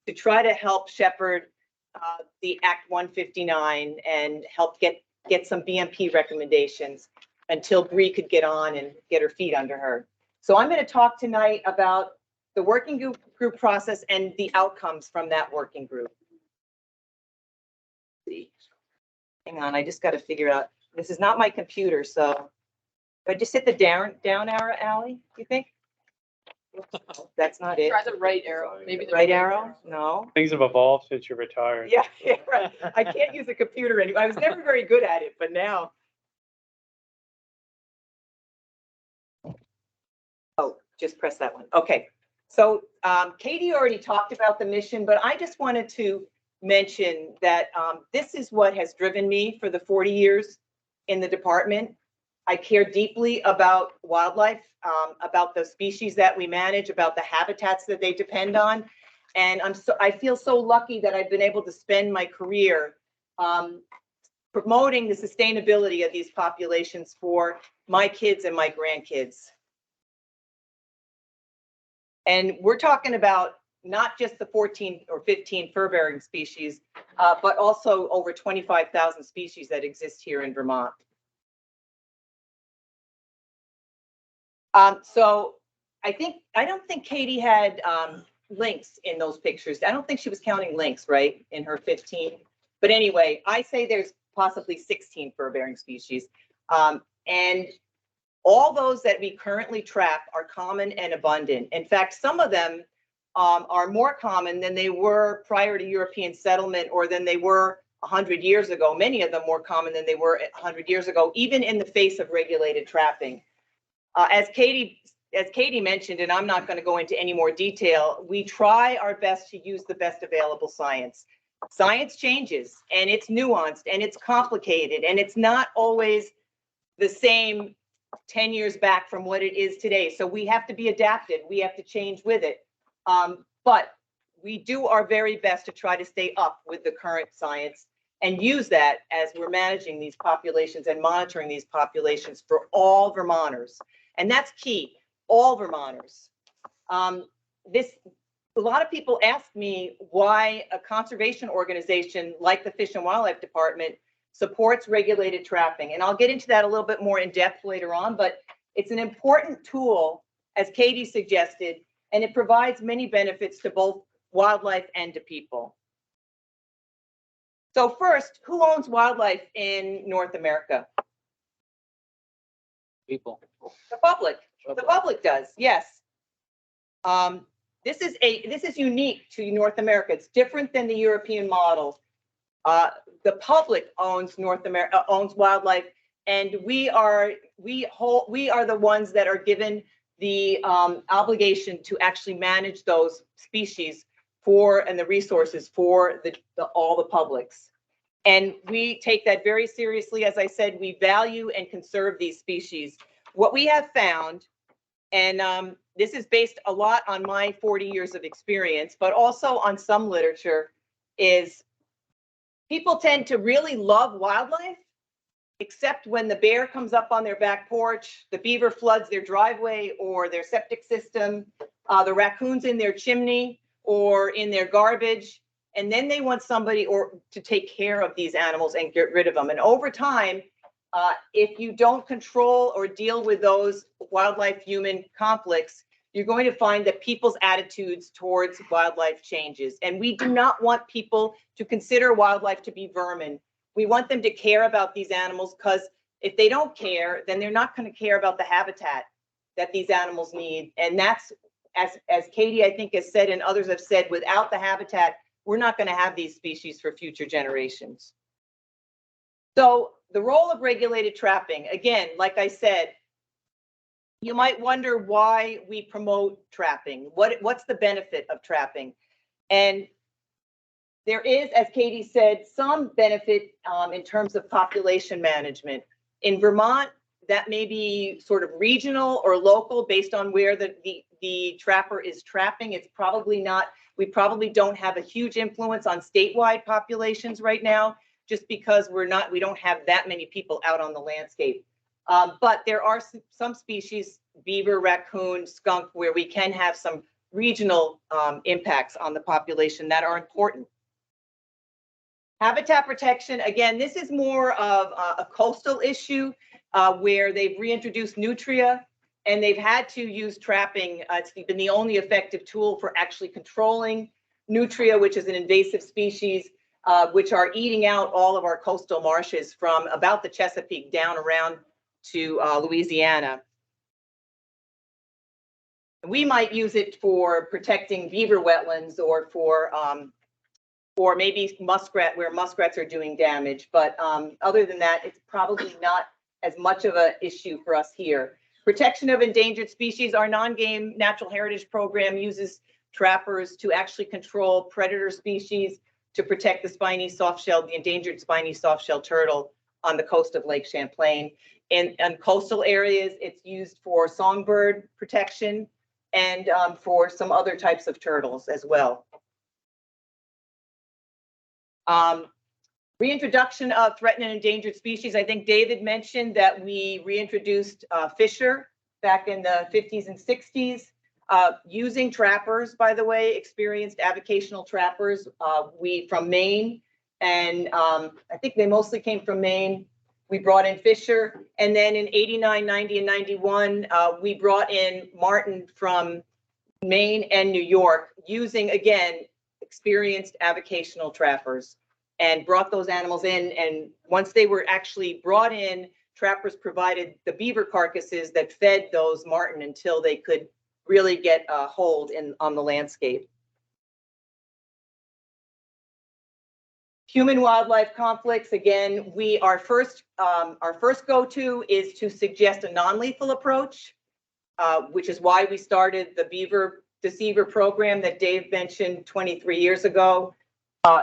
to try to help shepherd the Act 159 and help get some BMP recommendations until Bree could get on and get her feet under her. So I'm going to talk tonight about the working group process and the outcomes from that working group. Hang on, I just got to figure out, this is not my computer, so I just hit the down arrow, Ally, you think? That's not it. Try the right arrow, maybe the Right arrow? No. Things have evolved since you retired. Yeah, right. I can't use a computer anymore. I was never very good at it, but now. Oh, just press that one. Okay. So Katie already talked about the mission, but I just wanted to mention that this is what has driven me for the 40 years in the department. I care deeply about wildlife, about the species that we manage, about the habitats that they depend on. And I feel so lucky that I've been able to spend my career promoting the sustainability of these populations for my kids and my grandkids. And we're talking about not just the 14 or 15 fur-bearing species, but also over 25,000 species that exist here in Vermont. So I don't think Katie had lynx in those pictures. I don't think she was counting lynx, right, in her 15. But anyway, I say there's possibly 16 fur-bearing species. And all those that we currently trap are common and abundant. In fact, some of them are more common than they were prior to European settlement or than they were 100 years ago. Many of them more common than they were 100 years ago, even in the face of regulated trapping. As Katie mentioned, and I'm not going to go into any more detail, we try our best to use the best available science. Science changes, and it's nuanced, and it's complicated, and it's not always the same 10 years back from what it is today. So we have to be adapted. We have to change with it. But we do our very best to try to stay up with the current science and use that as we're managing these populations and monitoring these populations for all Vermonters. And that's key, all Vermonters. A lot of people ask me why a conservation organization like the Fish and Wildlife Department supports regulated trapping. And I'll get into that a little bit more in depth later on, but it's an important tool, as Katie suggested, and it provides many benefits to both wildlife and to people. So first, who owns wildlife in North America? People. The public does, yes. This is unique to North America. It's different than the European model. The public owns North America, owns wildlife, and we are the ones that are given the obligation to actually manage those species and the resources for all the publics. And we take that very seriously. As I said, we value and conserve these species. What we have found, and this is based a lot on my 40 years of experience, but also on some literature, is people tend to really love wildlife, except when the bear comes up on their back porch, the beaver floods their driveway or their septic system, the raccoons in their chimney or in their garbage. And then they want somebody to take care of these animals and get rid of them. And over time, if you don't control or deal with those wildlife-human conflicts, you're going to find that people's attitudes towards wildlife changes. And we do not want people to consider wildlife to be vermin. We want them to care about these animals, because if they don't care, then they're not going to care about the habitat that these animals need. And that's, as Katie, I think, has said, and others have said, without the habitat, we're not going to have these species for future generations. So the role of regulated trapping, again, like I said, you might wonder why we promote trapping. What's the benefit of trapping? And there is, as Katie said, some benefit in terms of population management. In Vermont, that may be sort of regional or local based on where the trapper is trapping. It's probably not, we probably don't have a huge influence on statewide populations right now, just because we don't have that many people out on the landscape. But there are some species, beaver, raccoon, skunk, where we can have some regional impacts on the population that are important. Habitat protection, again, this is more of a coastal issue where they've reintroduced nutria, and they've had to use trapping. It's been the only effective tool for actually controlling nutria, which is an invasive species, which are eating out all of our coastal marshes from about the Chesapeake down around to Louisiana. We might use it for protecting beaver wetlands or for maybe muskrat, where muskrats are doing damage. But other than that, it's probably not as much of an issue for us here. Protection of endangered species, our non-game natural heritage program uses trappers to actually control predator species to protect the spiny softshell, the endangered spiny softshell turtle on the coast of Lake Champlain. In coastal areas, it's used for songbird protection and for some other types of turtles as well. Reintroduction of threatened and endangered species. I think David mentioned that we reintroduced fisher back in the 50s and 60s, using trappers, by the way, experienced avocational trappers, from Maine, and I think they mostly came from Maine. We brought in fisher, and then in 89, 90, and 91, we brought in marten from Maine and New York, using, again, experienced avocational trappers, and brought those animals in. And once they were actually brought in, trappers provided the beaver carcasses that fed those marten until they could really get a hold on the landscape. Human wildlife conflicts, again, our first go-to is to suggest a non-lethal approach, which is why we started the beaver deceiver program that Dave mentioned 23 years ago.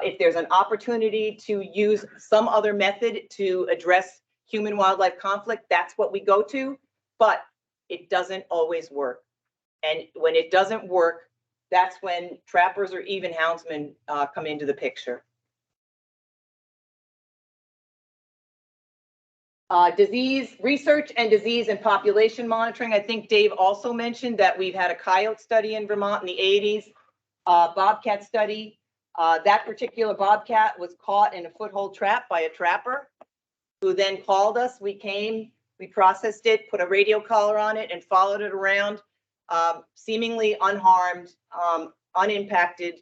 If there's an opportunity to use some other method to address human wildlife conflict, that's what we go to, but it doesn't always work. And when it doesn't work, that's when trappers or even houndsmen come into the picture. Disease research and disease and population monitoring. I think Dave also mentioned that we've had a coyote study in Vermont in the 80s, bobcat study. That particular bobcat was caught in a foothold trap by a trapper who then called us. We came, we processed it, put a radio collar on it, and followed it around, seemingly unharmed, unimpacted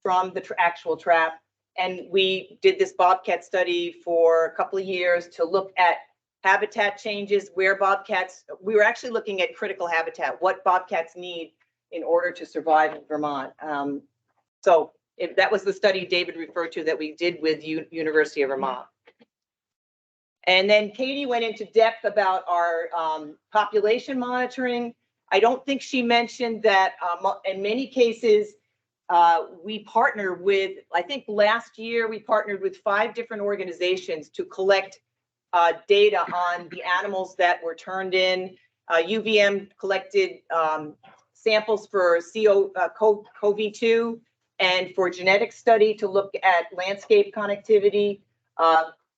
from the actual trap. And we did this bobcat study for a couple of years to look at habitat changes, where bobcats, we were actually looking at critical habitat, what bobcats need in order to survive in Vermont. So if that was the study David referred to that we did with University of Vermont. And then Katie went into depth about our population monitoring. I don't think she mentioned that in many cases, we partner with, I think last year we partnered with 5 different organizations to collect data on the animals that were turned in. UVM collected samples for CoV2 and for genetic study to look at landscape connectivity.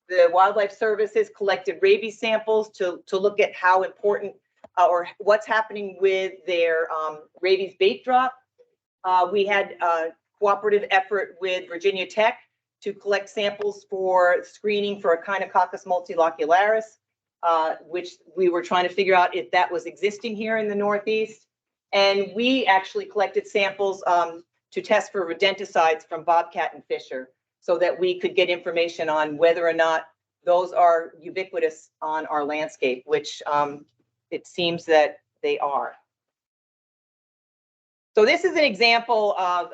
The Wildlife Services collected rabies samples to look at how important or what's happening with their rabies bait drop. We had a cooperative effort with Virginia Tech to collect samples for screening for Echinococcus multilocularis, which we were trying to figure out if that was existing here in the Northeast. And we actually collected samples to test for rodenticides from bobcat and fisher so that we could get information on whether or not those are ubiquitous on our landscape, which it seems that they are. So this is an example of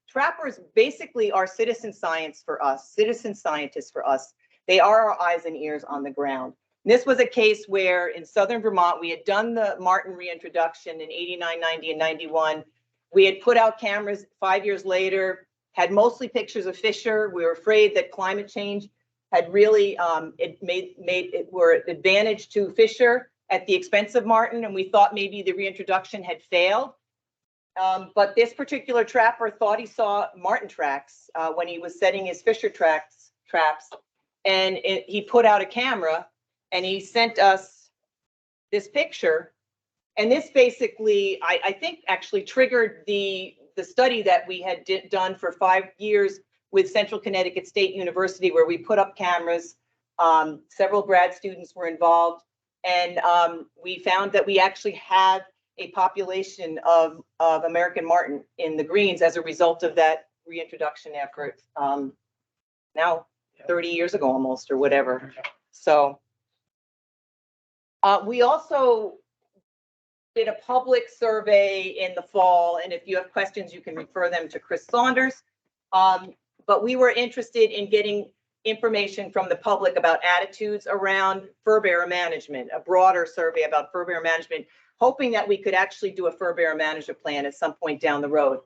trappers basically are citizen science for us, citizen scientists for us. They are our eyes and ears on the ground. And this was a case where in southern Vermont, we had done the martin reintroduction in 89, 90, and 91. We had put out cameras 5 years later, had mostly pictures of fisher. We were afraid that climate change had really were advantage to fisher at the expense of martin, and we thought maybe the reintroduction had failed. But this particular trapper thought he saw martin tracks when he was setting his fisher traps, and he put out a camera and he sent us this picture. And this basically, I think, actually triggered the study that we had done for 5 years with Central Connecticut State University, where we put up cameras. Several grad students were involved, and we found that we actually have a population of American martin in the greens as a result of that reintroduction effort now 30 years ago almost, or whatever. So we also did a public survey in the fall, and if you have questions, you can refer them to Chris Saunders. But we were interested in getting information from the public about attitudes around fur bearer management, a broader survey about fur bearer management, hoping that we could actually do a fur bearer management plan at some point down the road.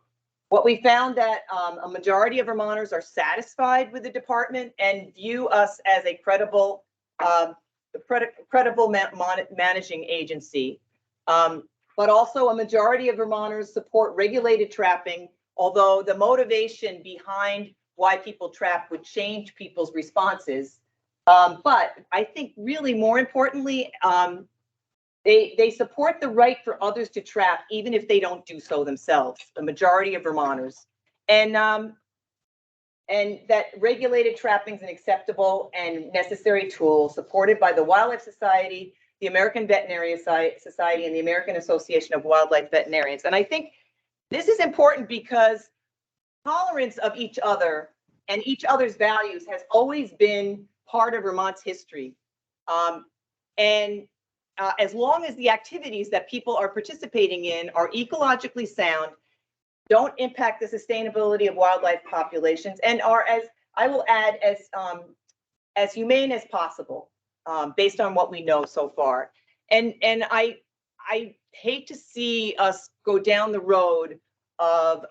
What we found that a majority of Vermonters are satisfied with the department and view us as a credible managing agency. But also a majority of Vermonters support regulated trapping, although the motivation behind why people trap would change people's responses. But I think really more importantly, they support the right for others to trap, even if they don't do so themselves, the majority of Vermonters. And that regulated trapping is an acceptable and necessary tool supported by the Wildlife Society, the American Veterinary Society, and the American Association of Wildlife Veterinarians. And I think this is important because tolerance of each other and each other's values has always been part of Vermont's history. As long as the activities that people are participating in are ecologically sound, don't impact the sustainability of wildlife populations, and are, as I will add, as humane as possible, based on what we know so far. And I hate to see us go down the road of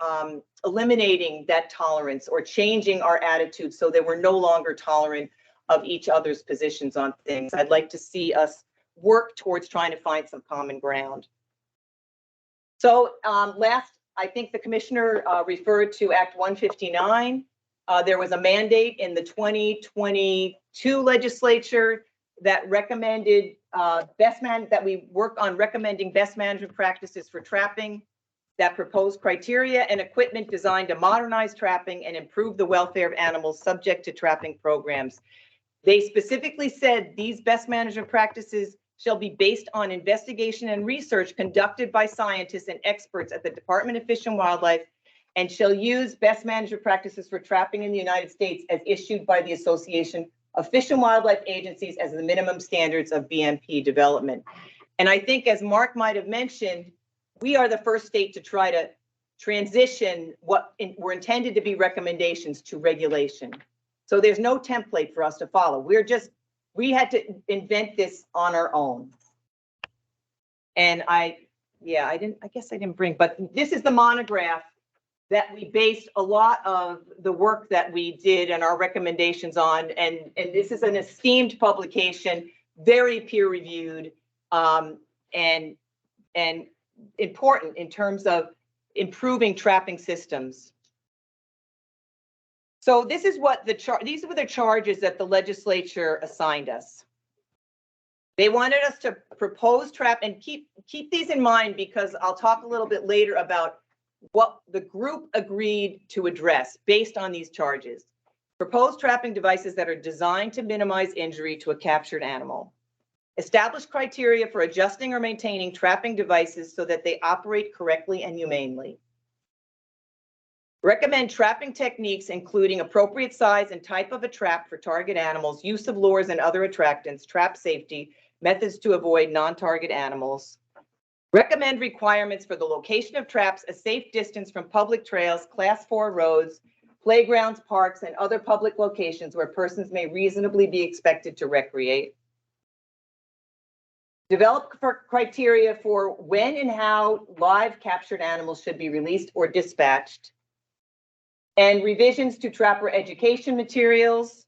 eliminating that tolerance or changing our attitude so that we're no longer tolerant of each other's positions on things. I'd like to see us work towards trying to find some common ground. So last, I think the commissioner referred to Act 159. There was a mandate in the 2022 legislature that recommended that we work on recommending best management practices for trapping that propose criteria and equipment designed to modernize trapping and improve the welfare of animals subject to trapping programs. They specifically said these best management practices shall be based on investigation and research conducted by scientists and experts at the Department of Fish and Wildlife, and shall use best management practices for trapping in the United States as issued by the Association of Fish and Wildlife agencies as the minimum standards of BMP development. And I think, as Mark might have mentioned, we are the first state to try to transition what were intended to be recommendations to regulation. So there's no template for us to follow. We had to invent this on our own. And I guess I didn't bring, but this is the monograph that we based a lot of the work that we did and our recommendations on. And this is an esteemed publication, very peer reviewed, and important in terms of improving trapping systems. So this is what these were the charges that the legislature assigned us. They wanted us to propose trap, and keep these in mind because I'll talk a little bit later about what the group agreed to address based on these charges. Propose trapping devices that are designed to minimize injury to a captured animal. Establish criteria for adjusting or maintaining trapping devices so that they operate correctly and humanely. Recommend trapping techniques, including appropriate size and type of a trap for target animals, use of lures and other attractants, trap safety, methods to avoid non-target animals. Recommend requirements for the location of traps, a safe distance from public trails, class 4 roads, playgrounds, parks, and other public locations where persons may reasonably be expected to recreate. Develop criteria for when and how live captured animals should be released or dispatched. And revisions to trapper education materials.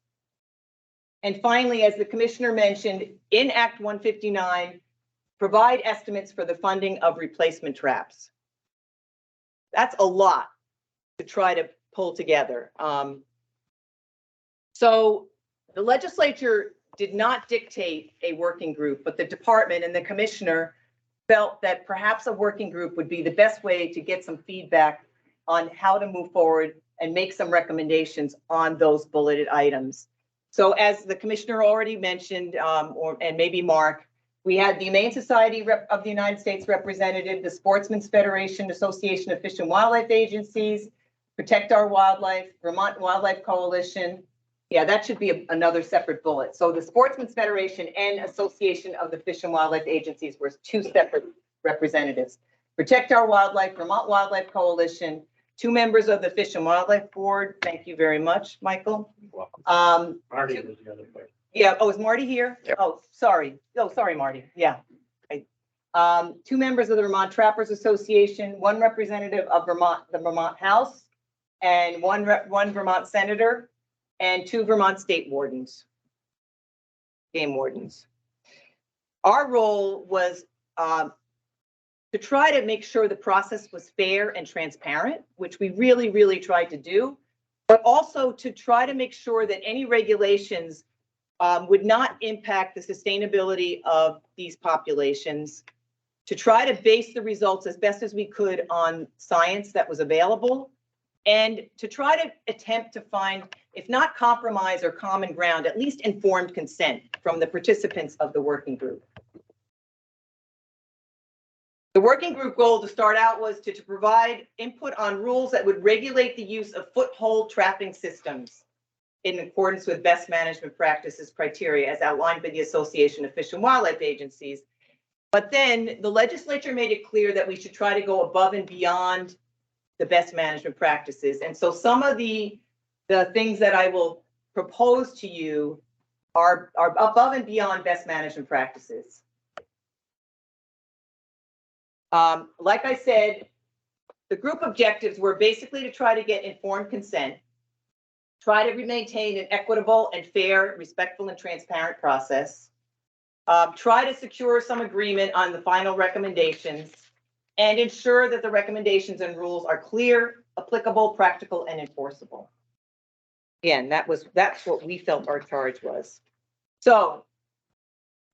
And finally, as the commissioner mentioned, in Act 159, provide estimates for the funding of replacement traps. That's a lot to try to pull together. So the legislature did not dictate a working group, but the department and the commissioner felt that perhaps a working group would be the best way to get some feedback on how to move forward and make some recommendations on those bulleted items. So as the commissioner already mentioned, and maybe Mark, we had the Humane Society of the United States representative, the Sportsmen's Federation, Association of Fish and Wildlife Agencies, Protect Our Wildlife, Vermont Wildlife Coalition. Yeah, that should be another separate bullet. So the Sportsmen's Federation and Association of the Fish and Wildlife Agencies were two separate representatives. Protect Our Wildlife, Vermont Wildlife Coalition, 2 members of the Fish and Wildlife Board. Thank you very much, Michael. You're welcome. Marty was the other part. Yeah. Oh, is Marty here? Yep. Oh, sorry. Oh, sorry, Marty. Yeah. Okay. 2 members of the Vermont Trappers Association, 1 representative of the Vermont House, and one Vermont senator, and 2 Vermont state wardens, game wardens. Our role was to try to make sure the process was fair and transparent, which we really, really tried to do, but also to try to make sure that any regulations would not impact the sustainability of these populations, to try to base the results as best as we could on science that was available, and to try to attempt to find, if not compromise or common ground, at least informed consent from the participants of the working group. The working group goal to start out was to provide input on rules that would regulate the use of foothold trapping systems in accordance with best management practices criteria as outlined by the Association of Fish and Wildlife Agencies. But then the legislature made it clear that we should try to go above and beyond the best management practices. And so some of the things that I will propose to you are above and beyond best management practices. Like I said, the group objectives were basically to try to get informed consent, try to maintain an equitable and fair, respectful and transparent process, try to secure some agreement on the final recommendations, and ensure that the recommendations and rules are clear, applicable, practical, and enforceable. Again, that's what we felt our charge was. So,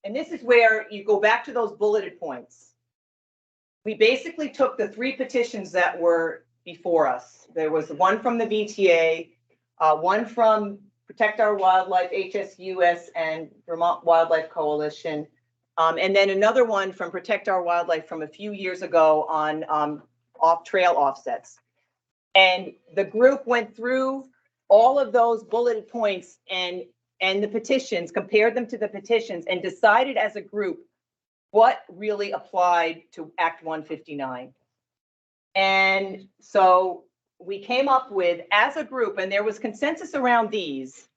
and this is where you go back to those bulleted points. We basically took the 3 petitions that were before us. There was one from the VTA, one from Protect Our Wildlife, HSUS, and Vermont Wildlife Coalition, and then another one from Protect Our Wildlife from a few years ago on off-trail offsets. And the group went through all of those bulleted points and and the petitions, compared them to the petitions, and decided as a group what really applied to Act 159. And so we came up with, as a group, and there was consensus around these: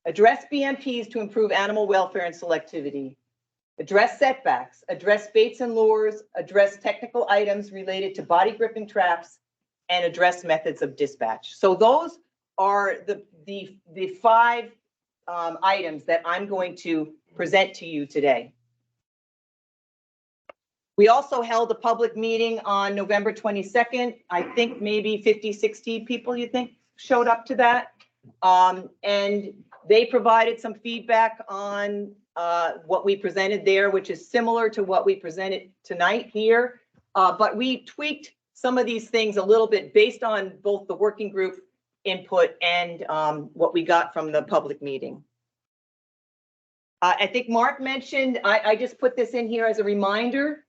address BMPs to improve animal welfare and selectivity, address setbacks, address baits and lures, address technical items related to body gripping traps, and address methods of dispatch. So those are the 5 items that I'm going to present to you today. We also held a public meeting on November 22nd. I think maybe 50, 60 people, you think, showed up to that. And they provided some feedback on what we presented there, which is similar to what we presented tonight here. But we tweaked some of these things a little bit based on both the working group input and what we got from the public meeting. I think Mark mentioned, I just put this in here as a reminder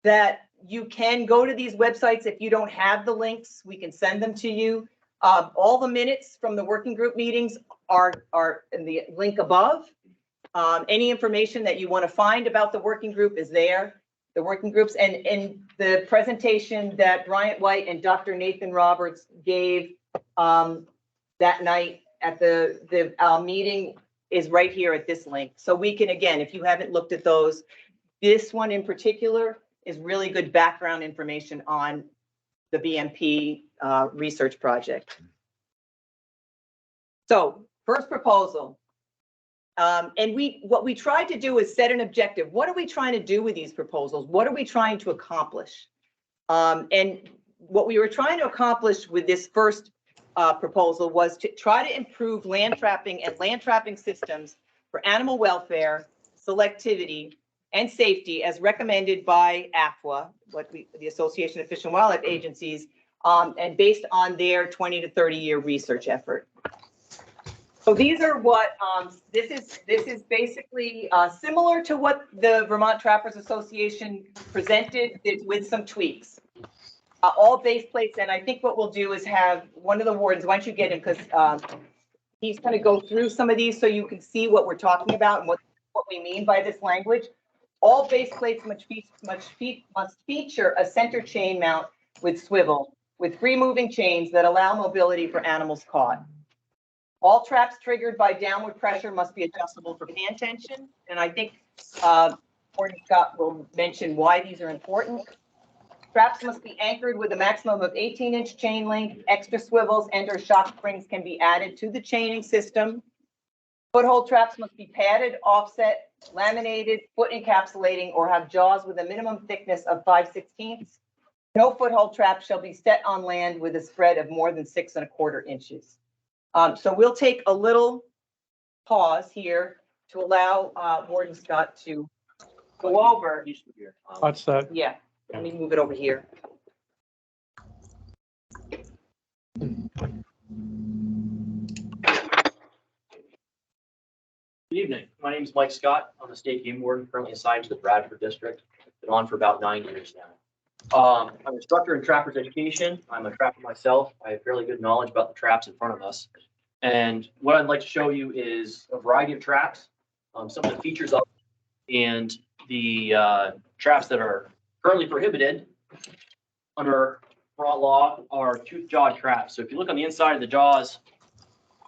that you can go to these websites. If you don't have the links, we can send them to you. All the minutes from the working group meetings are in the link above. Any information that you want to find about the working group is there. The working groups and the presentation that Bryant White and Dr. Nathan Roberts gave that night at the meeting is right here at this link. So we can, again, if you haven't looked at those, this one in particular is really good background information on the BMP research project. So first proposal. And what we tried to do is set an objective. What are we trying to do with these proposals? What are we trying to accomplish? And what we were trying to accomplish with this first proposal was to try to improve land trapping and land trapping systems for animal welfare, selectivity, and safety as recommended by AFWA, the Association of Fish and Wildlife Agencies, and based on their 20 to 30 year research effort. So these are what, this is basically similar to what the Vermont Trappers Association presented with some tweaks. All base plates, and I think what we'll do is have one of the wardens, why don't you get him, because he's going to go through some of these so you can see what we're talking about and what we mean by this language. All base plates must feature a center chain mount with swivel, with free moving chains that allow mobility for animals caught. All traps triggered by downward pressure must be adjustable for pan tension. And I think Warden Scott will mention why these are important. Traps must be anchored with a maximum of 18-inch chain length. Extra swivels and/or shock springs can be added to the chaining system. Foothold traps must be padded, offset, laminated, foot encapsulating, or have jaws with a minimum thickness of 5/16. No foothold trap shall be set on land with a spread of more than 6 1/4 inches. So we'll take a little pause here to allow Warden Scott to go over. What's that? Yeah, let me move it over here. Good evening. My name is Mike Scott. I'm the state game warden currently assigned to the Bradford district. Been on for about 9 years now. I'm an instructor in trappers education. I'm a trapper myself. I have fairly good knowledge about the traps in front of us. And what I'd like to show you is a variety of traps, some of the features of and the traps that are currently prohibited under Vermont law are tooth-jawed traps. So if you look on the inside of the jaws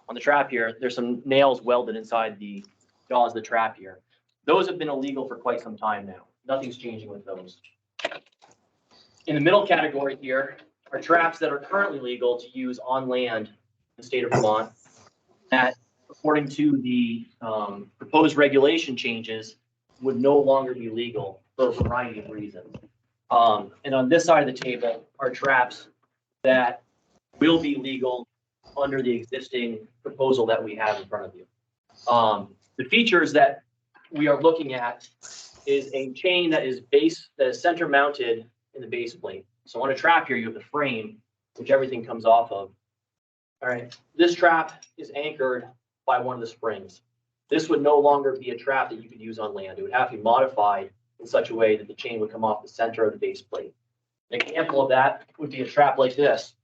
on the trap here, there's some nails welded inside the jaws of the trap here. Those have been illegal for quite some time now. Nothing's changing with those. In the middle category here are traps that are currently legal to use on land in the state of Vermont that, according to the proposed regulation changes, would no longer be legal for a variety of reasons. And on this side of the table are traps that will be legal under the existing proposal that we have in front of you. The features that we are looking at is a chain that is center mounted in the base plate. So on a trap here, you have the frame, which everything comes off of. All right, this trap is anchored by one of the springs. This would no longer be a trap that you could use on land. It would have to be modified in such a way that the chain would come off the center of the base plate. An example of that would be a trap like this,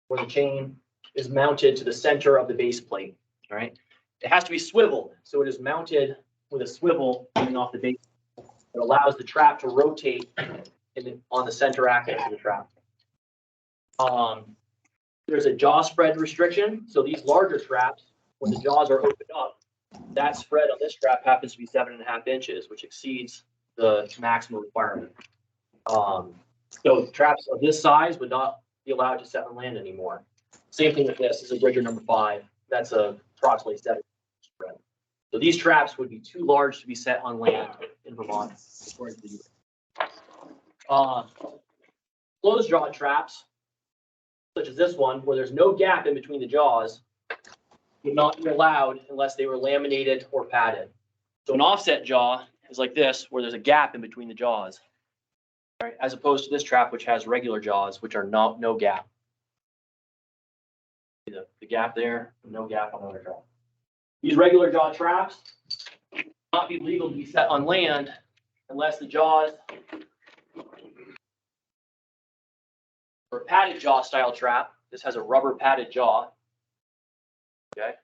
where the chain is mounted to the center of the base plate. All right, It has to be swiveled, so it is mounted with a swivel coming off the base. It allows the trap to rotate on the center axis of the trap. There's a jaw spread restriction. So these larger traps, when the jaws are opened up, that spread on this trap happens to be 7.5 inches, which exceeds the maximum requirement. So traps of this size would not be allowed to set on land anymore. Same thing with this. This is a Bridger number 5. That's approximately 7 inches spread. So these traps would be too large to be set on land in Vermont, according to the US. Closed jaw traps, such as this one, where there's no gap in between the jaws, would not be allowed unless they were laminated or padded. So an offset jaw is like this, where there's a gap in between the jaws, right? As opposed to this trap, which has regular jaws, which are no gap. The gap there, no gap on the other jaw. These regular jaw traps would not be legal to be set on land unless the jaws for a padded jaw style trap. This has a rubber padded jaw. Okay.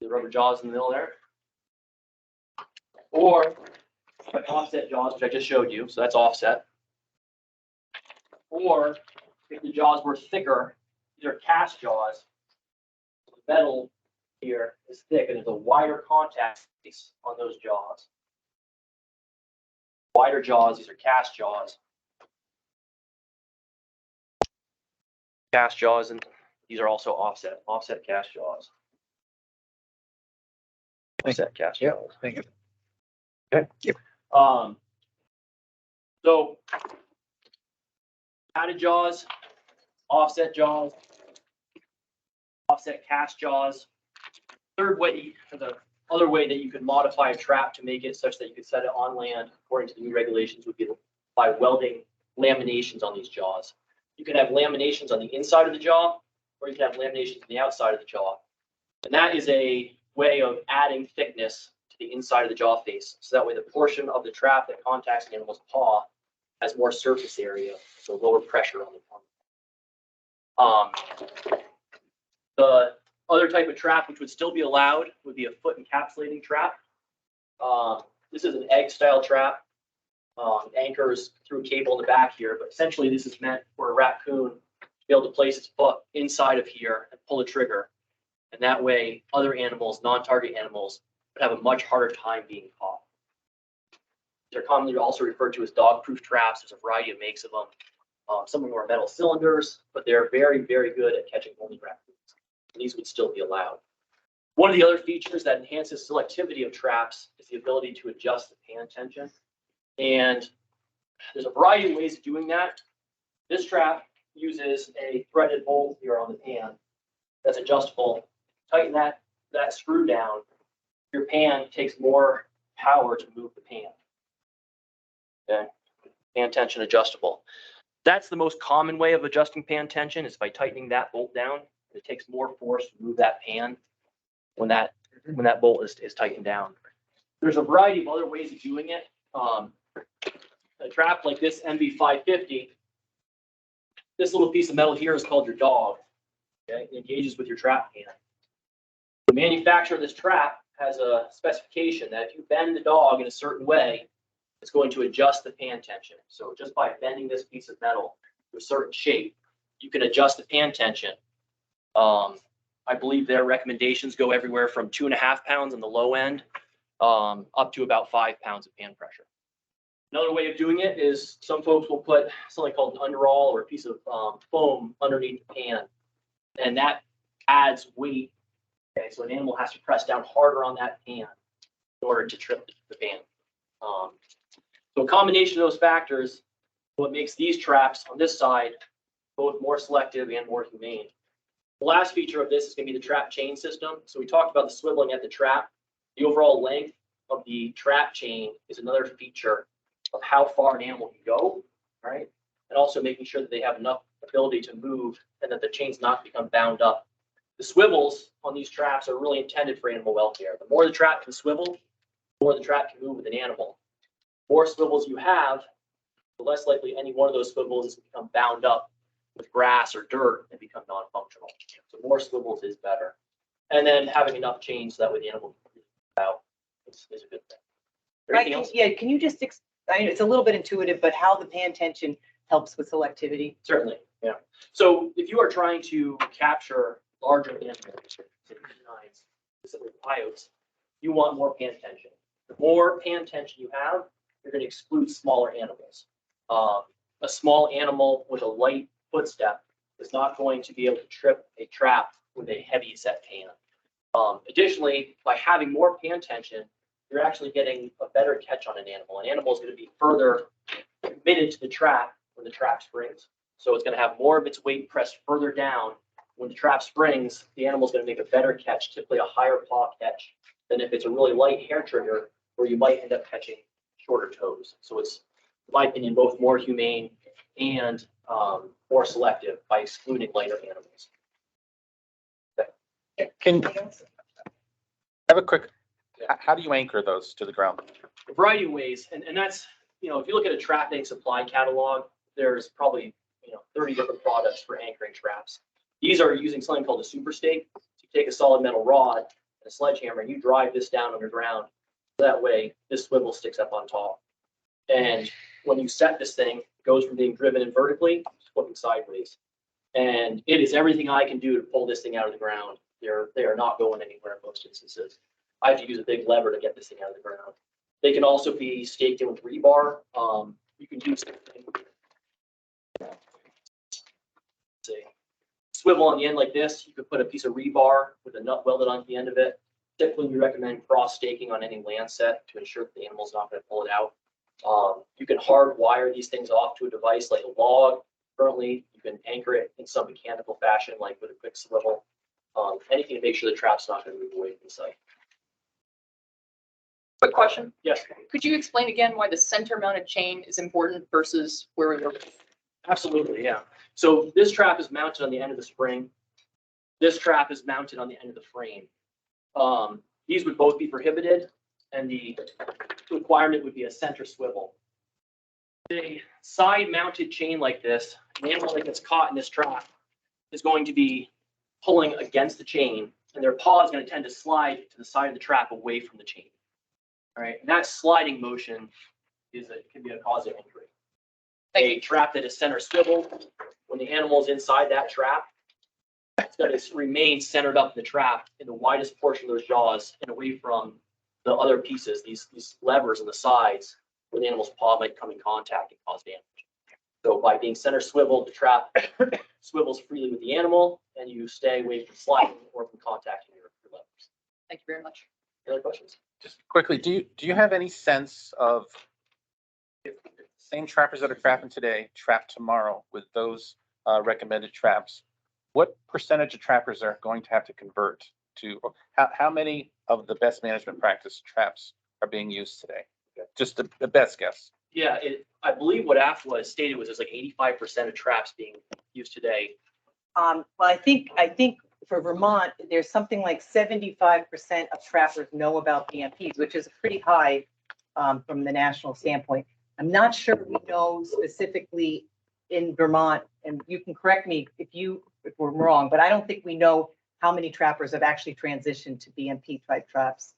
The rubber jaws in the middle there. Or offset jaws, which I just showed you, so that's offset. Or if the jaws were thicker, these are cast jaws. The metal here is thick and there's a wider contact space on those jaws. Wider jaws, these are cast jaws. Cast jaws, and these are also offset cast jaws. Offset cast jaws. Thank you. Okay. So padded jaws, offset jaws, offset cast jaws. Third way, or the other way that you could modify a trap to make it such that you could set it on land, according to the new regulations, would be by welding laminations on these jaws. You can have laminations on the inside of the jaw, or you can have laminations on the outside of the jaw. And that is a way of adding thickness to the inside of the jaw face. So that way the portion of the trap that contacts the animal's paw has more surface area, so lower pressure on the paw. The other type of trap, which would still be allowed, would be a foot encapsulating trap. This is an egg style trap. Anchors through a cable in the back here, but essentially this is meant for a raccoon to be able to place its foot inside of here and pull a trigger. And that way other animals, non-target animals, would have a much harder time being caught. They're commonly also referred to as dog-proof traps. There's a variety of makes of them. Some of them are metal cylinders, but they're very, very good at catching only raccoons. And these would still be allowed. One of the other features that enhances selectivity of traps is the ability to adjust the pan tension. And there's a variety of ways of doing that. This trap uses a threaded bolt here on the pan that's adjustable. Tighten that screw down. Your pan takes more power to move the pan. Okay, pan tension adjustable. That's the most common way of adjusting pan tension, is by tightening that bolt down. It takes more force to move that pan when that bolt is tightened down. There's a variety of other ways of doing it. A trap like this MB550, this little piece of metal here is called your dog. Okay, it engages with your trap pan. The manufacturer of this trap has a specification that if you bend the dog in a certain way, it's going to adjust the pan tension. So just by bending this piece of metal to a certain shape, you can adjust the pan tension. I believe their recommendations go everywhere from 2.5 pounds on the low end up to about 5 pounds of pan pressure. Another way of doing it is some folks will put something called an underall or a piece of foam underneath the pan, and that adds weight. Okay, so an animal has to press down harder on that pan in order to trip the pan. So a combination of those factors, what makes these traps on this side both more selective and more humane. The last feature of this is going to be the trap chain system. So we talked about the swiveling at the trap. The overall length of the trap chain is another feature of how far an animal can go, right? And also making sure that they have enough ability to move and that the chain's not become bound up. The swivels on these traps are really intended for animal welfare. The more the trap can swivel, the more the trap can move with an animal. The more swivels you have, the less likely any one of those swivels is to become bound up with grass or dirt and become non-functional. So more swivels is better. And then having enough change so that way the animal can breathe out is a good thing. Right, Anything else? yeah, can you just, I know it's a little bit intuitive, but how the pan tension helps with selectivity? Certainly, yeah. So if you are trying to capture larger animals, specifically coyotes, you want more pan tension. The more pan tension you have, you're going to exclude smaller animals. A small animal with a light footstep is not going to be able to trip a trap with a heavy set pan. Additionally, by having more pan tension, you're actually getting a better catch on an animal. An animal is going to be further committed to the trap when the trap springs. So it's going to have more of its weight pressed further down. When the trap springs, the animal is going to make a better catch, typically a higher paw catch, than if it's a really light hair trigger where you might end up catching shorter toes. So it's, in my opinion, both more humane and more selective by excluding lighter animals. Can I have a quick, how do you anchor those to the ground? A variety of ways, and that's, if you look at a trapping supply catalog, there's probably 30 different products for anchoring traps. These are using something called a super stake. So you take a solid metal rod and a sledgehammer and you drive this down underground. That way this swivel sticks up on top. And when you set this thing, it goes from being driven in vertically to flipping sideways. And it is everything I can do to pull this thing out of the ground. They are not going anywhere in most instances. I have to use a big lever to get this thing out of the ground. They can also be staked in with rebar. You can use swivel on the end like this. You could put a piece of rebar with a nut welded onto the end of it. Typically, we recommend cross staking on any land set to ensure that the animal's not going to pull it out. You can hardwire these things off to a device like a log. Currently, you can anchor it in some mechanical fashion, like with a quick swivel. Anything to make sure the trap's not going to move away from the site. Quick question. Yes. Could you explain again why the center mounted chain is important versus where we're? Absolutely, yeah. So this trap is mounted on the end of the spring. This trap is mounted on the end of the frame. These would both be prohibited, and the requirement would be a center swivel. A side-mounted chain like this, an animal that gets caught in this trap is going to be pulling against the chain, and their paw is going to tend to slide to the side of the trap away from the chain. All right, and that sliding motion can be a cause of injury. A trap that is center swiveled, when the animal is inside that trap, it's going to remain centered up in the trap in the widest portion of those jaws and away from the other pieces, these levers on the sides where the animal's paw might come in contact and cause damage. So by being center swiveled, the trap swivels freely with the animal and you stay away from sliding or from contacting your levers. Thank you very much. Any other questions? Just quickly, do you have any sense of if the same trappers that are trapping today trap tomorrow with those recommended traps? What percentage of trappers are going to have to convert to? How many of the best management practice traps are being used today? Just the best guess. Yeah, I believe what AFWA stated was there's like 85% of traps being used today. Well, I think for Vermont, there's something like 75% of trappers know about BMPs, which is pretty high from the national standpoint. I'm not sure we know specifically in Vermont, and you can correct me if we're wrong, but I don't think we know how many trappers have actually transitioned to BMP type traps.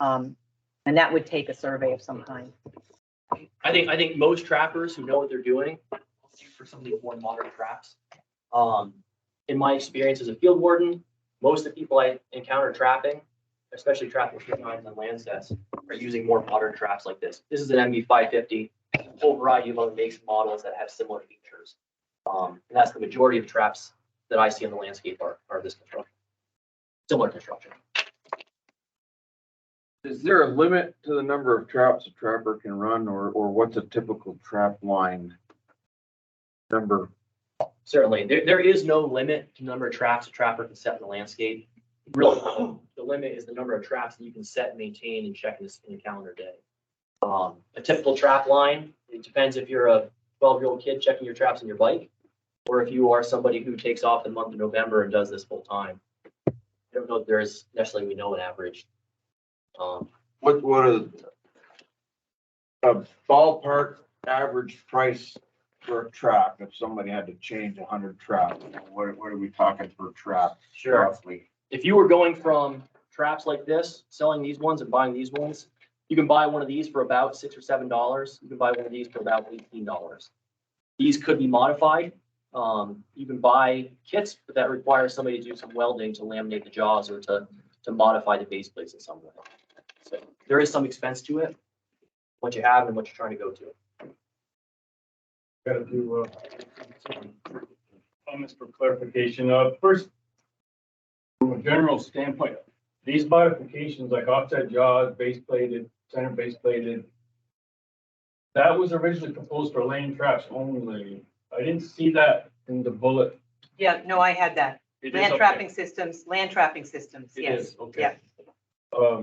And that would take a survey of some kind. I think most trappers who know what they're doing for some of the more modern traps. In my experience as a field warden, most of the people I encounter trapping, especially trapping canines and land sets, are using more modern traps like this. This is an MB550, a whole variety of other makes and models that have similar features. And that's the majority of traps that I see on the landscape are this construction, similar construction. Is there a limit to the number of traps a trapper can run, or what's a typical trap line number? Certainly, there is no limit to the number of traps a trapper can set in the landscape. Really, the limit is the number of traps that you can set, and maintain, and check in a calendar day. A typical trap line, it depends if you're a 12-year-old kid checking your traps on your bike, or if you are somebody who takes off the month of November and does this full time. I don't know if there's necessarily, we know an average. What is a ballpark average price for a trap if somebody had to change 100 traps? What are we talking per trap? Sure. Roughly? If you were going from traps like this, selling these ones and buying these ones, you can buy one of these for about $6 or $7. You can buy one of these for about $18. These could be modified. You can buy kits, but that requires somebody to do some welding to laminate the jaws or to modify the base plates in some way. So there is some expense to it, what you have and what you're trying to go to. Got to do comments for clarification. First, from a general standpoint, these modifications like offset jaws, base plated, center base plated, that was originally proposed for lane traps only. I didn't see that in the bullet. Yeah, no, I had that. It is Land okay. trapping systems, It yes. is, okay. Yeah.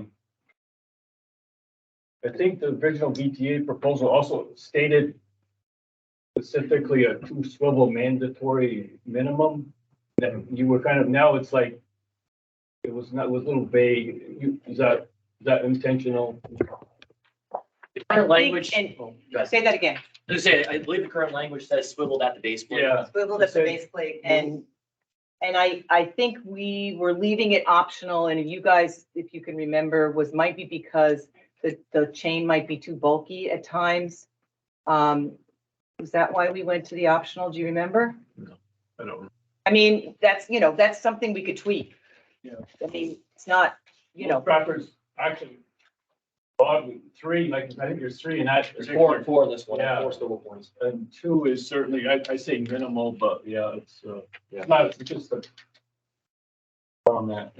I think the original VTA proposal also stated specifically a 2 swivel mandatory minimum. That you were kind of, now it's like, it was a little vague. Is that intentional? The current language. And Oh, go ahead. say that again. I was gonna say, I believe the current language says swiveled at the base plate. Yeah. Swiveled at the base plate, and I think we were leaving it optional, and you guys, if you can remember, might be because the chain might be too bulky at times. Is that why we went to the optional? Do you remember? No, I don't. I mean, that's something we could tweak. Yeah. I mean, it's not, Trappers, actually, oddly, 3, like, I think there's 3 in that. There's 4 and 4 in this one, Yeah. 4 swivel points. And 2 is certainly, I say minimal, but yeah, it's it's just on that.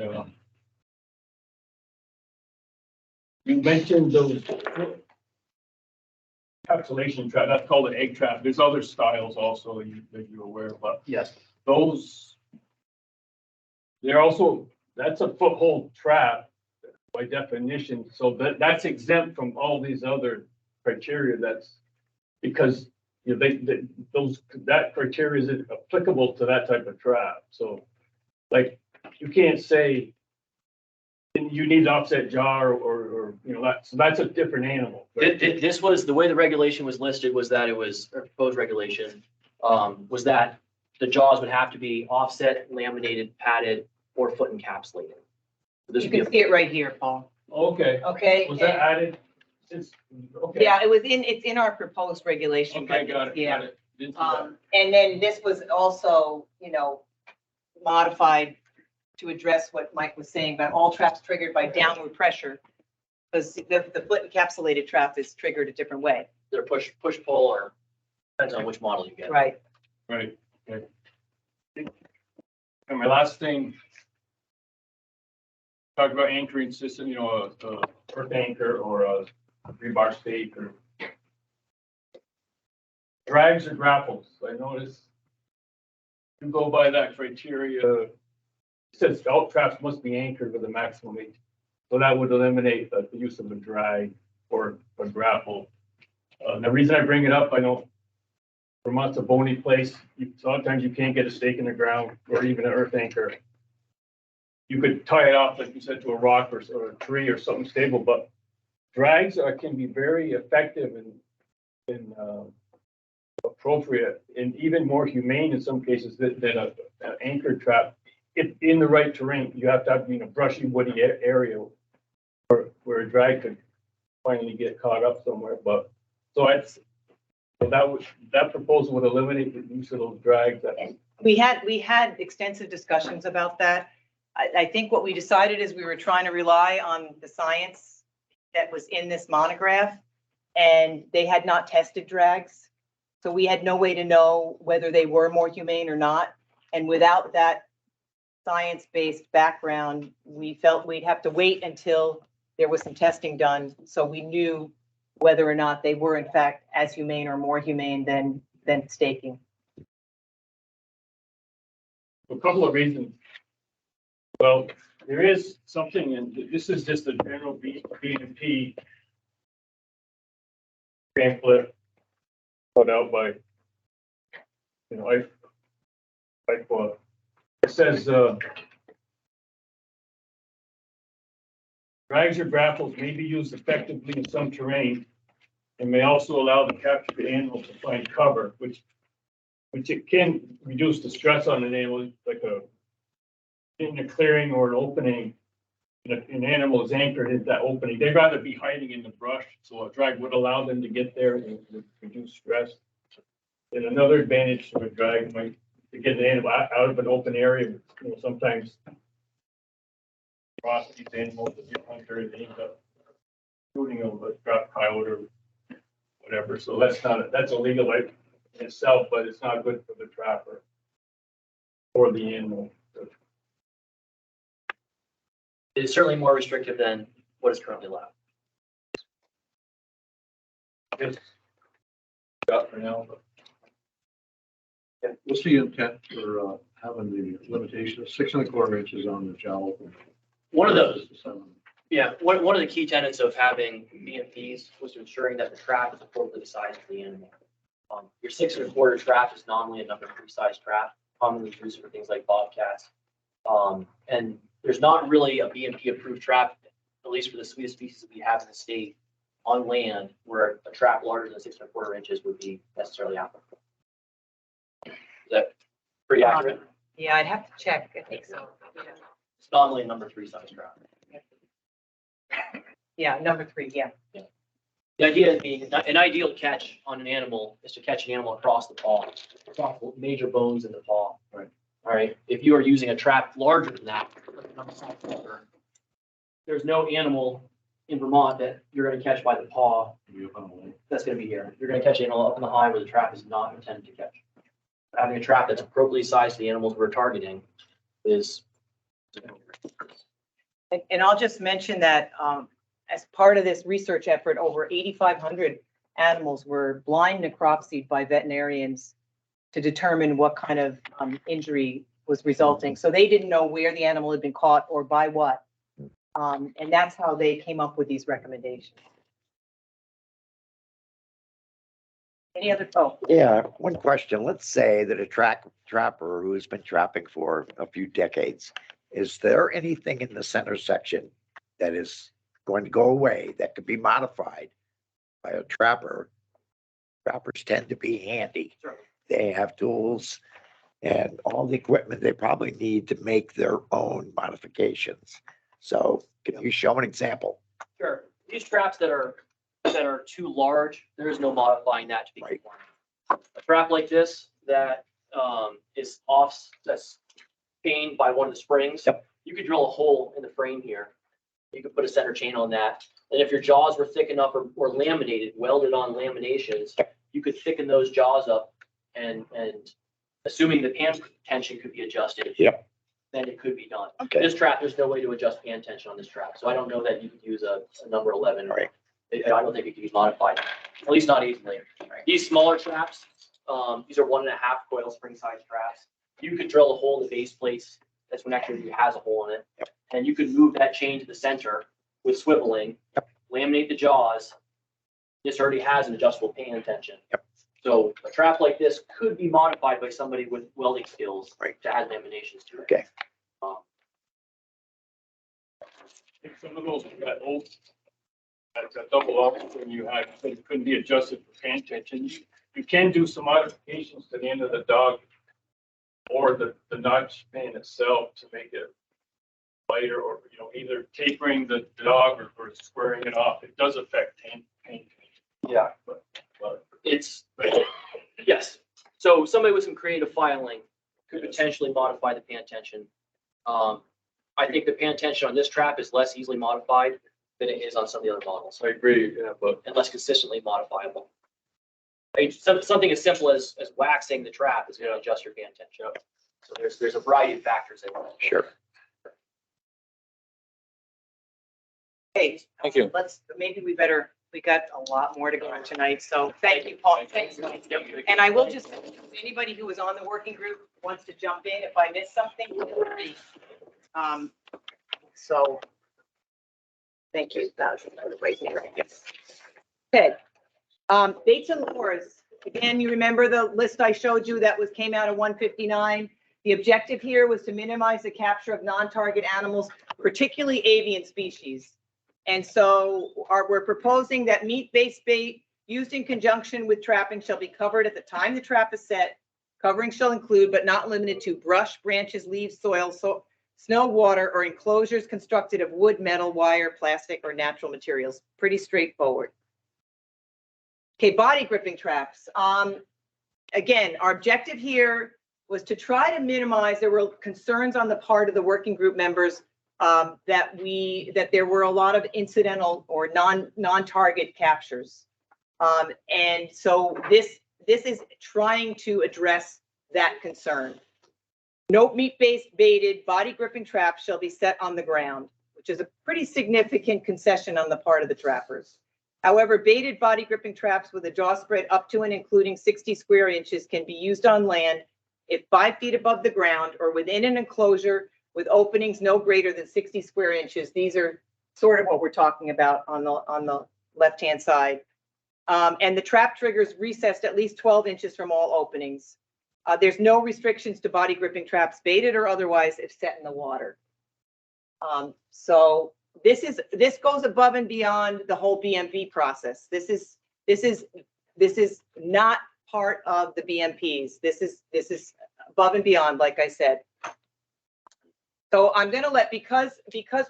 You mentioned those encapsulation trap, that's called an egg trap. There's other styles also that you're aware of, but Yes. those, that's a foothold trap by definition, so that's exempt from all these other criteria. That's because that criteria isn't applicable to that type of trap. So like, you can't say you need offset jaw or so that's a different animal. Right? This was, the way the regulation was listed was that it was, or proposed regulation, was that the jaws would have to be offset, laminated, padded, or foot encapsulated. you can see it right here, Paul. Okay. Okay. Was that added? Okay. Yeah, it's in our proposed regulation. Okay, got it. Yeah. Got it. Didn't see that. And then this was also, modified to address what Mike was saying about all traps triggered by downward pressure. Because the foot encapsulated trap is triggered a different way. They're push pull, or depends on which model you get. Right. Right. Okay. And my last thing, talk about anchoring system, a earth anchor or a rebar stake or drags or grapples. I noticed you go by that criteria. It says belt traps must be anchored with a maximum weight. So that would eliminate the use of a drag or a grapple. The reason I bring it up, I know Vermont's a bony place. Sometimes you can't get a stake in the ground or even an earth anchor. You could tie it off, like you said, to a rock or a tree or something stable, but drags can be very effective and appropriate and even more humane in some cases than an anchored trap. If in the right terrain, you have to have a brushy, woody area where a drag could finally get caught up somewhere. But that proposal would eliminate the use of those drags. We had extensive discussions about that. I think what we decided is we were trying to rely on the science that was in this monograph, and they had not tested drags. So we had no way to know whether they were more humane or not. And without that science-based background, we felt we'd have to wait until there was some testing done, so we knew whether or not they were in fact as humane or more humane than staking. A couple of reasons. Well, there is something, and this is just a general B&P pamphlet put out by, it says, drags or grapples may be used effectively in some terrain and may also allow the captured animal to find cover, which it can reduce the stress on an animal, like a in a clearing or an opening, an animal is anchored in that opening, they'd rather be hiding in the brush, so a drag would allow them to get there and would reduce stress. And another advantage of a drag might to get an animal out of an open area, sometimes cross these animals that get hunter and they end up shooting them a drop coyote or whatever. So that's illegal in itself, but it's not good for the trapper or the animal. It is certainly more restrictive than what is currently allowed. It's got for now, but What's the intent for having the limitation of 6¼ inches on the jowl? One of those, yeah, one of the key tenets of having BMPs was to ensuring that the trap is appropriately sized for the animal. Your 6¼ trap is nominally a number 3 size trap, commonly used for things like bobcats. And there's not really a BMP approved trap, at least for the suite of species that we have in the state on land, where a trap larger than 6¼ inches would be necessarily applicable. Is that pretty accurate? Yeah, I'd have to check. I think so. It's nominally a number 3 size trap. Yeah, number 3, yeah. The idea being an ideal catch on an animal is to catch an animal across the paw, across major bones in the paw. Right. All right. If you are using a trap larger than that, there's no animal in Vermont that you're going to catch by the paw. That's going to be here. You're going to catch an animal up in the high where the trap is not intended to catch. Having a trap that's appropriately sized to the animals we're targeting is. And I'll just mention that as part of this research effort, over 8,500 animals were blind necropsied by veterinarians to determine what kind of injury was resulting. So they didn't know where the animal had been caught or by what. And that's how they came up with these recommendations. Any other? Oh, Yeah, one question. Let's say that a trapper who's been trapping for a few decades, is there anything in the center section that is going to go away that could be modified by a trapper? Trappers tend to be handy. They have tools and all the equipment they probably need to make their own modifications. So can you show an example? Sure. These traps that are too large, there is no modifying that to be conforming. A trap like this that is off, that's chained by one of the springs, you could drill a hole in the frame here. You could put a center chain on that. And if your jaws were thick enough or laminated, welded on laminations, you could thicken those jaws up and assuming the pan tension could be adjusted, then it could be done. This trap, there's no way to adjust pan tension on this trap. So I don't know that you could use a number 11. I don't think it can be modified, at least not easily. These smaller traps, these are 1.5 coil spring size traps. You could drill a hole in the base plates. That's when actually has a hole in it. And you could move that chain to the center with swiveling, laminate the jaws. This already has an adjustable pan tension. So a trap like this could be modified by somebody with welding skills to add laminations to it. some of those that old, that double option you had, it couldn't be adjusted for pan tension. You can do some modifications to the end of the dog or the notch pan itself to make it lighter, or either tapering the dog or squaring it off. It does affect pan tension. Yeah, but it's yes. So somebody with some creative filing could potentially modify the pan tension. I think the pan tension on this trap is less easily modified than it is on some of the other models. I agree, yeah, but and less consistently modifiable. Something as simple as waxing the trap is going to adjust your pan tension. So there's a variety of factors in it. Sure. Okay. Thank you. Maybe we got a lot more to go on tonight, so thank you, Paul. Thanks. And I will just, anybody who was on the working group wants to jump in if I missed something. So, thank you. Okay. Baits and lures. Again, you remember the list I showed you that came out of 159? The objective here was to minimize the capture of non-target animals, particularly avian species. And so we're proposing that meat-based bait used in conjunction with trapping shall be covered at the time the trap is set. Covering shall include, but not limited to, brush, branches, leaves, soil, snow, water, or enclosures constructed of wood, metal, wire, plastic, or natural materials. Pretty straightforward. Okay, body gripping traps. Again, our objective here was to try to minimize, there were concerns on the part of the working group members that there were a lot of incidental or non-target captures. And so this is trying to address that concern. No meat-based baited body gripping traps shall be set on the ground, which is a pretty significant concession on the part of the trappers. However, baited body gripping traps with a jaw spread up to and including 60 square inches can be used on land if 5 feet above the ground or within an enclosure with openings no greater than 60 square inches. These are sort of what we're talking about on the left-hand side. And the trap triggers recessed at least 12 inches from all openings. There's no restrictions to body gripping traps, baited or otherwise, if set in the water. So this goes above and beyond the whole BMP process. This is not part of the BMPs. This is above and beyond, like I said. So I'm going to let, because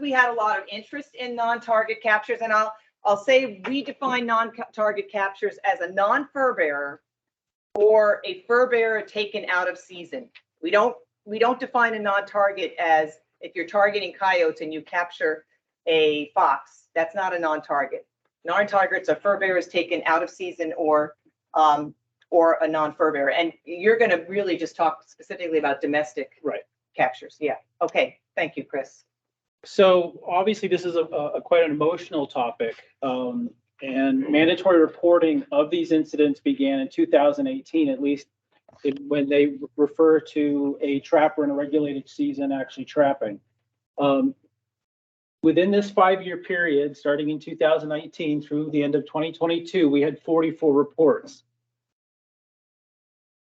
we had a lot of interest in non-target captures, and I'll say we define non-target captures as a non-fur bearer or a fur bearer taken out of season. We don't define a non-target as if you're targeting coyotes and you capture a fox. That's not a non-target. Non-targets are fur bearers taken out of season or a non-fur bearer. And you're going to really just talk specifically about domestic captures. Yeah. Okay. Thank you, Chris. So obviously this is a quite an emotional topic, and mandatory reporting of these incidents began in 2018, at least when they refer to a trapper in a regulated season actually trapping. Within this 5-year period, starting in 2019 through the end of 2022, we had 44 reports.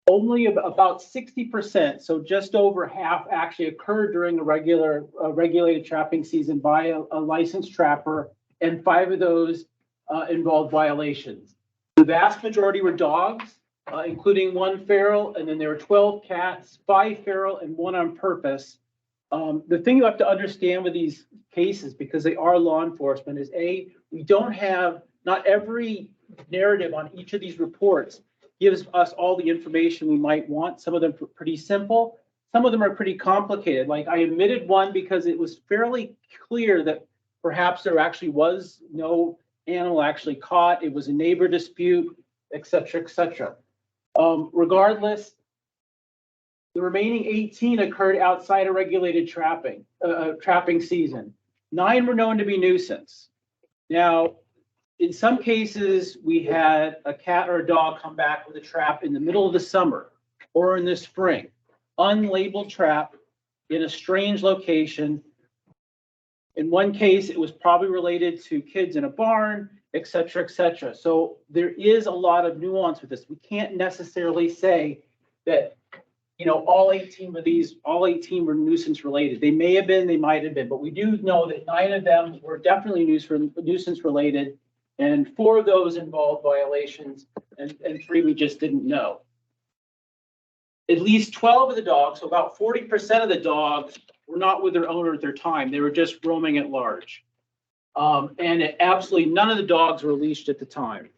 Only about 60%, so just over half, actually occurred during a regulated trapping season by a licensed trapper, and 5 of those involved violations. The vast majority were dogs, including 1 feral, and then there were 12 cats, 5 feral, and 1 on purpose. The thing you have to understand with these cases, because they are law enforcement, is we don't have, not every narrative on each of these reports gives us all the information we might want. Some of them are pretty simple. Some of them are pretty complicated. Like I omitted one because it was fairly clear that perhaps there actually was no animal actually caught. It was a neighbor dispute, et cetera, et cetera. Regardless, the remaining 18 occurred outside a regulated trapping season. 9 were known to be nuisance. Now, in some cases, we had a cat or a dog come back with a trap in the middle of the summer or in the spring, unlabeled trap in a strange location. In one case, it was probably related to kids in a barn, et cetera, et cetera. So there is a lot of nuance with this. We can't necessarily say that, all 18 were nuisance related. They may have been, they might have been, but we do know that 9 of them were definitely nuisance related. And 4 of those involved violations, and 3 we just didn't know. At least 12 of the dogs, so about 40% of the dogs, were not with their owner at their time. They were just roaming at large. And absolutely none of the dogs were leashed at the time.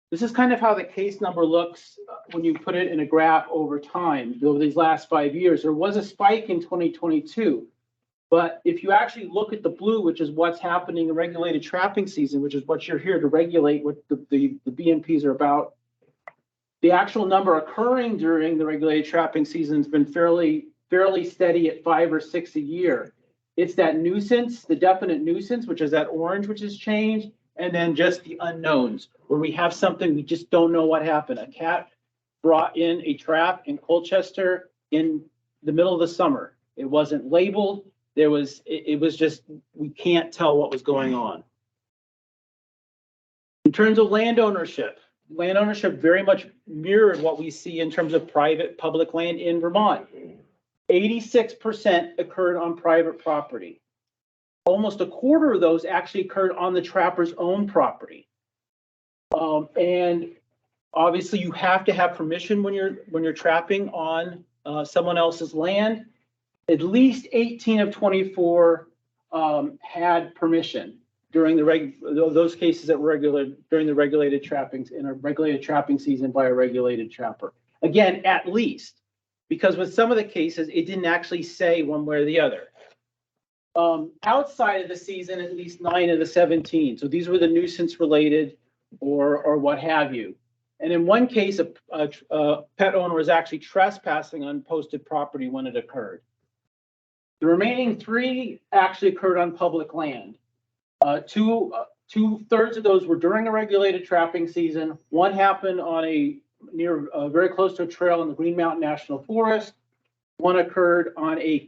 This is kind of how the case number looks when you put it in a graph over time. Over these last 5 years, there was a spike in 2022. But if you actually look at the blue, which is what's happening in regulated trapping season, which is what you're here to regulate, what the BMPs are about, the actual number occurring during the regulated trapping season has been fairly steady at 5 or 6 a year. It's that nuisance, the definite nuisance, which is that orange, which has changed, and then just the unknowns, where we have something we just don't know what happened. A cat brought in a trap in Colchester in the middle of the summer. It wasn't labeled. It was just, we can't tell what was going on. In terms of land ownership very much mirrored what we see in terms of private public land in Vermont. 86% occurred on private property. Almost a quarter of those actually occurred on the trapper's own property. And obviously you have to have permission when you're trapping on someone else's land. At least 18 of 24 had permission during those cases that were during the regulated trappings in a regulated trapping season by a regulated trapper. Again, at least, because with some of the cases, it didn't actually say one way or the other. Outside of the season, at least 9 of the 17. So these were the nuisance related or what have you. And in one case, a pet owner was actually trespassing on posted property when it occurred. The remaining 3 actually occurred on public land. Two-thirds of those were during a regulated trapping season. One happened on very close to a trail in the Green Mountain National Forest. One occurred on a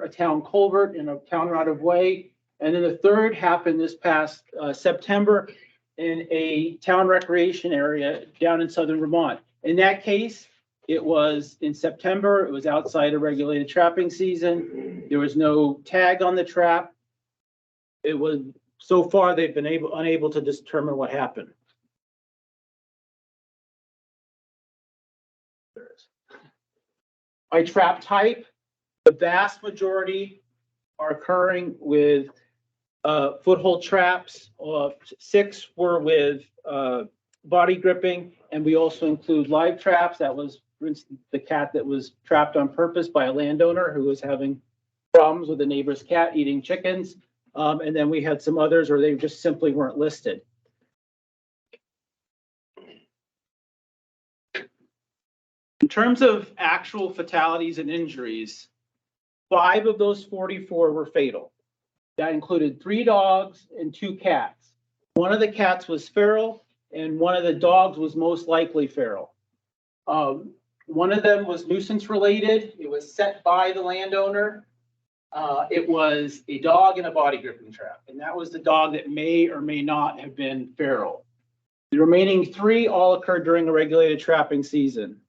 town culvert in a town right of way. And then the third happened this past September in a town recreation area down in southern Vermont. In that case, it was in September. It was outside a regulated trapping season. There was no tag on the trap. It was, so far, they've been unable to determine what happened. By trap type, the vast majority are occurring with foothold traps. 6 were with body gripping, and we also include live traps. That was, for instance, the cat that was trapped on purpose by a landowner who was having problems with a neighbor's cat eating chickens. And then we had some others, or they just simply weren't listed. In terms of actual fatalities and injuries, 5 of those 44 were fatal. That included 3 dogs and 2 cats. One of the cats was feral, and one of the dogs was most likely feral. One of them was nuisance related. It was set by the landowner. It was a dog in a body gripping trap, and that was the dog that may or may not have been feral. The remaining 3 all occurred during a regulated trapping season.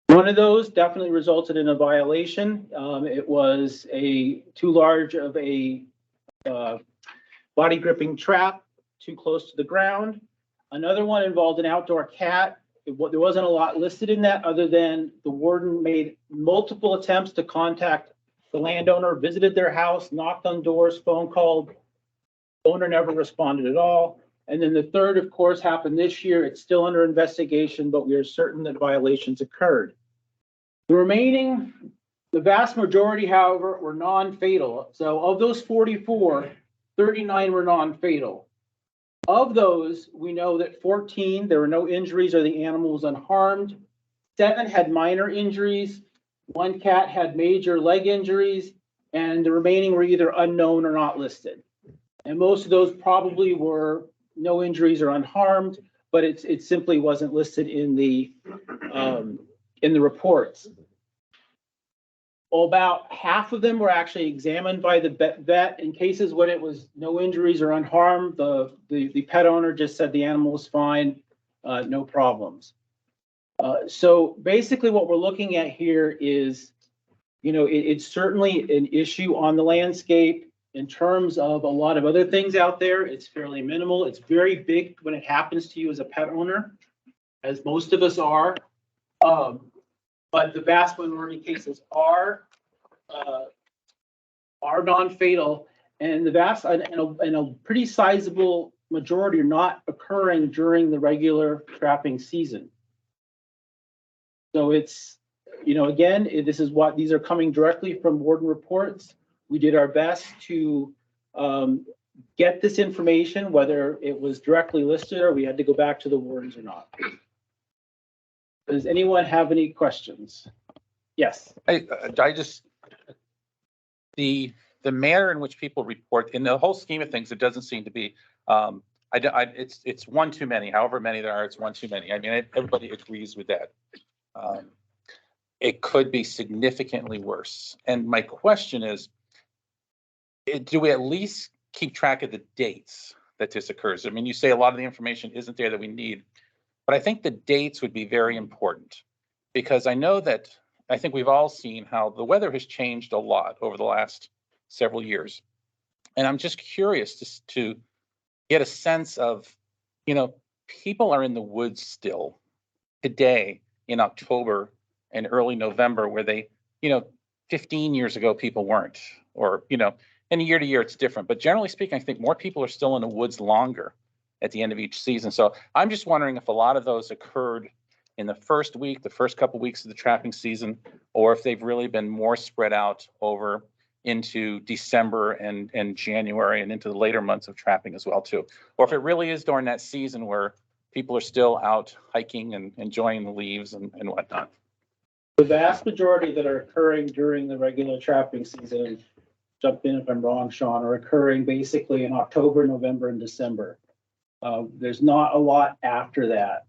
One of those definitely resulted in a violation. It was too large of a body gripping trap, too close to the ground. Another one involved an outdoor cat. There wasn't a lot listed in that other than the warden made multiple attempts to contact the landowner, visited their house, knocked on doors, phone called. Owner never responded at all. And then the third, of course, happened this year. It's still under investigation, but we are certain that violations occurred. The vast majority, however, were non-fatal. So of those 44, 39 were non-fatal. Of those, we know that 14, there were no injuries or the animal was unharmed. 7 had minor injuries. 1 cat had major leg injuries, and the remaining were either unknown or not listed. And most of those probably were no injuries or unharmed, but it simply wasn't listed in the reports. About half of them were actually examined by the vet in cases when it was no injuries or unharmed. The pet owner just said the animal was fine, no problems. So basically what we're looking at here is, it's certainly an issue on the landscape. In terms of a lot of other things out there, it's fairly minimal. It's very big when it happens to you as a pet owner, as most of us are. But the vast majority of cases are non-fatal, and a pretty sizable majority are not occurring during the regular trapping season. So it's, again, these are coming directly from warden reports. We did our best to get this information, whether it was directly listed or we had to go back to the wardens or not. Does anyone have any questions? Yes. The manner in which people report, in the whole scheme of things, it doesn't seem to be, it's one too many. However many there are, it's one too many. I mean, everybody agrees with that. It could be significantly worse. And my question is, do we at least keep track of the dates that this occurs? I mean, you say a lot of the information isn't there that we need, but I think the dates would be very important, because I think we've all seen how the weather has changed a lot over the last several years. And I'm just curious to get a sense of, people are in the woods still today in October and early November, where they 15 years ago, people weren't, or, and year to year, it's different. But generally speaking, I think more people are still in the woods longer at the end of each season. So I'm just wondering if a lot of those occurred in the first week, the first couple weeks of the trapping season, or if they've really been more spread out over into December and January and into the later months of trapping as well too. Or if it really is during that season where people are still out hiking and enjoying the leaves and whatnot. The vast majority that are occurring during the regular trapping season, jump in if I'm wrong, Sean, are occurring basically in October, November, and December. There's not a lot after that,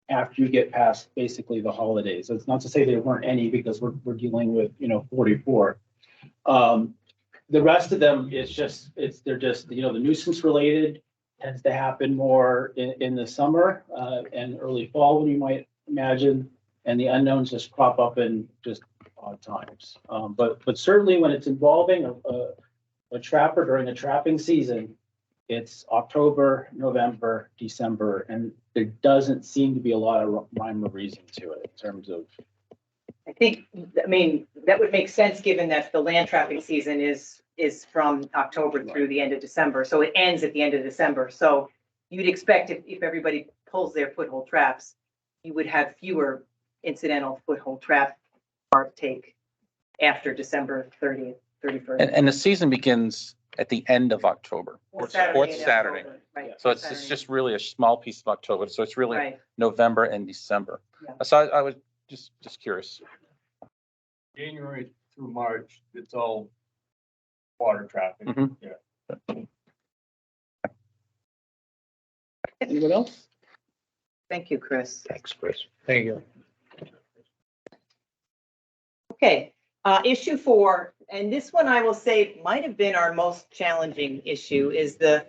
after you get past basically the holidays. It's not to say there weren't any, because we're dealing with, 44. The rest of them they're just, the nuisance related tends to happen more in the summer and early fall, when you might imagine, and the unknowns just crop up in just odd times. But certainly when it's involving a trapper during a trapping season, it's October, November, December, and there doesn't seem to be a lot of rhyme or reason to it in terms of. I mean, that would make sense given that the land trapping season is from October through the end of December. So it ends at the end of December. So you'd expect if everybody pulls their foothold traps, you would have fewer incidental foothold trap take after December 30th, 31st. And the season begins at the end of October, fourth Saturday. Right. So it's just really a small piece of October. So it's really Right. November and December. Yeah. So I was just curious. January through March, it's all water traffic. Mhm. Yeah. Anyone else? Thank you, Chris. Thanks, Chris. Thank you. Okay, issue 4, and this one I will say might have been our most challenging issue, is the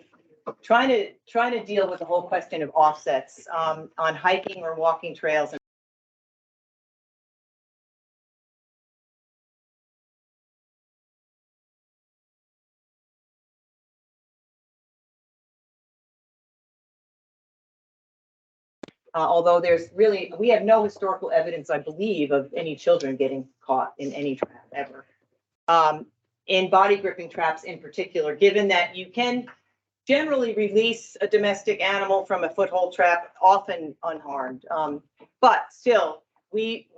trying to deal with the whole question of offsets on hiking or walking trails. Although we have no historical evidence, I believe, of any children getting caught in any trap ever. In body gripping traps in particular, given that you can generally release a domestic animal from a foothold trap, often unharmed. But still, we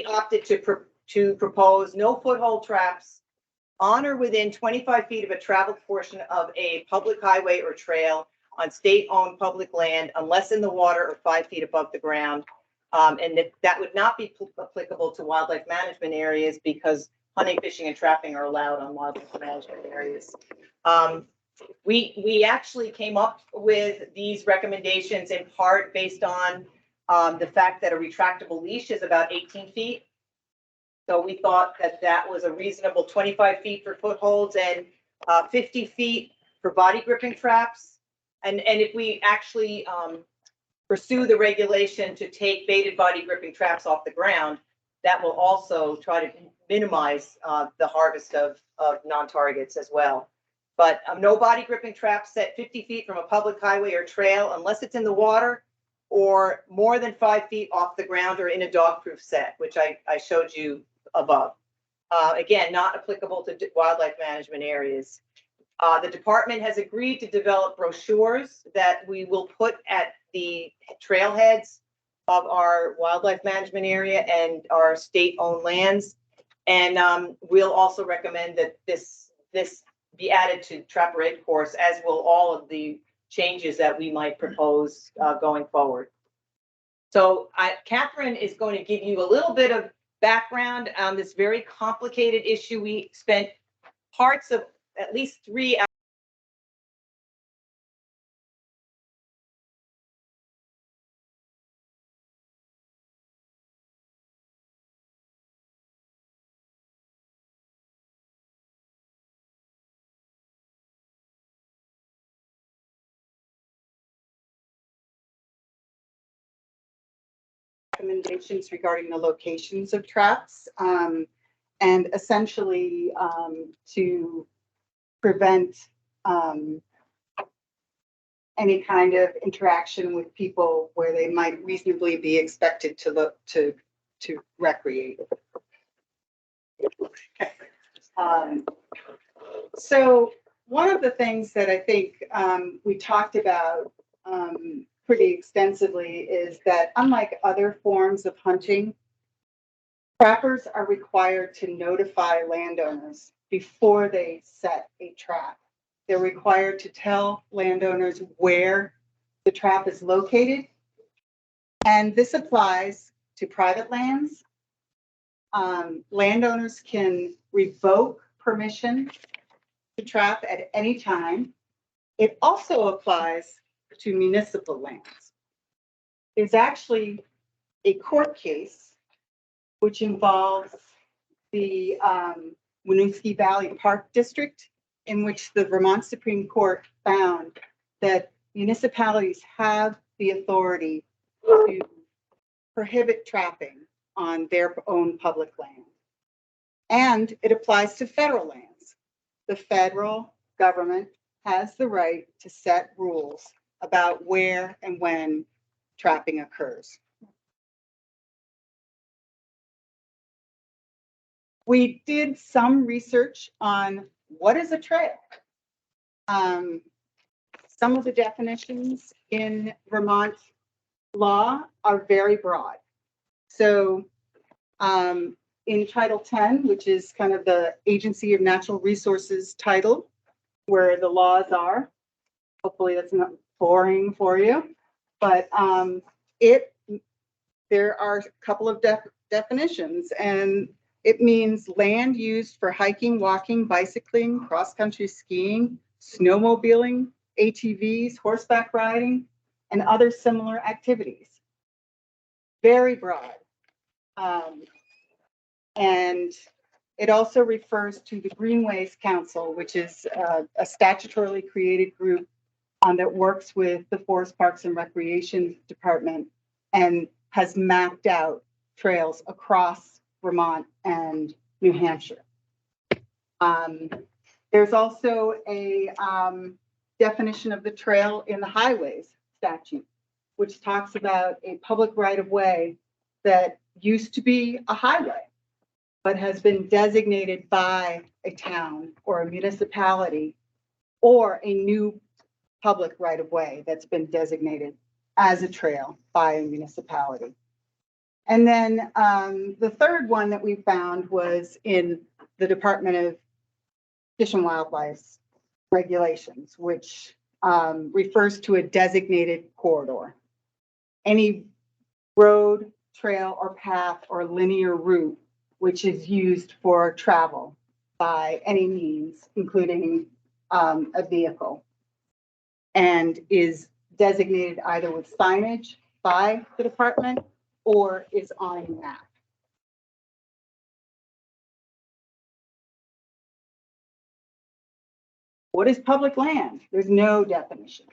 opted to propose no foothold traps on or within 25 feet of a traveled portion of a public highway or trail on state-owned public land, unless in the water or 5 feet above the ground. And that would not be applicable to wildlife management areas, because hunting, fishing, and trapping are allowed on wildlife management areas. We actually came up with these recommendations in part based on the fact that a retractable leash is about 18 feet. So we thought that was a reasonable 25 feet for footholds and 50 feet for body gripping traps. And if we actually pursue the regulation to take baited body gripping traps off the ground, that will also try to minimize the harvest of non-targets as well. But no body gripping traps set 50 feet from a public highway or trail unless it's in the water, or more than 5 feet off the ground or in a dog-proof set, which I showed you above. Again, not applicable to wildlife management areas. The department has agreed to develop brochures that we will put at the trailheads of our wildlife management area and our state-owned lands. And we'll also recommend that this be added to Trapper Ed course, as will all of the changes that we might propose going forward. So Catherine is going to give you a little bit of background on this very complicated issue. We spent parts of at least 3 hours. Recommendations regarding the locations of traps, and essentially to prevent any kind of interaction with people where they might reasonably be expected to to recreate. Okay. So one of the things that I think we talked about pretty extensively is that unlike other forms of hunting, trappers are required to notify landowners before they set a trap. They're required to tell landowners where the trap is located. And this applies to private lands. Landowners can revoke permission to trap at any time. It also applies to municipal lands. There's actually a court case which involves the Winooski Valley Park District, in which the Vermont Supreme Court found that municipalities have the authority to prohibit trapping on their own public land. And it applies to federal lands. The federal government has the right to set rules about where and when trapping occurs. We did some research on what is a trail. Some of the definitions in Vermont law are very broad. So in Title 10, which is kind of the Agency of Natural Resources title, where the laws are, hopefully that's not boring for you, but there are a couple of definitions, and it means land used for hiking, walking, bicycling, cross-country skiing, snowmobiling, ATVs, horseback riding, and other similar activities. Very broad. And it also refers to the Greenways Council, which is a statutorily created group that works with the Forest Parks and Recreation Department and has mapped out trails across Vermont and New Hampshire. There's also a definition of the trail in the highways statute, which talks about a public right-of-way that used to be a highway, but has been designated by a town or a municipality, or a new public right-of-way that's been designated as a trail by a municipality. And then the third one that we found was in the Department of Fish and Wildlife's regulations, which refers to a designated corridor. Any road, trail, or path or linear route which is used for travel by any means, including a vehicle, and is designated either with signage by the department or is on a map. What is public land? There's no definition.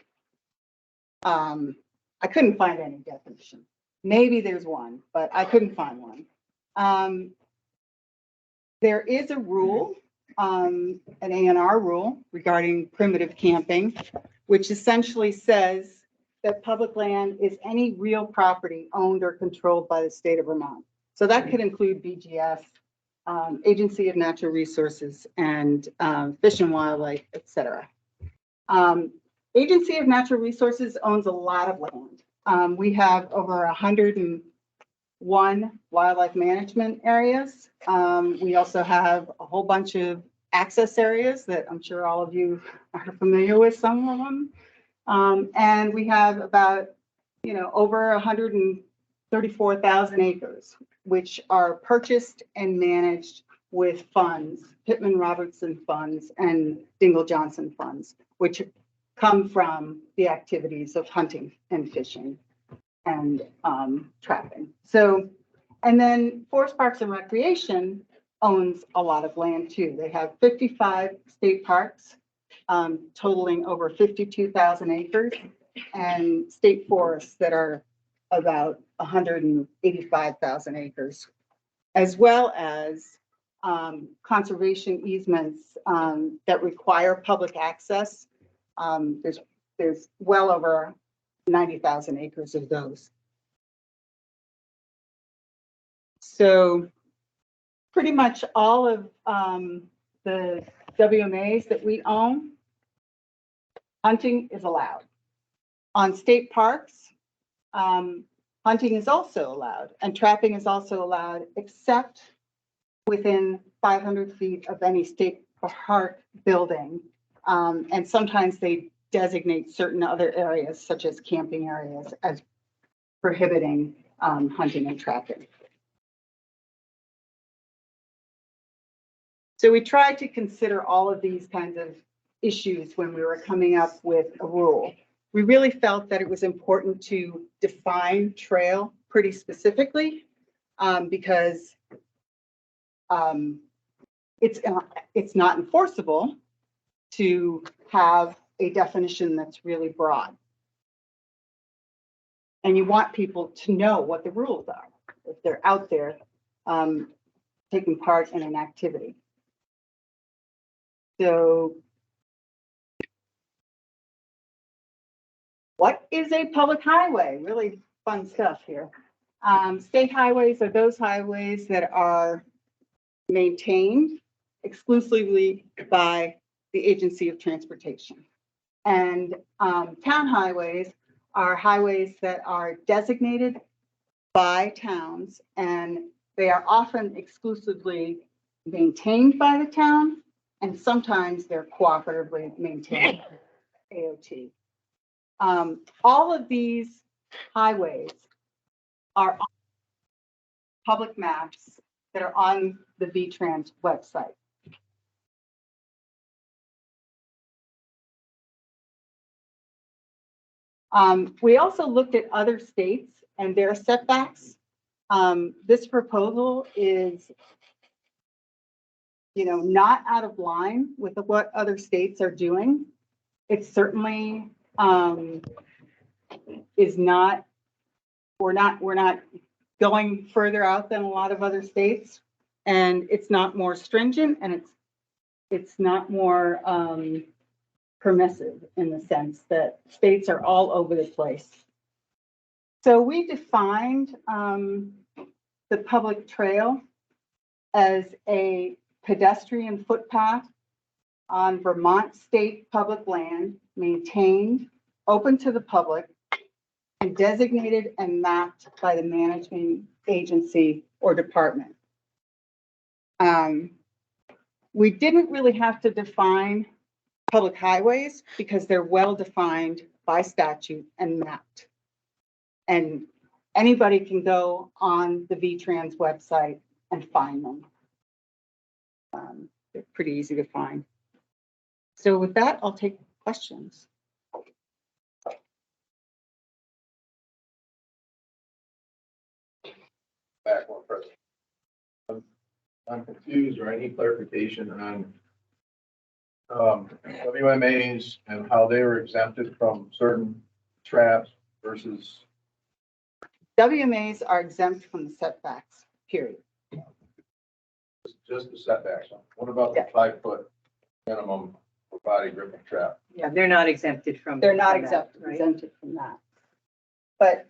I couldn't find any definition. Maybe there's one, but I couldn't find one. There is a rule, an A&R rule regarding primitive camping, which essentially says that public land is any real property owned or controlled by the state of Vermont. So that could include BGS, Agency of Natural Resources, and Fish and Wildlife, et cetera. Agency of Natural Resources owns a lot of land. We have over 101 wildlife management areas. We also have a whole bunch of access areas that I'm sure all of you are familiar with, some of them. And we have about, over 134,000 acres, which are purchased and managed with funds, Pittman Robertson funds and Dingle Johnson funds, which come from the activities of hunting and fishing and trapping. So, and then Forest Parks and Recreation owns a lot of land too. They have 55 state parks, totaling over 52,000 acres, and state forests that are about 185,000 acres, as well as conservation easements that require public access. There's well over 90,000 acres of those. So pretty much all of the WMAs that we own, hunting is allowed. On state parks, hunting is also allowed and trapping is also allowed, except within 500 feet of any state park building. And sometimes they designate certain other areas, such as camping areas, as prohibiting hunting and trapping. So we tried to consider all of these kinds of issues when we were coming up with a rule. We really felt that it was important to define trail pretty specifically because it's not enforceable to have a definition that's really broad. And you want people to know what the rules are if they're out there taking part in an activity. So what is a public highway? Really fun stuff here. State highways are those highways that are maintained exclusively by the Agency of Transportation. And town highways are highways that are designated by towns, and they are often exclusively maintained by the town, and sometimes they're cooperatively maintained by AOT. All of these highways are on public maps that are on the VTrans website. We also looked at other states and their setbacks. This proposal is, not out of line with what other states are doing. It certainly is not. We're not going further out than a lot of other states, and it's not more stringent, and it's not more permissive in the sense that states are all over the place. So we defined the public trail as a pedestrian footpath on Vermont state public land, maintained, open to the public, and designated and mapped by the management agency or department. We didn't really have to define public highways because they're well defined by statute and mapped. And anybody can go on the VTrans website and find them. They're pretty easy to find. So with that, I'll take questions. Back one first. I'm confused or I need clarification on WMAs and how they were exempted from certain traps versus. WMAs are exempt from the setbacks, period. Just the setbacks. What about the 5 foot minimum for body gripping trap? Yeah, they're not exempted from. They're not from that, right? exempted from that. But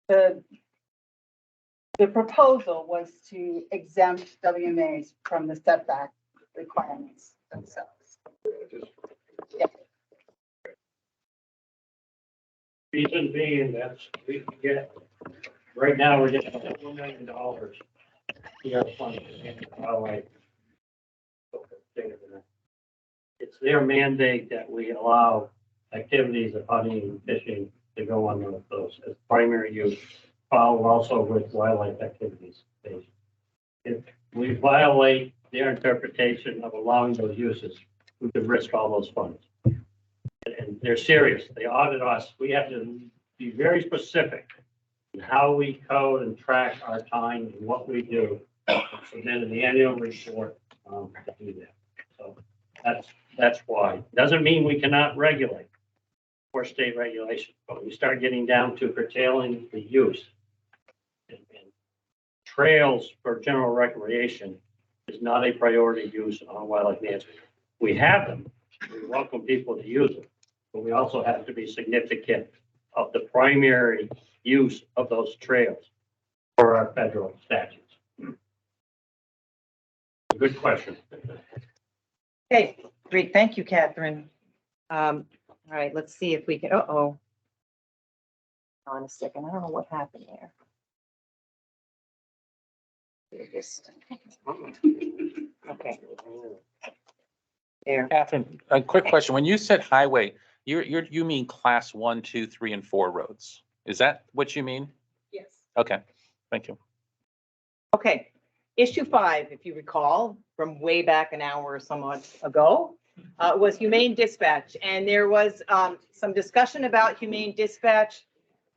the proposal was to exempt WMAs from the setback requirements themselves. Yeah. Reason being that we can get, right now, we're getting $1 million. We are funding it's their mandate that we allow activities of hunting and fishing to go on those as primary use, followed also with wildlife activities. If we violate their interpretation of allowing those uses, we could risk all those funds. And they're serious. They audit us. We have to be very specific in how we code and track our time and what we do. So then in the annual report, to do that. So that's why. Doesn't mean we cannot regulate for state regulation, but we start getting down to curtailing the use. And trails for general recreation is not a priority use on wildlife management. We have them. We welcome people to use them, but we also have to be significant of the primary use of those trails for our federal statutes. Good question. Okay, great. Thank you, Catherine. All right, let's see if we can, uh-oh. On a second, I don't know what happened there. Okay. There. Catherine, a quick question. When you said highway, you mean class 1, 2, 3, and 4 roads? Is that what you mean? Yes. Okay, thank you. Okay, issue 5, if you recall, from way back an hour or somewhat ago, was humane dispatch. And there was some discussion about humane dispatch.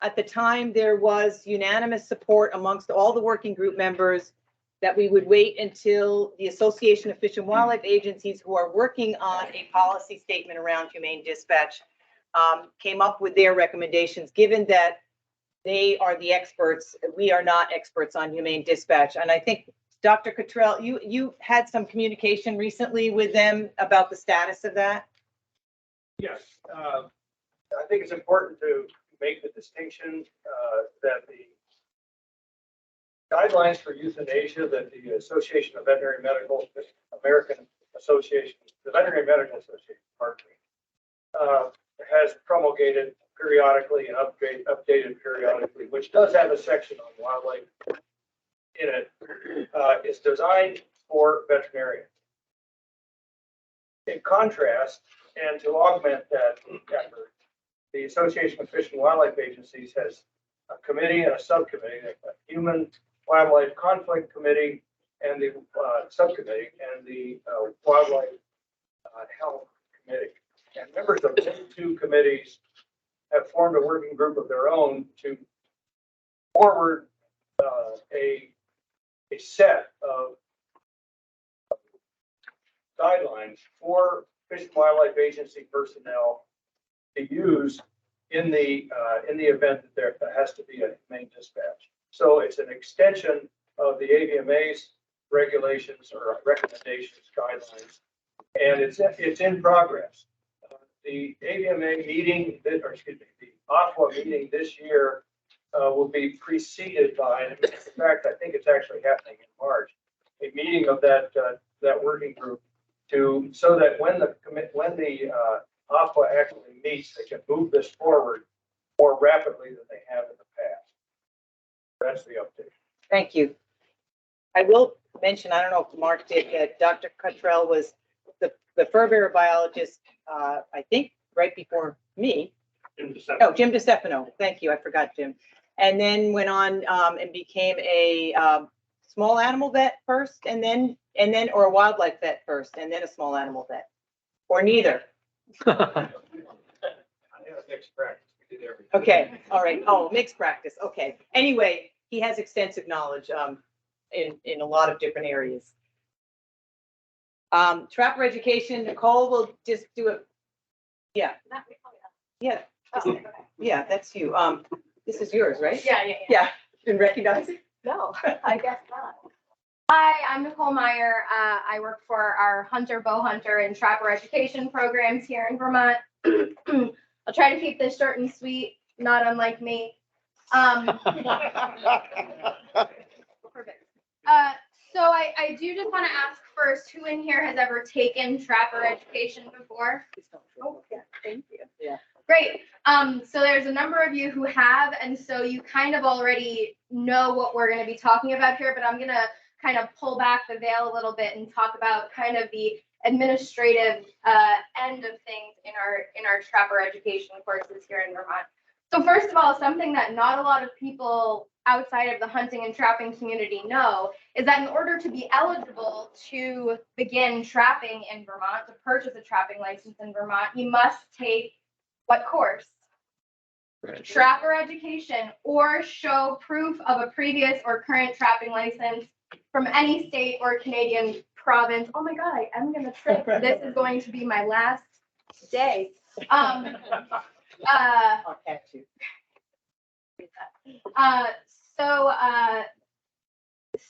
At the time, there was unanimous support amongst all the working group members that we would wait until the Association of Fish and Wildlife Agencies, who are working on a policy statement around humane dispatch, came up with their recommendations, given that they are the experts. We are not experts on humane dispatch. And I think, Dr. Cottrell, you had some communication recently with them about the status of that? Yes, I think it's important to make the distinction that the guidelines for euthanasia that the Association of Veterinary Medical, American Association, the Veterinary Medical Association, pardon me, has promulgated periodically and updated periodically, which does have a section on wildlife in it. It's designed for veterinarians. In contrast, and to augment that effort, the Association of Fish and Wildlife Agencies has a committee and a subcommittee, a human wildlife conflict committee and the subcommittee, and the wildlife health committee. And members of those two committees have formed a working group of their own to forward a set of guidelines for Fish and Wildlife Agency personnel to use in the event that there has to be a humane dispatch. So it's an extension of the AVMA's regulations or recommendations, guidelines, and it's in progress. The AVMA meeting, or excuse me, the AFWA meeting this year will be preceded by, and in fact, I think it's actually happening in March, a meeting of that working group so that when the AFWA actually meets, they can move this forward more rapidly than they have in the past. That's the update. Thank you. I will mention, I don't know if Mark did, that Dr. Cottrell was the fur bearer biologist, I think, right before me. Jim DeStefano. Thank you. I forgot Jim. And then went on and became a small animal vet first, and then or a wildlife vet first, and then a small animal vet, or neither. Mixed practice. We did everything. Okay. All right. Oh, mixed practice. Okay. Anyway, he has extensive knowledge in a lot of different areas. Trapper education, Nicole will just do it. Yeah. Yeah. Yeah, that's you. This is yours, right? Yeah. Didn't recognize it? No, I guess not. Hi, I'm Nicole Meyer. I work for our hunter, bow hunter, and trapper education programs here in Vermont. I'll try to keep this short and sweet, not unlike me. Perfect. So I do just want to ask first, who in here has ever taken trapper education before? Oh, yeah, thank you. Yeah. Great. So there's a number of you who have, and so you kind of already know what we're going to be talking about here, but I'm going to kind of pull back the veil a little bit and talk about kind of the administrative end of things in our trapper education courses here in Vermont. So first of all, something that not a lot of people outside of the hunting and trapping community know is that in order to be eligible to begin trapping in Vermont, to purchase a trapping license in Vermont, you must take what course? Right. Trapper education, or show proof of a previous or current trapping license from any state or Canadian province. Oh my God, I'm gonna trip. This is going to be my last day. I'll catch you.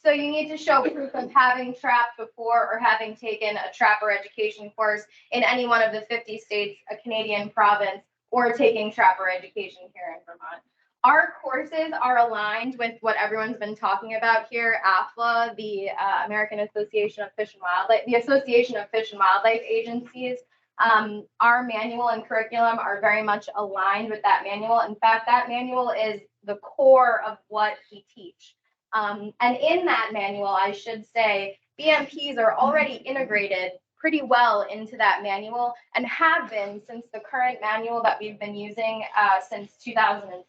So you need to show proof of having trapped before or having taken a trapper education course in any one of the 50 states, a Canadian province, or taking trapper education here in Vermont. Our courses are aligned with what everyone's been talking about here, AFLA, the American Association of Fish and Wildlife, the Association of Fish and Wildlife Agencies. Our manual and curriculum are very much aligned with that manual. In fact, that manual is the core of what we teach. And in that manual, I should say, BMPs are already integrated pretty well into that manual and have been since the current manual that we've been using since 2006.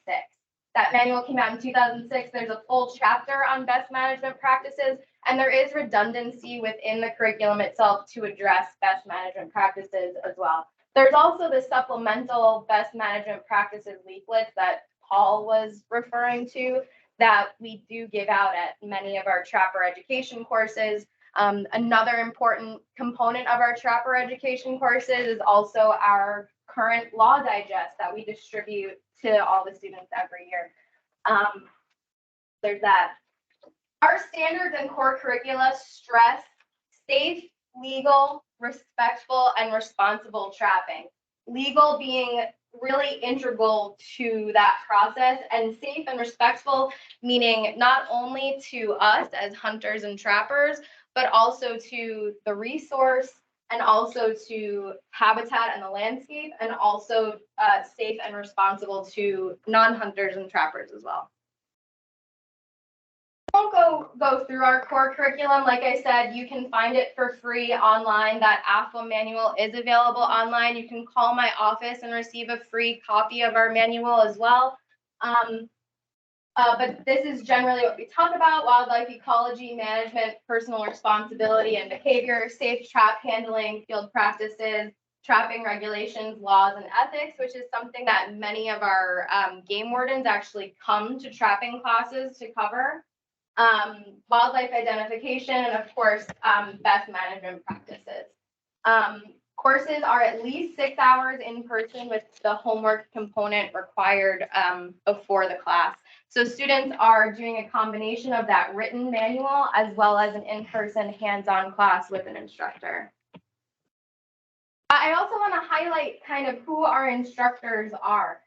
That manual came out in 2006. There's a full chapter on best management practices, and there is redundancy within the curriculum itself to address best management practices as well. There's also the supplemental best management practices leaflets that Paul was referring to that we do give out at many of our trapper education courses. Another important component of our trapper education courses is also our current law digest that we distribute to all the students every year. There's that. Our standards and core curricula stress safe, legal, respectful, and responsible trapping. Legal being really integral to that process, and safe and respectful meaning not only to us as hunters and trappers, but also to the resource, and also to habitat and the landscape, and also safe and responsible to non-hunters and trappers as well. I won't go through our core curriculum. Like I said, you can find it for free online. That AFLA manual is available online. You can call my office and receive a free copy of our manual as well. But this is generally what we talk about: wildlife ecology, management, personal responsibility and behavior, safe trap handling, field practices, trapping regulations, laws, and ethics, which is something that many of our game wardens actually come to trapping classes to cover. Wildlife identification, and of course, best management practices. Courses are at least 6 hours in person with the homework component required before the class. So students are doing a combination of that written manual as well as an in-person hands-on class with an instructor. I also want to highlight kind of who our instructors are.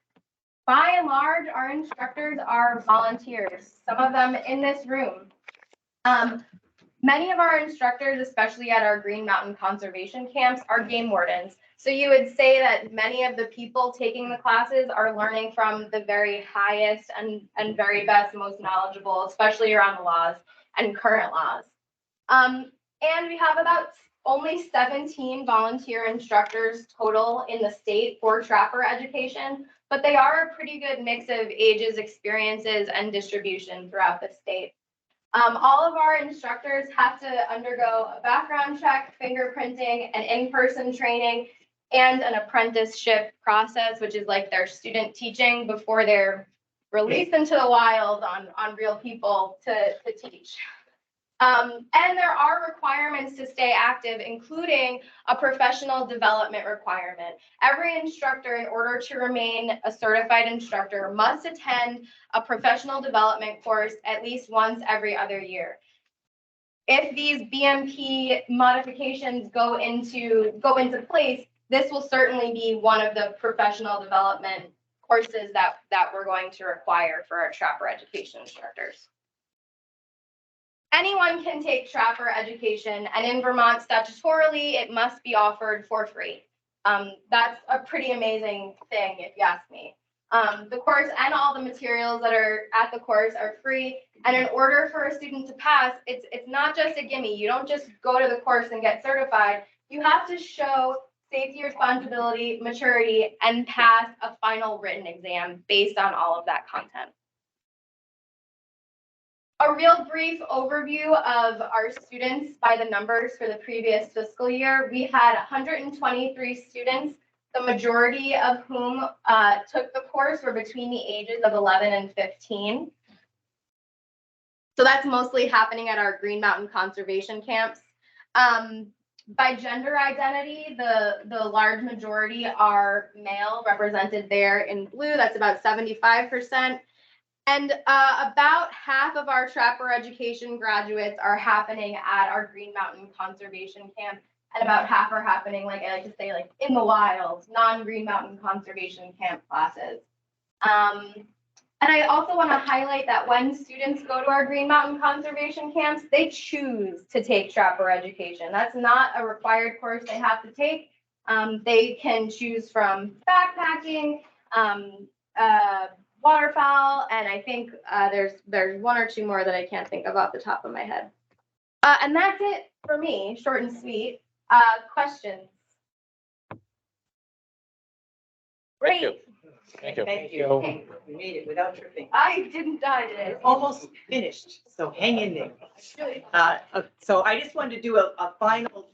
By and large, our instructors are volunteers, some of them in this room. Many of our instructors, especially at our Green Mountain conservation camps, are game wardens. So you would say that many of the people taking the classes are learning from the very highest and very best, most knowledgeable, especially around the laws and current laws. And we have about only 17 volunteer instructors total in the state for trapper education, but they are a pretty good mix of ages, experiences, and distribution throughout the state. All of our instructors have to undergo a background check, fingerprinting, and in-person training, and an apprenticeship process, which is like their student teaching before they're released into the wild on real people to teach. And there are requirements to stay active, including a professional development requirement. Every instructor, in order to remain a certified instructor, must attend a professional development course at least once every other year. If these BMP modifications go into place, this will certainly be one of the professional development courses that we're going to require for our trapper education instructors. Anyone can take trapper education, and in Vermont, statutorily, it must be offered for free. That's a pretty amazing thing, if you ask me. The course and all the materials that are at the course are free, and in order for a student to pass, it's not just a gimme. You don't just go to the course and get certified. You have to show safety, responsibility, maturity, and pass a final written exam based on all of that content. A real brief overview of our students by the numbers for the previous fiscal year. We had 123 students, the majority of whom took the course were between the ages of 11 and 15. So that's mostly happening at our Green Mountain conservation camps. By gender identity, the large majority are male, represented there in blue. That's about 75%. And about half of our trapper education graduates are happening at our Green Mountain conservation camp, and about half are happening, like I like to say, like in the wild, non-Green Mountain conservation camp classes. And I also want to highlight that when students go to our Green Mountain Conservation camps, they choose to take trapper education. That's not a required course they have to take. They can choose from backpacking, waterfowl, and I think there's one or two more that I can't think of off the top of my head. And that's it for me, short and sweet. Questions? Thank you. Great. Thank you. Thank you. We made it without tripping. I didn't die today. Almost finished, so hang in there. So I just wanted to do a final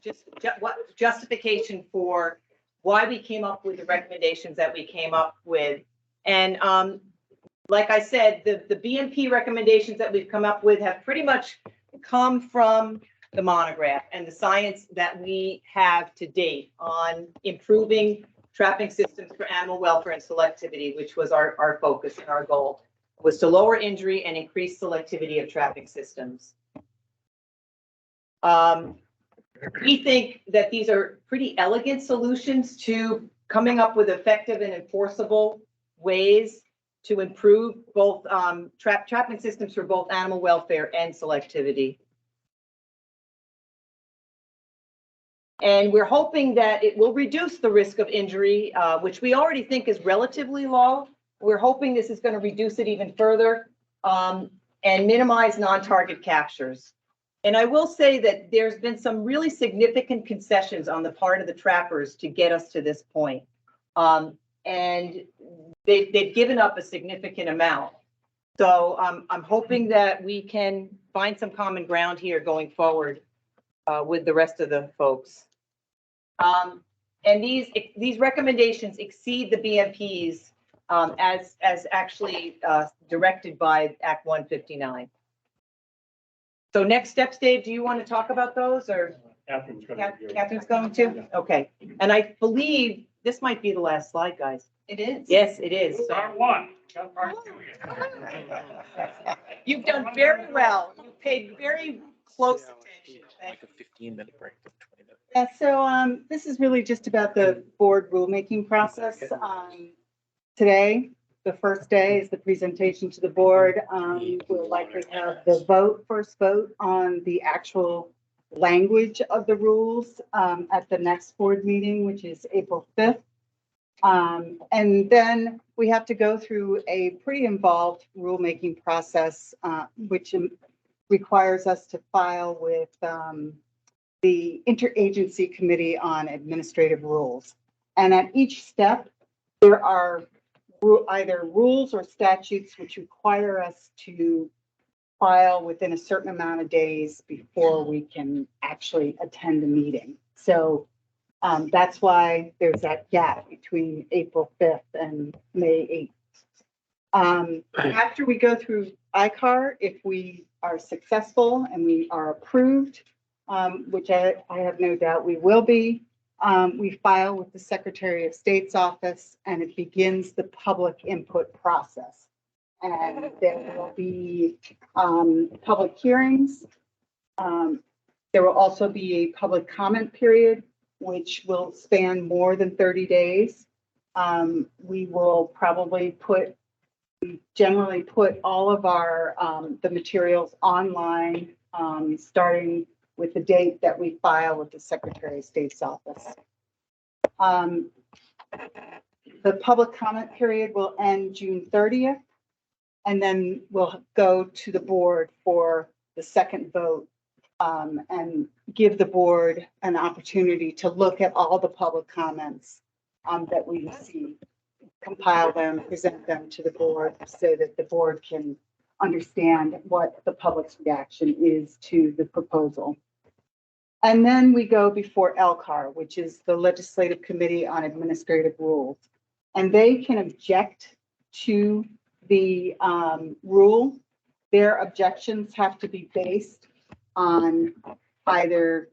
justification for why we came up with the recommendations that we came up with. And like I said, the BMP recommendations that we've come up with have pretty much come from the monograph and the science that we have to date on improving trapping systems for animal welfare and selectivity, which was our focus and our goal, was to lower injury and increase selectivity of trapping systems. We think that these are pretty elegant solutions to coming up with effective and enforceable ways to improve both trapping systems for both animal welfare and selectivity. And we're hoping that it will reduce the risk of injury, which we already think is relatively low. We're hoping this is going to reduce it even further and minimize non-target captures. And I will say that there's been some really significant concessions on the part of the trappers to get us to this point. And they've given up a significant amount. So I'm hoping that we can find some common ground here going forward with the rest of the folks. And these recommendations exceed the BMPs as actually directed by Act 159. So next steps, Dave, do you want to talk about those or? Catherine's going to? Okay. And I believe this might be the last slide, guys. It is. Yes, it is. Part one. You've done very well. You paid very close attention. Like a 15-minute break. Yeah, so this is really just about the board rulemaking process. Today, the first day is the presentation to the board. We'll likely have the first vote on the actual language of the rules at the next board meeting, which is April 5th. And then we have to go through a pretty involved rulemaking process, which requires us to file with the Interagency Committee on Administrative Rules. And at each step, there are either rules or statutes which require us to file within a certain amount of days before we can actually attend a meeting. So that's why there's that gap between April 5th and May 8th. After we go through ICAR, if we are successful and we are approved, which I have no doubt we will be, we file with the Secretary of State's office and it begins the public input process. And there will be public hearings. There will also be a public comment period, which will span more than 30 days. We will probably generally put all of our the materials online, starting with the date that we file with the Secretary of State's office. The public comment period will end June 30th, and then we'll go to the board for the second vote and give the board an opportunity to look at all the public comments that we receive, compile them, present them to the board so that the board can understand what the public's reaction is to the proposal. And then we go before LCAR, which is the Legislative Committee on Administrative Rules. And they can object to the rule. Their objections have to be based on either,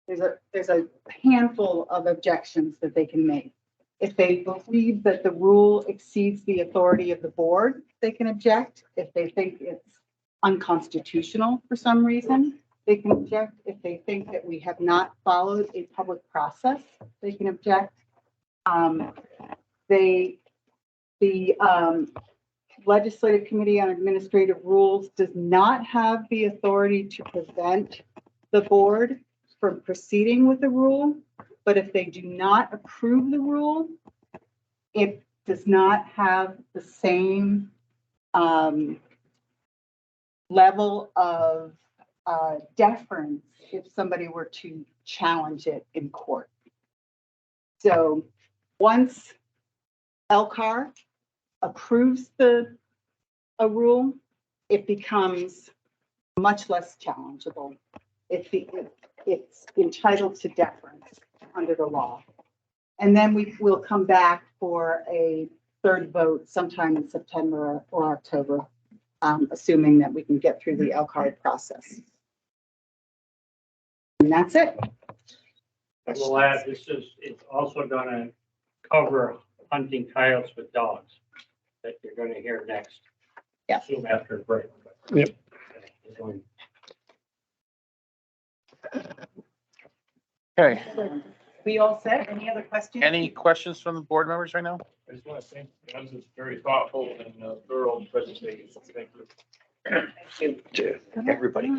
there's a handful of objections that they can make. If they believe that the rule exceeds the authority of the board, they can object. If they think it's unconstitutional for some reason, they can object. If they think that we have not followed a public process, they can object. The Legislative Committee on Administrative Rules does not have the authority to prevent the board from proceeding with the rule, but if they do not approve the rule, it does not have the same level of deference if somebody were to challenge it in court. So once LCAR approves a rule, it becomes much less challengeable. It's entitled to deference under the law. And then we will come back for a third vote sometime in September or October, assuming that we can get through the LCAR process. And that's it. I will add, it's also gonna cover hunting coyotes with dogs that you're gonna hear next. Yeah. Soon after the break. Yep. Okay, We all set? Any other questions? any questions from the board members right now? I just want to thank, that was a very thoughtful and thorough presentation. Thank you. Everybody.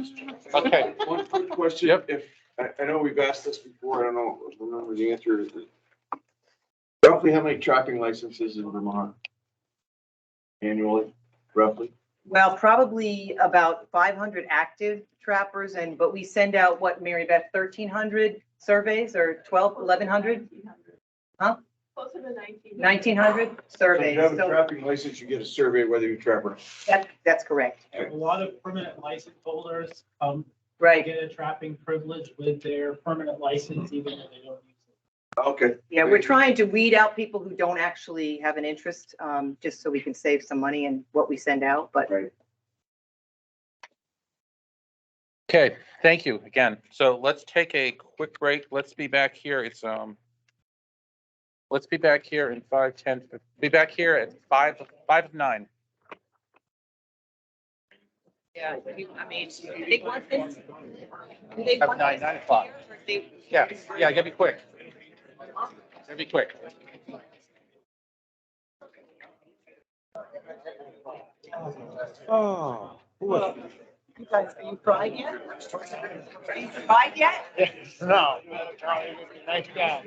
Okay. One quick question. Yep. If, I know we've asked this before, I don't know, remember the answer. Roughly how many trapping licenses in Vermont? Annually, roughly? Well, probably about 500 active trappers but we send out what, Mary Beth, 1,300 surveys or 1,100? Huh? Closer to 1,900 So if you surveys. have a So trapping license, you get a survey whether you trap or not. that's correct. A lot of permanent license holders, Right. get a trapping privilege with their permanent license, even though they don't use it. Okay. Yeah, we're trying to weed out people who don't actually have an interest, just so we can save some money in what we send out, but. Right. Okay, thank you again. So let's take a quick break. Let's be back here. Let's be back here in 5, 10, be back here at 5 of 9. Yeah, I mean, they want this. Have 9 o'clock. Yeah, gotta be quick. Gotta be quick. Oh. You guys, are you fried yet? Are you fried yet? No. Nice guy.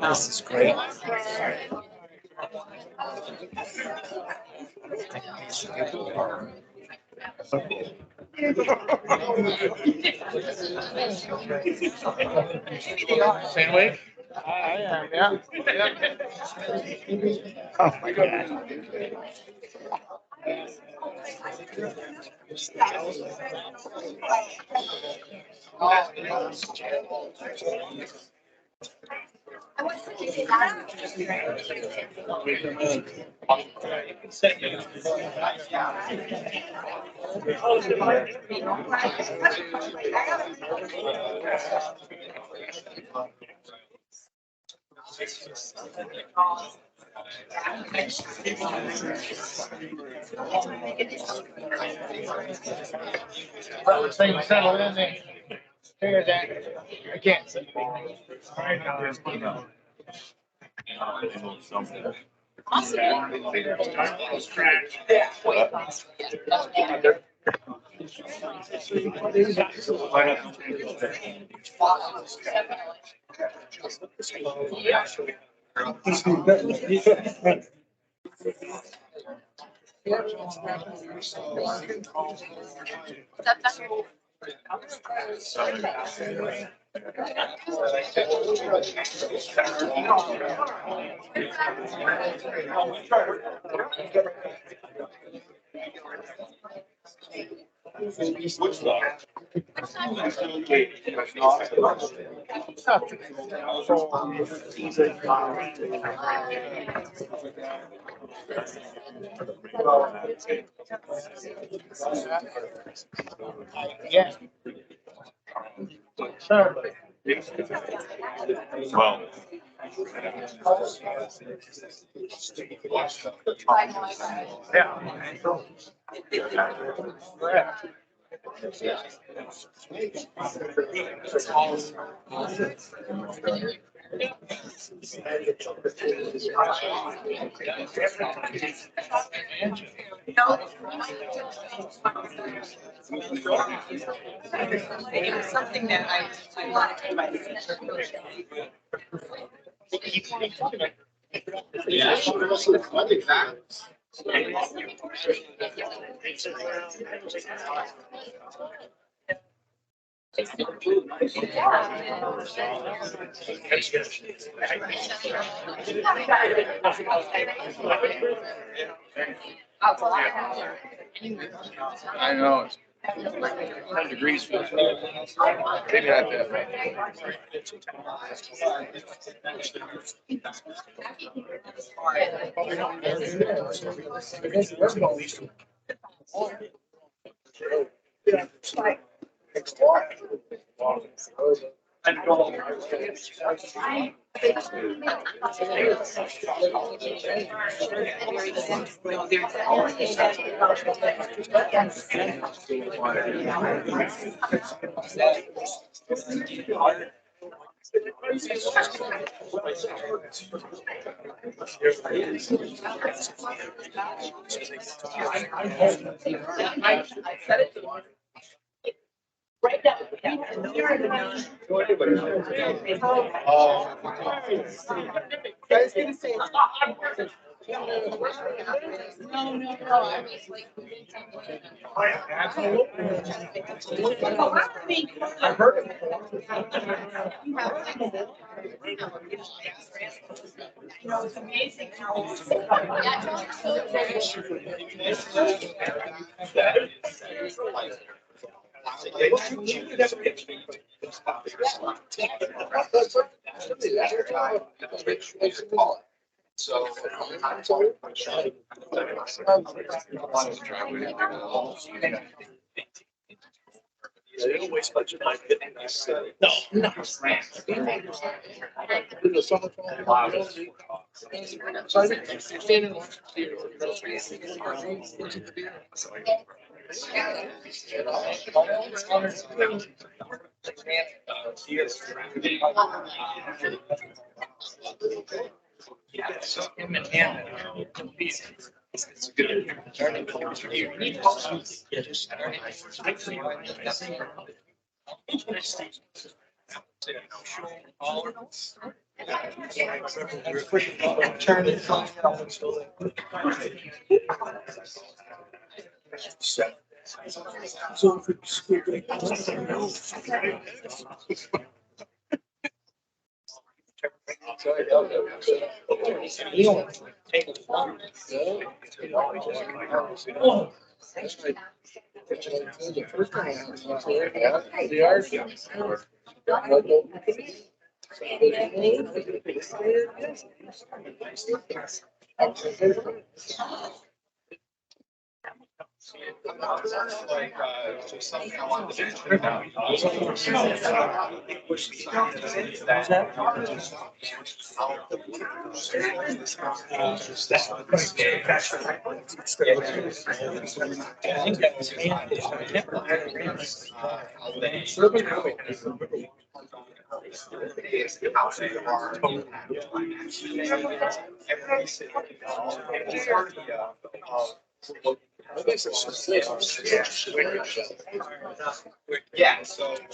This is great. Sandwich? I am, yeah. Oh, my God. Things settled in there. Figure that, I can't say. Yeah. Sure. Well. Yeah. It was something that I wanted to my sister. I know, it's 10 degrees. Maybe not that Right now. I was gonna say. I've heard it. You know, it's amazing how. So. They don't waste much time getting this. No. So I think standing on. Yeah, so him and him. It's good. Turn it on. So yeah, so.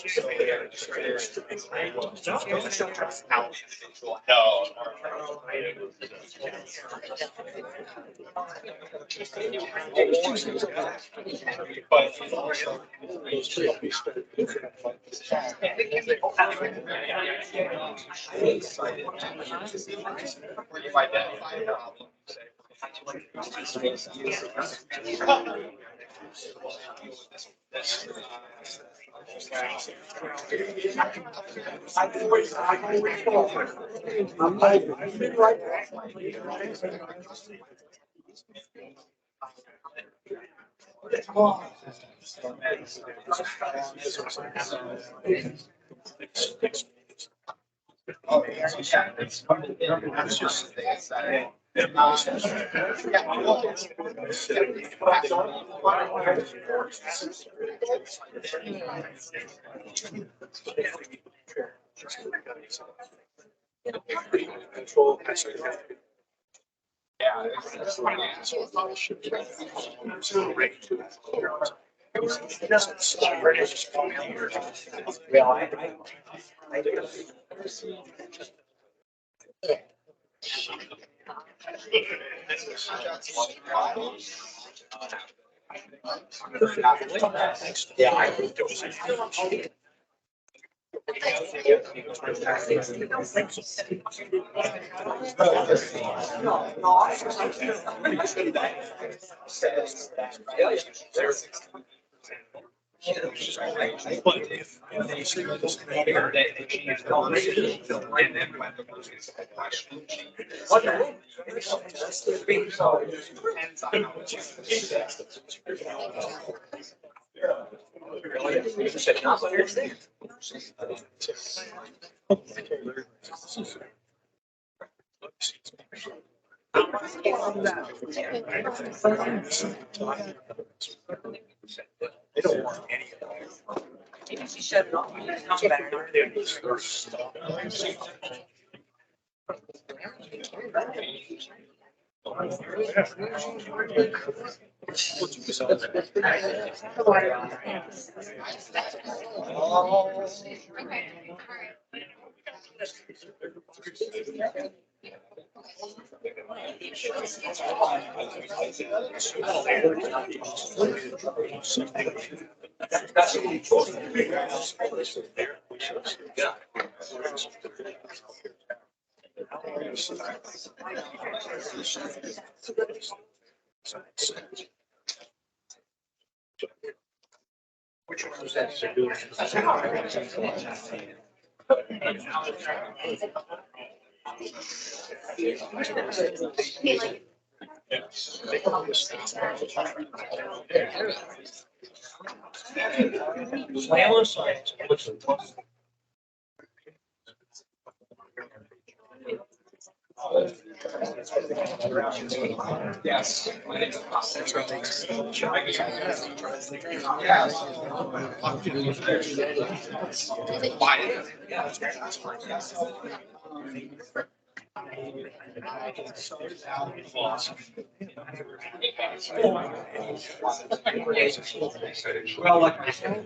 Control. Yeah. They don't want any of that. Maybe she shut it off. It's better. Which one was that? Yes. Well, like I said,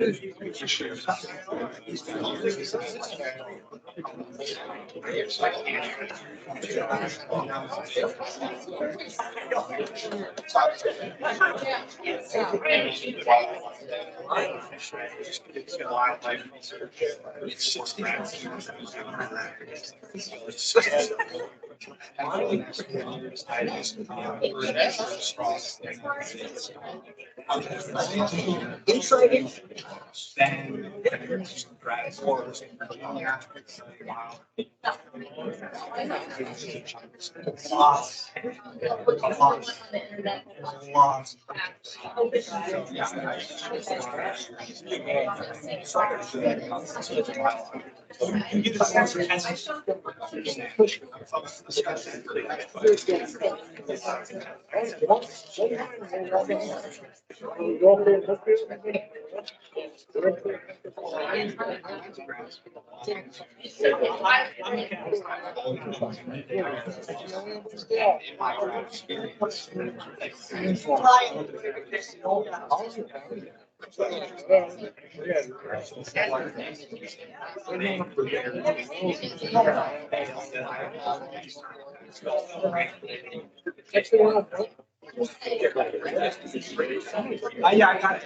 yeah, I got it.